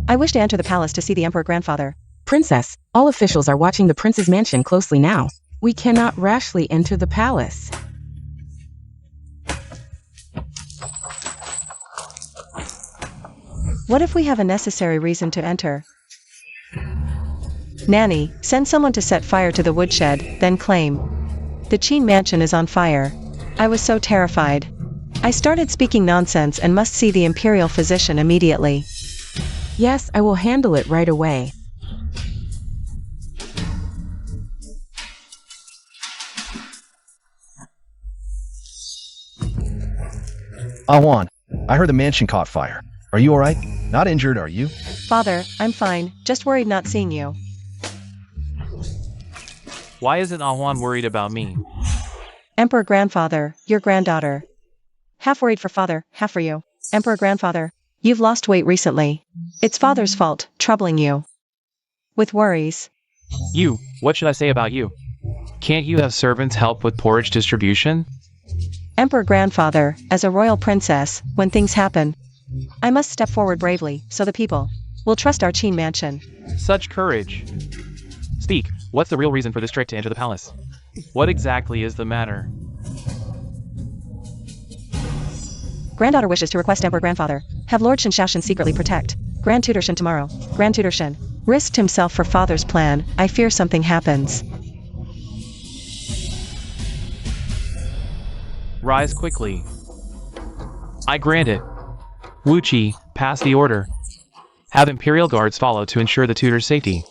I wish to enter the palace to see the Emperor Grandfather. Princess, all officials are watching the prince's mansion closely now. We cannot rashly enter the palace. What if we have a necessary reason to enter? Nanny, send someone to set fire to the woodshed, then claim. The Qin mansion is on fire. I was so terrified. I started speaking nonsense and must see the imperial physician immediately. Yes, I will handle it right away. Awan, I heard the mansion caught fire. Are you alright? Not injured, are you? Father, I'm fine, just worried not seeing you. Why isn't Ahwan worried about me? Emperor Grandfather, your granddaughter. Half worried for father, half for you. Emperor Grandfather, you've lost weight recently. It's father's fault, troubling you with worries. You, what should I say about you? Can't you have servants help with porridge distribution? Emperor Grandfather, as a royal princess, when things happen, I must step forward bravely, so the people will trust our Qin mansion. Such courage. Speak, what's the real reason for this trick to enter the palace? What exactly is the matter? Granddaughter wishes to request Emperor Grandfather, have Lord Qin Shaoxin secretly protect Grand Tutor Qin tomorrow. Grand Tutor Qin risked himself for father's plan. I fear something happens. Rise quickly. I grant it. Wu Qi, pass the order. Have Imperial Guards follow to ensure the tutor's safety.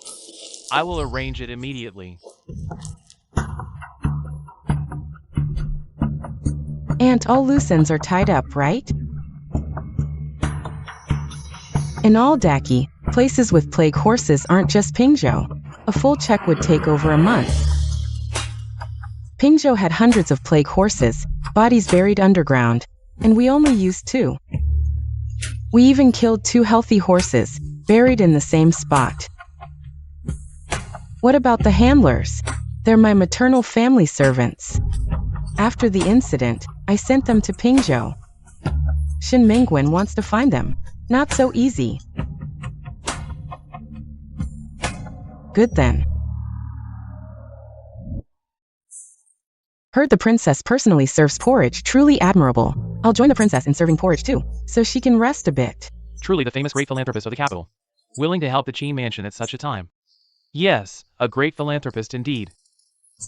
I will arrange it immediately. Aunt, all loose ends are tied up, right? In all Daki, places with plague horses aren't just Pingzhou. A full check would take over a month. Pingzhou had hundreds of plague horses, bodies buried underground, and we only used 2. We even killed 2 healthy horses, buried in the same spot. What about the handlers? They're my maternal family servants. After the incident, I sent them to Pingzhou. Shenming Wen wants to find them. Not so easy. Good then. Heard the princess personally serves porridge, truly admirable. I'll join the princess in serving porridge too, so she can rest a bit. Truly the famous great philanthropist of the capital. Willing to help the Qin mansion at such a time. Yes, a great philanthropist indeed.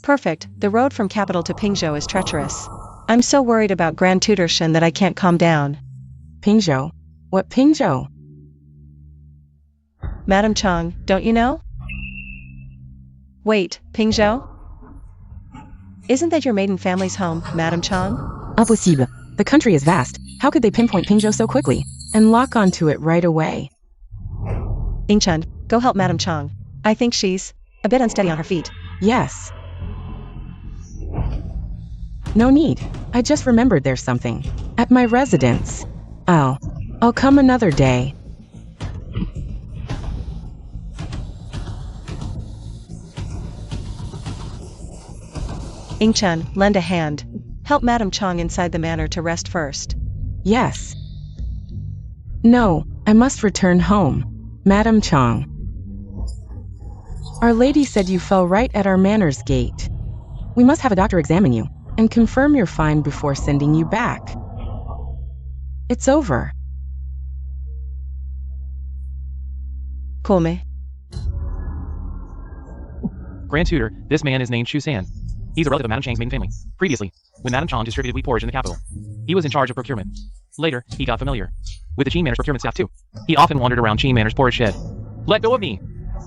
Perfect, the road from capital to Pingzhou is treacherous. I'm so worried about Grand Tutor Qin that I can't calm down. Pingzhou? What Pingzhou? Madam Chong, don't you know? Wait, Pingzhou? Isn't that your maiden family's home, Madam Chong? Impossible. The country is vast. How could they pinpoint Pingzhou so quickly? And lock onto it right away? Ingchun, go help Madam Chong. I think she's a bit unsteady on her feet. Yes. No need. I just remembered there's something. At my residence. I'll come another day. Ingchun, lend a hand. Help Madam Chong inside the manor to rest first. Yes. No, I must return home. Madam Chong. Our lady said you fell right at our manor's gate. We must have a doctor examine you and confirm you're fine before sending you back. It's over. Come. Grand Tutor, this man is named Chu San. He's a relative of Madame Chang's maiden family. Previously, when Madame Chong distributed wheat porridge in the capital, he was in charge of procurement. Later, he got familiar with the Qin Manor's procurement staff too. He often wandered around Qin Manor's porridge shed. Let go of me!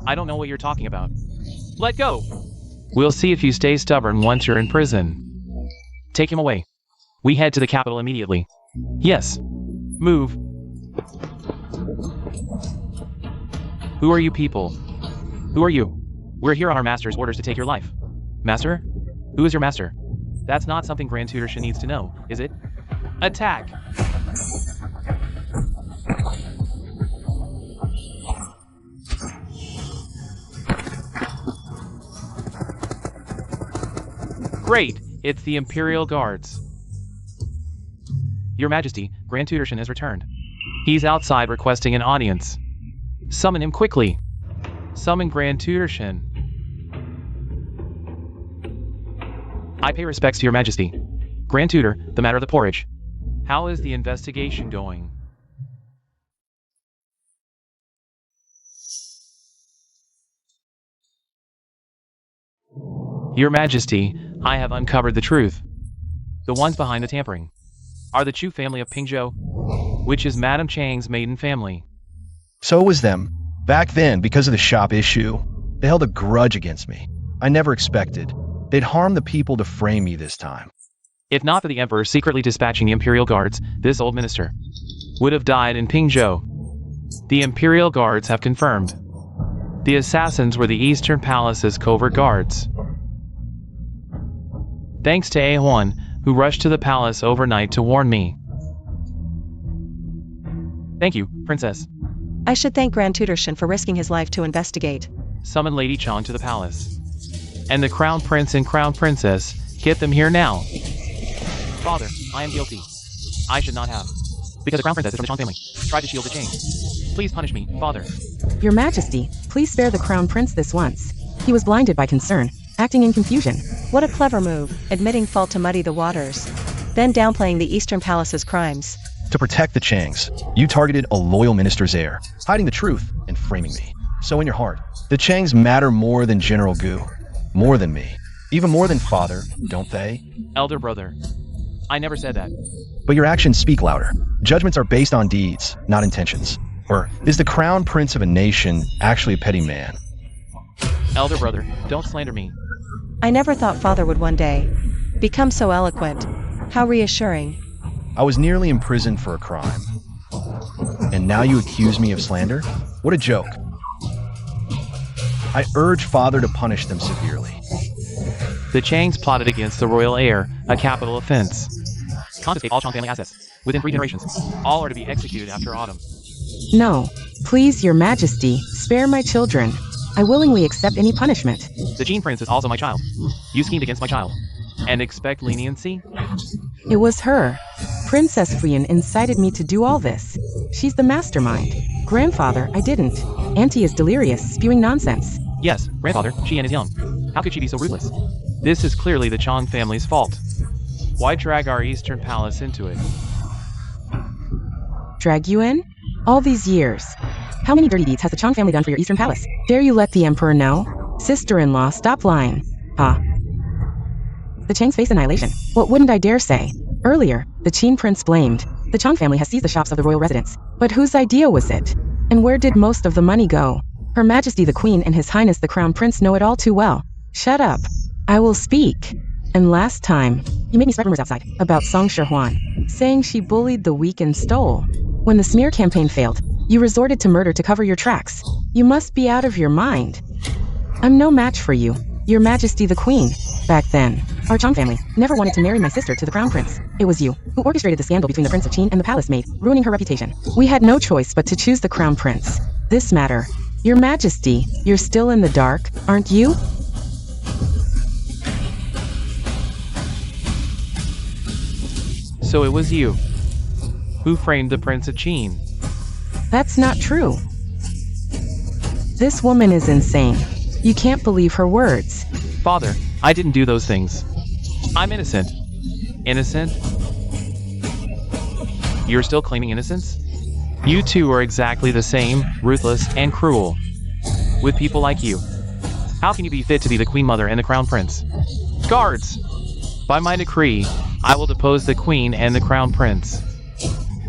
I don't know what you're talking about. Let go! We'll see if you stay stubborn once you're in prison. Take him away. We head to the capital immediately. Yes. Move. Who are you people? Who are you? We're here on our master's orders to take your life. Master? Who is your master? That's not something Grand Tutorship needs to know, is it? Attack! Great! It's the Imperial Guards. Your Majesty, Grand Tutorship has returned. He's outside requesting an audience. Summon him quickly. Summon Grand Tutorship. I pay respects to your Majesty. Grand Tutor, the matter of the porridge. How is the investigation going? Your Majesty, I have uncovered the truth. The ones behind the tampering are the Chu family of Pingzhou, which is Madame Chang's maiden family. So it was them. Back then, because of the shop issue, they held a grudge against me. I never expected they'd harm the people to frame me this time. If not for the Emperor secretly dispatching the Imperial Guards, this old minister would have died in Pingzhou. The Imperial Guards have confirmed. The assassins were the Eastern Palace's covert guards. Thanks to A1, who rushed to the palace overnight to warn me. Thank you, Princess. I should thank Grand Tutorship for risking his life to investigate. Summon Lady Chong to the palace. And the Crown Prince and Crown Princess, get them here now. Father, I am guilty. I should not have. Because the Crown Princess is from the Chong family. Tried to shield the chain. Please punish me, Father. Your Majesty, please spare the Crown Prince this once. He was blinded by concern, acting in confusion. What a clever move, admitting fault to muddy the waters. Then downplaying the Eastern Palace's crimes. To protect the Changs, you targeted a loyal minister's heir, hiding the truth and framing me. So in your heart, the Changs matter more than General Gu. More than me. Even more than father, don't they? Elder brother. I never said that. But your actions speak louder. Judgments are based on deeds, not intentions. Or is the crown prince of a nation actually a petty man? Elder brother, don't slander me. I never thought father would one day become so eloquent. How reassuring. I was nearly imprisoned for a crime. And now you accuse me of slander? What a joke. I urge father to punish them severely. The Changs plotted against the royal heir, a capital offense. Confiscate all Chong family assets. Within 3 generations. All are to be executed after autumn. No. Please, Your Majesty, spare my children. I willingly accept any punishment. The Qin Prince is also my child. You schemed against my child. And expect leniency? It was her. Princess Qin incited me to do all this. She's the mastermind. Grandfather, I didn't. Auntie is delirious, spewing nonsense. Yes, grandfather, Qin is young. How could she be so ruthless? This is clearly the Chong family's fault. Why drag our Eastern Palace into it? Drag you in? All these years. How many dirty deeds has the Chong family done for your Eastern Palace? Dare you let the Emperor know? Sister-in-law, stop lying. The Changs face annihilation. What wouldn't I dare say? Earlier, the Qin Prince blamed. The Chong family has seized the shops of the royal residence. But whose idea was it? And where did most of the money go? Her Majesty the Queen and His Highness the Crown Prince know it all too well. Shut up. I will speak. And last time, you made me spread rumors outside about Song Shihuan, saying she bullied the weak and stole. When the smear campaign failed, you resorted to murder to cover your tracks. You must be out of your mind. I'm no match for you, Your Majesty the Queen. Back then, our Chong family never wanted to marry my sister to the Crown Prince. It was you who orchestrated the scandal between the Prince of Qin and the palace maid, ruining her reputation. We had no choice but to choose the Crown Prince. This matter, Your Majesty, you're still in the dark, aren't you? So it was you who framed the Prince of Qin. That's not true. This woman is insane. You can't believe her words. Father, I didn't do those things. I'm innocent. Innocent? You're still claiming innocence? You two are exactly the same, ruthless and cruel. With people like you, how can you be fit to be the Queen Mother and the Crown Prince? Guards! By my decree, I will depose the Queen and the Crown Prince.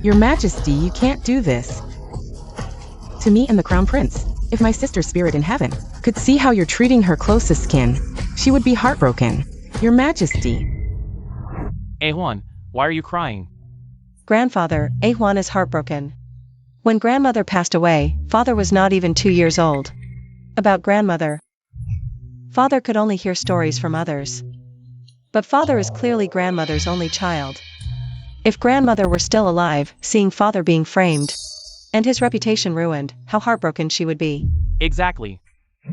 Your Majesty, you can't do this. To me and the Crown Prince. If my sister's spirit in heaven could see how you're treating her closest kin, she would be heartbroken. Your Majesty. Juan, why are you crying? Grandfather, Juan is heartbroken. When grandmother passed away, father was not even 2 years old. About grandmother, father could only hear stories from others. But father is clearly grandmother's only child. If grandmother were still alive, seeing father being framed, and his reputation ruined, how heartbroken she would be. Exactly.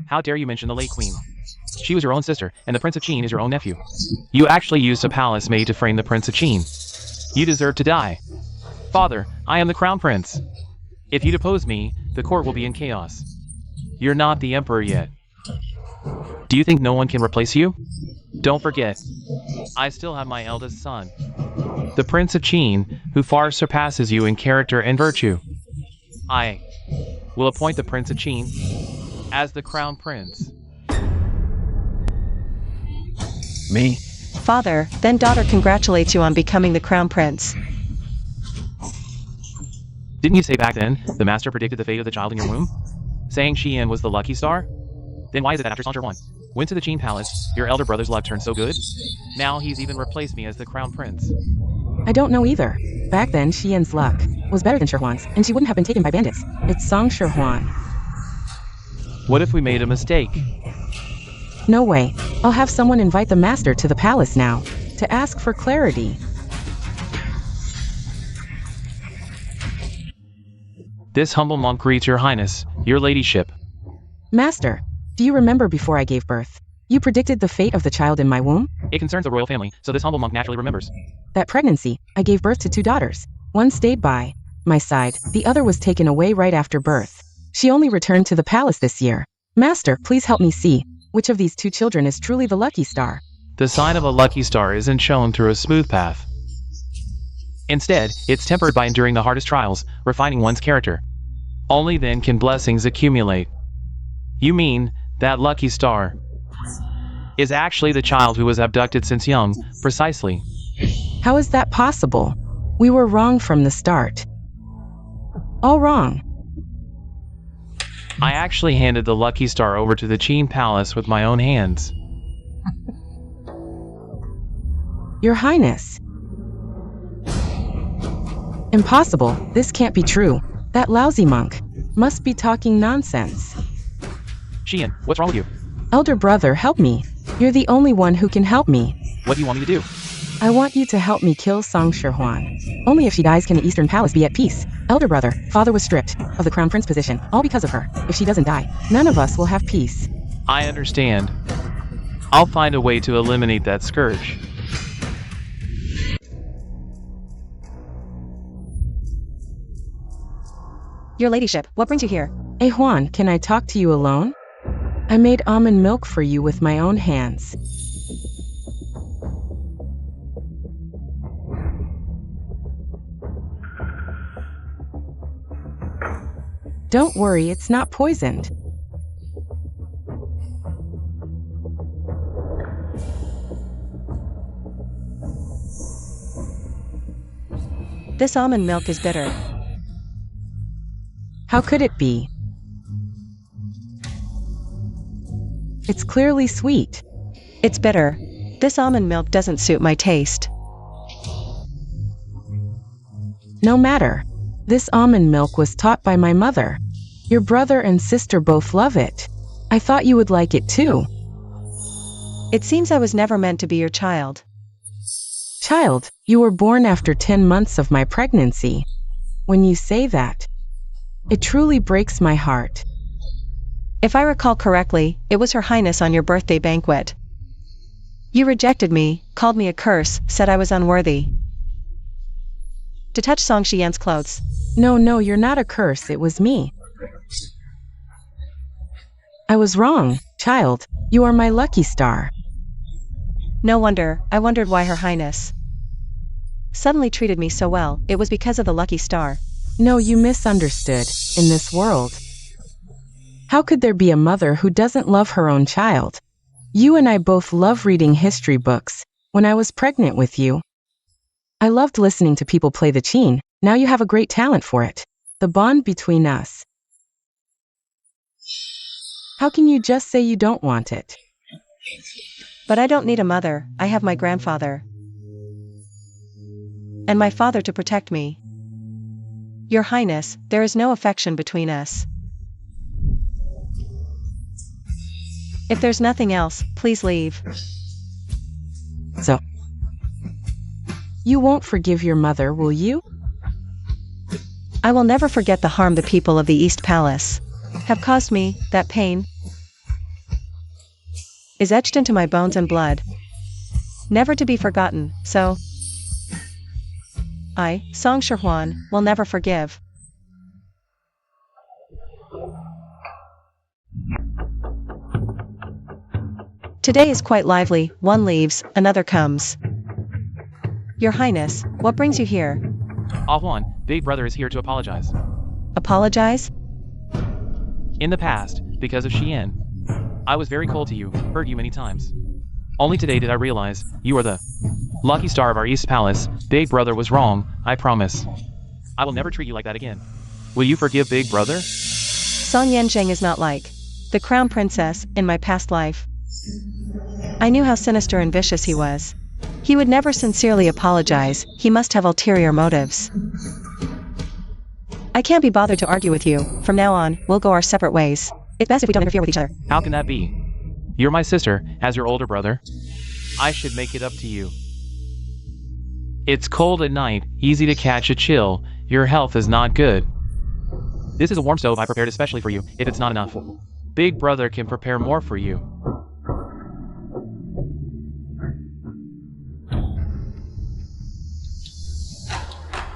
How dare you mention the late Queen? She was your own sister, and the Prince of Qin is your own nephew. You actually used a palace maid to frame the Prince of Qin. You deserve to die. Father, I am the Crown Prince. If you depose me, the court will be in chaos. You're not the Emperor yet. Do you think no one can replace you? Don't forget, I still have my eldest son, the Prince of Qin, who far surpasses you in character and virtue. I will appoint the Prince of Qin as the Crown Prince. Me? Father, then daughter congratulates you on becoming the Crown Prince. Didn't you say back then, the master predicted the fate of the child in your womb? Saying Qian was the lucky star? Then why is it that after Song Shihuan went to the Qin palace, your elder brother's luck turned so good? Now he's even replaced me as the Crown Prince. I don't know either. Back then, Xian's luck was better than Shihuan's, and she wouldn't have been taken by bandits. It's Song Shihuan. What if we made a mistake? No way. I'll have someone invite the master to the palace now, to ask for clarity. This humble monk greets your highness, your ladyship. Master, do you remember before I gave birth? You predicted the fate of the child in my womb? It concerns the royal family, so this humble monk naturally remembers. That pregnancy, I gave birth to 2 daughters. One stayed by my side, the other was taken away right after birth. She only returned to the palace this year. Master, please help me see, which of these 2 children is truly the lucky star? The sign of a lucky star isn't shown through a smooth path. Instead, it's tempered by enduring the hardest trials, refining one's character. Only then can blessings accumulate. You mean, that lucky star is actually the child who was abducted since young, precisely. How is that possible? We were wrong from the start. All wrong. I actually handed the lucky star over to the Qin palace with my own hands. Your Highness. Impossible, this can't be true. That lousy monk must be talking nonsense. Qian, what's wrong with you? Elder brother, help me. You're the only one who can help me. What do you want me to do? I want you to help me kill Song Shihuan. Only if she dies can the Eastern Palace be at peace. Elder brother, father was stripped of the Crown Prince position, all because of her. If she doesn't die, none of us will have peace. I understand. I'll find a way to eliminate that scourge. Your ladyship, what brings you here? Juan, can I talk to you alone? I made almond milk for you with my own hands. Don't worry, it's not poisoned. This almond milk is bitter. How could it be? It's clearly sweet. It's bitter. This almond milk doesn't suit my taste. No matter. This almond milk was taught by my mother. Your brother and sister both love it. I thought you would like it too. It seems I was never meant to be your child. Child, you were born after 10 months of my pregnancy. When you say that, it truly breaks my heart. If I recall correctly, it was Her Highness on your birthday banquet. You rejected me, called me a curse, said I was unworthy to touch Song Qian's clothes. No, you're not a curse, it was me. I was wrong, child. You are my lucky star. No wonder, I wondered why Her Highness suddenly treated me so well. It was because of the lucky star. No, you misunderstood. In this world, how could there be a mother who doesn't love her own child? You and I both love reading history books. When I was pregnant with you, I loved listening to people play the qin. Now you have a great talent for it. The bond between us. How can you just say you don't want it? But I don't need a mother, I have my grandfather and my father to protect me. Your Highness, there is no affection between us. If there's nothing else, please leave. So, you won't forgive your mother, will you? I will never forget the harm the people of the East Palace have caused me. That pain is etched into my bones and blood, never to be forgotten, so I, Song Shihuan, will never forgive. Today is quite lively, one leaves, another comes. Your Highness, what brings you here? Ah Huan, Big Brother is here to apologize. Apologize? In the past, because of Qian, I was very cold to you, hurt you many times. Only today did I realize, you are the lucky star of our East Palace. Big Brother was wrong, I promise. I will never treat you like that again. Will you forgive Big Brother? Song Yanzheng is not like the crown princess in my past life. I knew how sinister and vicious he was. He would never sincerely apologize, he must have ulterior motives. I can't be bothered to argue with you. From now on, we'll go our separate ways. It's best if we don't interfere with each other. How can that be? You're my sister, as your older brother. I should make it up to you. It's cold at night, easy to catch a chill. Your health is not good. This is a warm stove I prepared especially for you, if it's not enough. Big Brother can prepare more for you.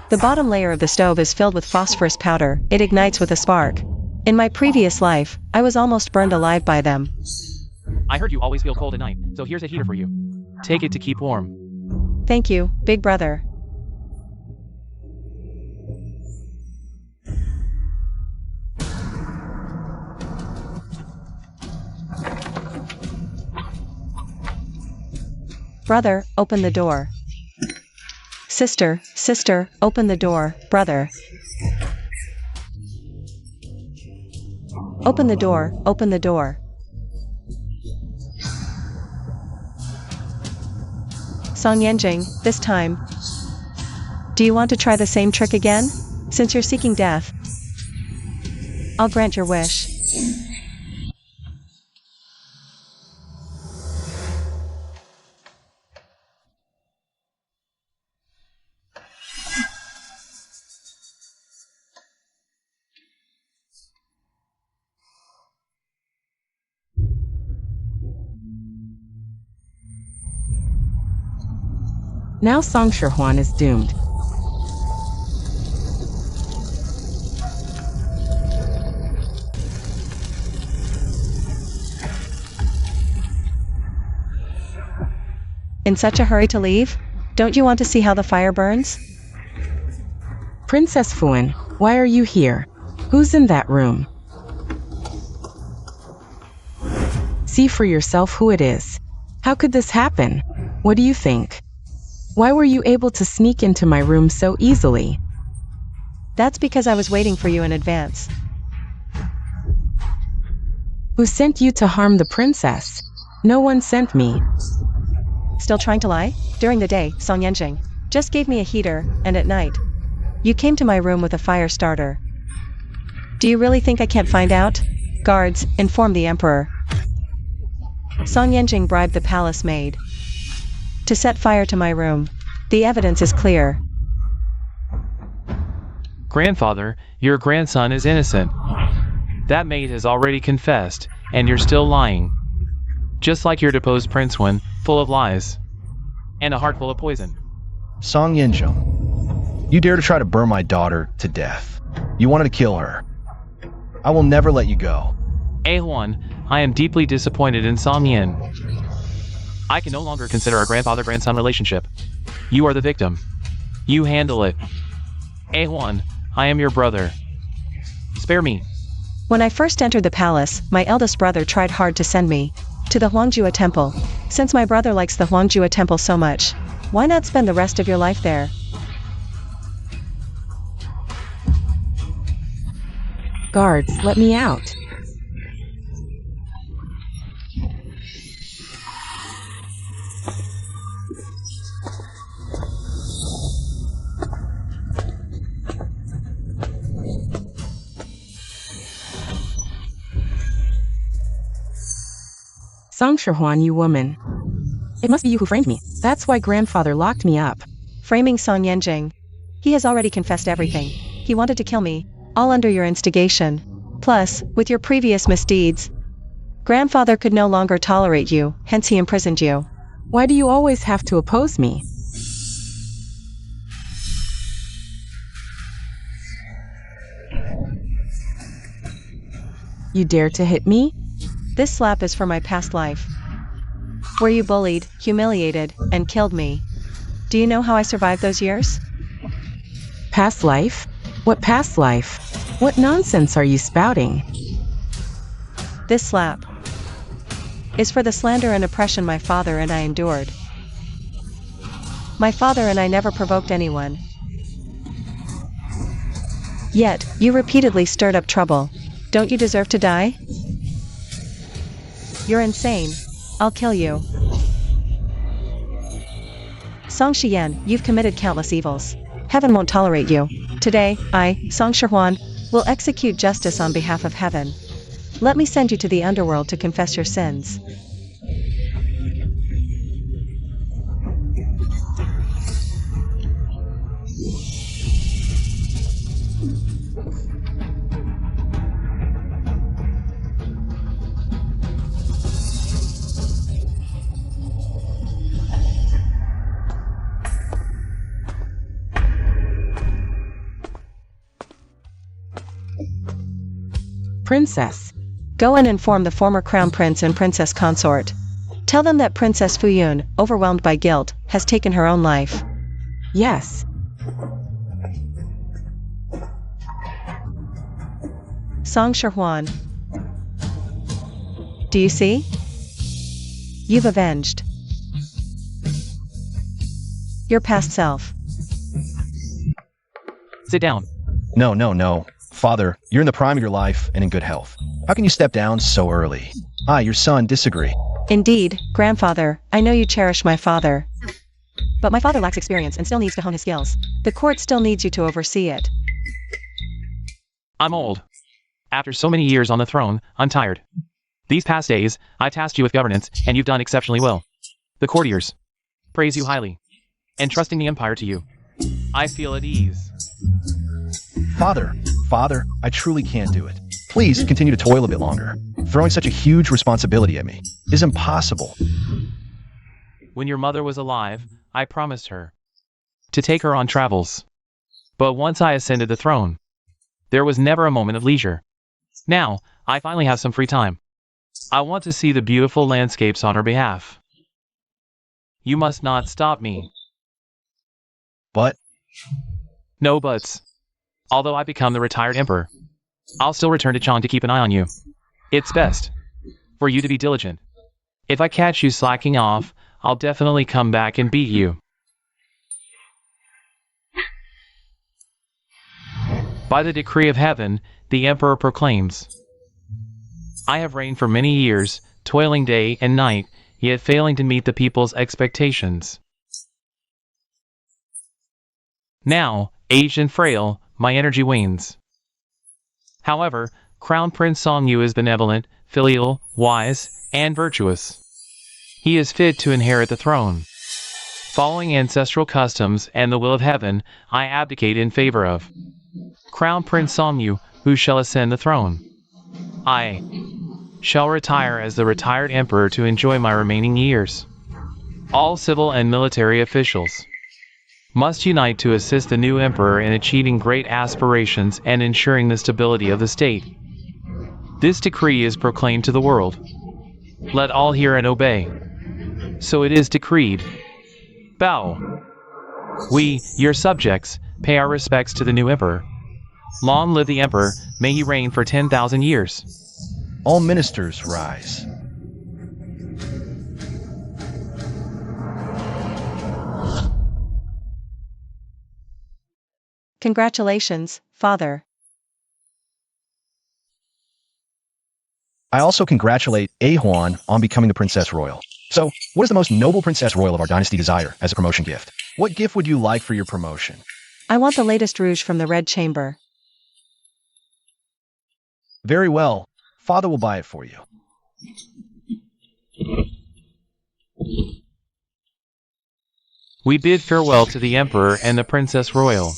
The bottom layer of the stove is filled with phosphorus powder, it ignites with a spark. In my previous life, I was almost burned alive by them. I heard you always feel cold at night, so here's a heater for you. Take it to keep warm. Thank you, Big Brother. Brother, open the door. Sister, open the door, brother. Open the door, open the door. Song Yanjing, this time. Do you want to try the same trick again? Since you're seeking death, I'll grant your wish. Now Song Shihuan is doomed. In such a hurry to leave? Don't you want to see how the fire burns? Princess Fuan, why are you here? Who's in that room? See for yourself who it is. How could this happen? What do you think? Why were you able to sneak into my room so easily? That's because I was waiting for you in advance. Who sent you to harm the princess? No one sent me. Still trying to lie? During the day, Song Yanjing just gave me a heater, and at night, you came to my room with a fire starter. Do you really think I can't find out? Guards, inform the emperor. Song Yanjing bribed the palace maid to set fire to my room. The evidence is clear. Grandfather, your grandson is innocent. That maid has already confessed, and you're still lying. Just like your deposed Prince Qin, full of lies. And a heart full of poison. Song Yanjing, you dare to try to burn my daughter to death. You wanted to kill her. I will never let you go. A1, I am deeply disappointed in Song Yin. I can no longer consider a grandfather-grandson relationship. You are the victim. You handle it. A1, I am your brother. Spare me. When I first entered the palace, my eldest brother tried hard to send me to the Huangjue temple. Since my brother likes the Huangjue temple so much, why not spend the rest of your life there? Guards, let me out. Song Shihuan, you woman. It must be you who framed me. That's why grandfather locked me up. Framing Song Yanjing. He has already confessed everything. He wanted to kill me, all under your instigation. Plus, with your previous misdeeds, grandfather could no longer tolerate you, hence he imprisoned you. Why do you always have to oppose me? You dare to hit me? This slap is for my past life, where you bullied, humiliated, and killed me. Do you know how I survived those years? Past life? What past life? What nonsense are you spouting? This slap is for the slander and oppression my father and I endured. My father and I never provoked anyone. Yet, you repeatedly stirred up trouble. Don't you deserve to die? You're insane. I'll kill you. Song Shiyan, you've committed countless evils. Heaven won't tolerate you. Today, I, Song Shihuan, will execute justice on behalf of heaven. Let me send you to the underworld to confess your sins. Princess. Go and inform the former crown prince and princess consort. Tell them that Princess Fuyun, overwhelmed by guilt, has taken her own life. Yes. Song Shihuan. Do you see? You've avenged your past self. Sit down. No. Father, you're in the prime of your life and in good health. How can you step down so early? I, your son, disagree. Indeed, grandfather, I know you cherish my father. But my father lacks experience and still needs to hone his skills. The court still needs you to oversee it. I'm old. After so many years on the throne, I'm tired. These past days, I tasked you with governance, and you've done exceptionally well. The courtiers praise you highly. Entrusting the empire to you, I feel at ease. Father, I truly can't do it. Please continue to toil a bit longer. Throwing such a huge responsibility at me is impossible. When your mother was alive, I promised her to take her on travels. But once I ascended the throne, there was never a moment of leisure. Now, I finally have some free time. I want to see the beautiful landscapes on her behalf. You must not stop me. But? No buts. Although I become the retired emperor, I'll still return to Chong to keep an eye on you. It's best for you to be diligent. If I catch you slacking off, I'll definitely come back and beat you. By the decree of heaven, the emperor proclaims, I have reigned for many years, toiling day and night, yet failing to meet the people's expectations. Now, aged and frail, my energy wanes. However, Crown Prince Songyu is benevolent, filial, wise, and virtuous. He is fit to inherit the throne. Following ancestral customs and the will of heaven, I abdicate in favor of Crown Prince Songyu, who shall ascend the throne. I shall retire as the retired emperor to enjoy my remaining years. All civil and military officials must unite to assist the new emperor in achieving great aspirations and ensuring the stability of the state. This decree is proclaimed to the world. Let all hear and obey. So it is decreed. Bow. We, your subjects, pay our respects to the new emperor. Long live the emperor, may he reign for 10,000 years. All ministers rise. Congratulations, father. I also congratulate A Huan on becoming the Princess Royal. So, what does the most noble Princess Royal of our dynasty desire as a promotion gift? What gift would you like for your promotion? I want the latest rouge from the Red Chamber. Very well. Father will buy it for you. We bid farewell to the emperor and the Princess Royal.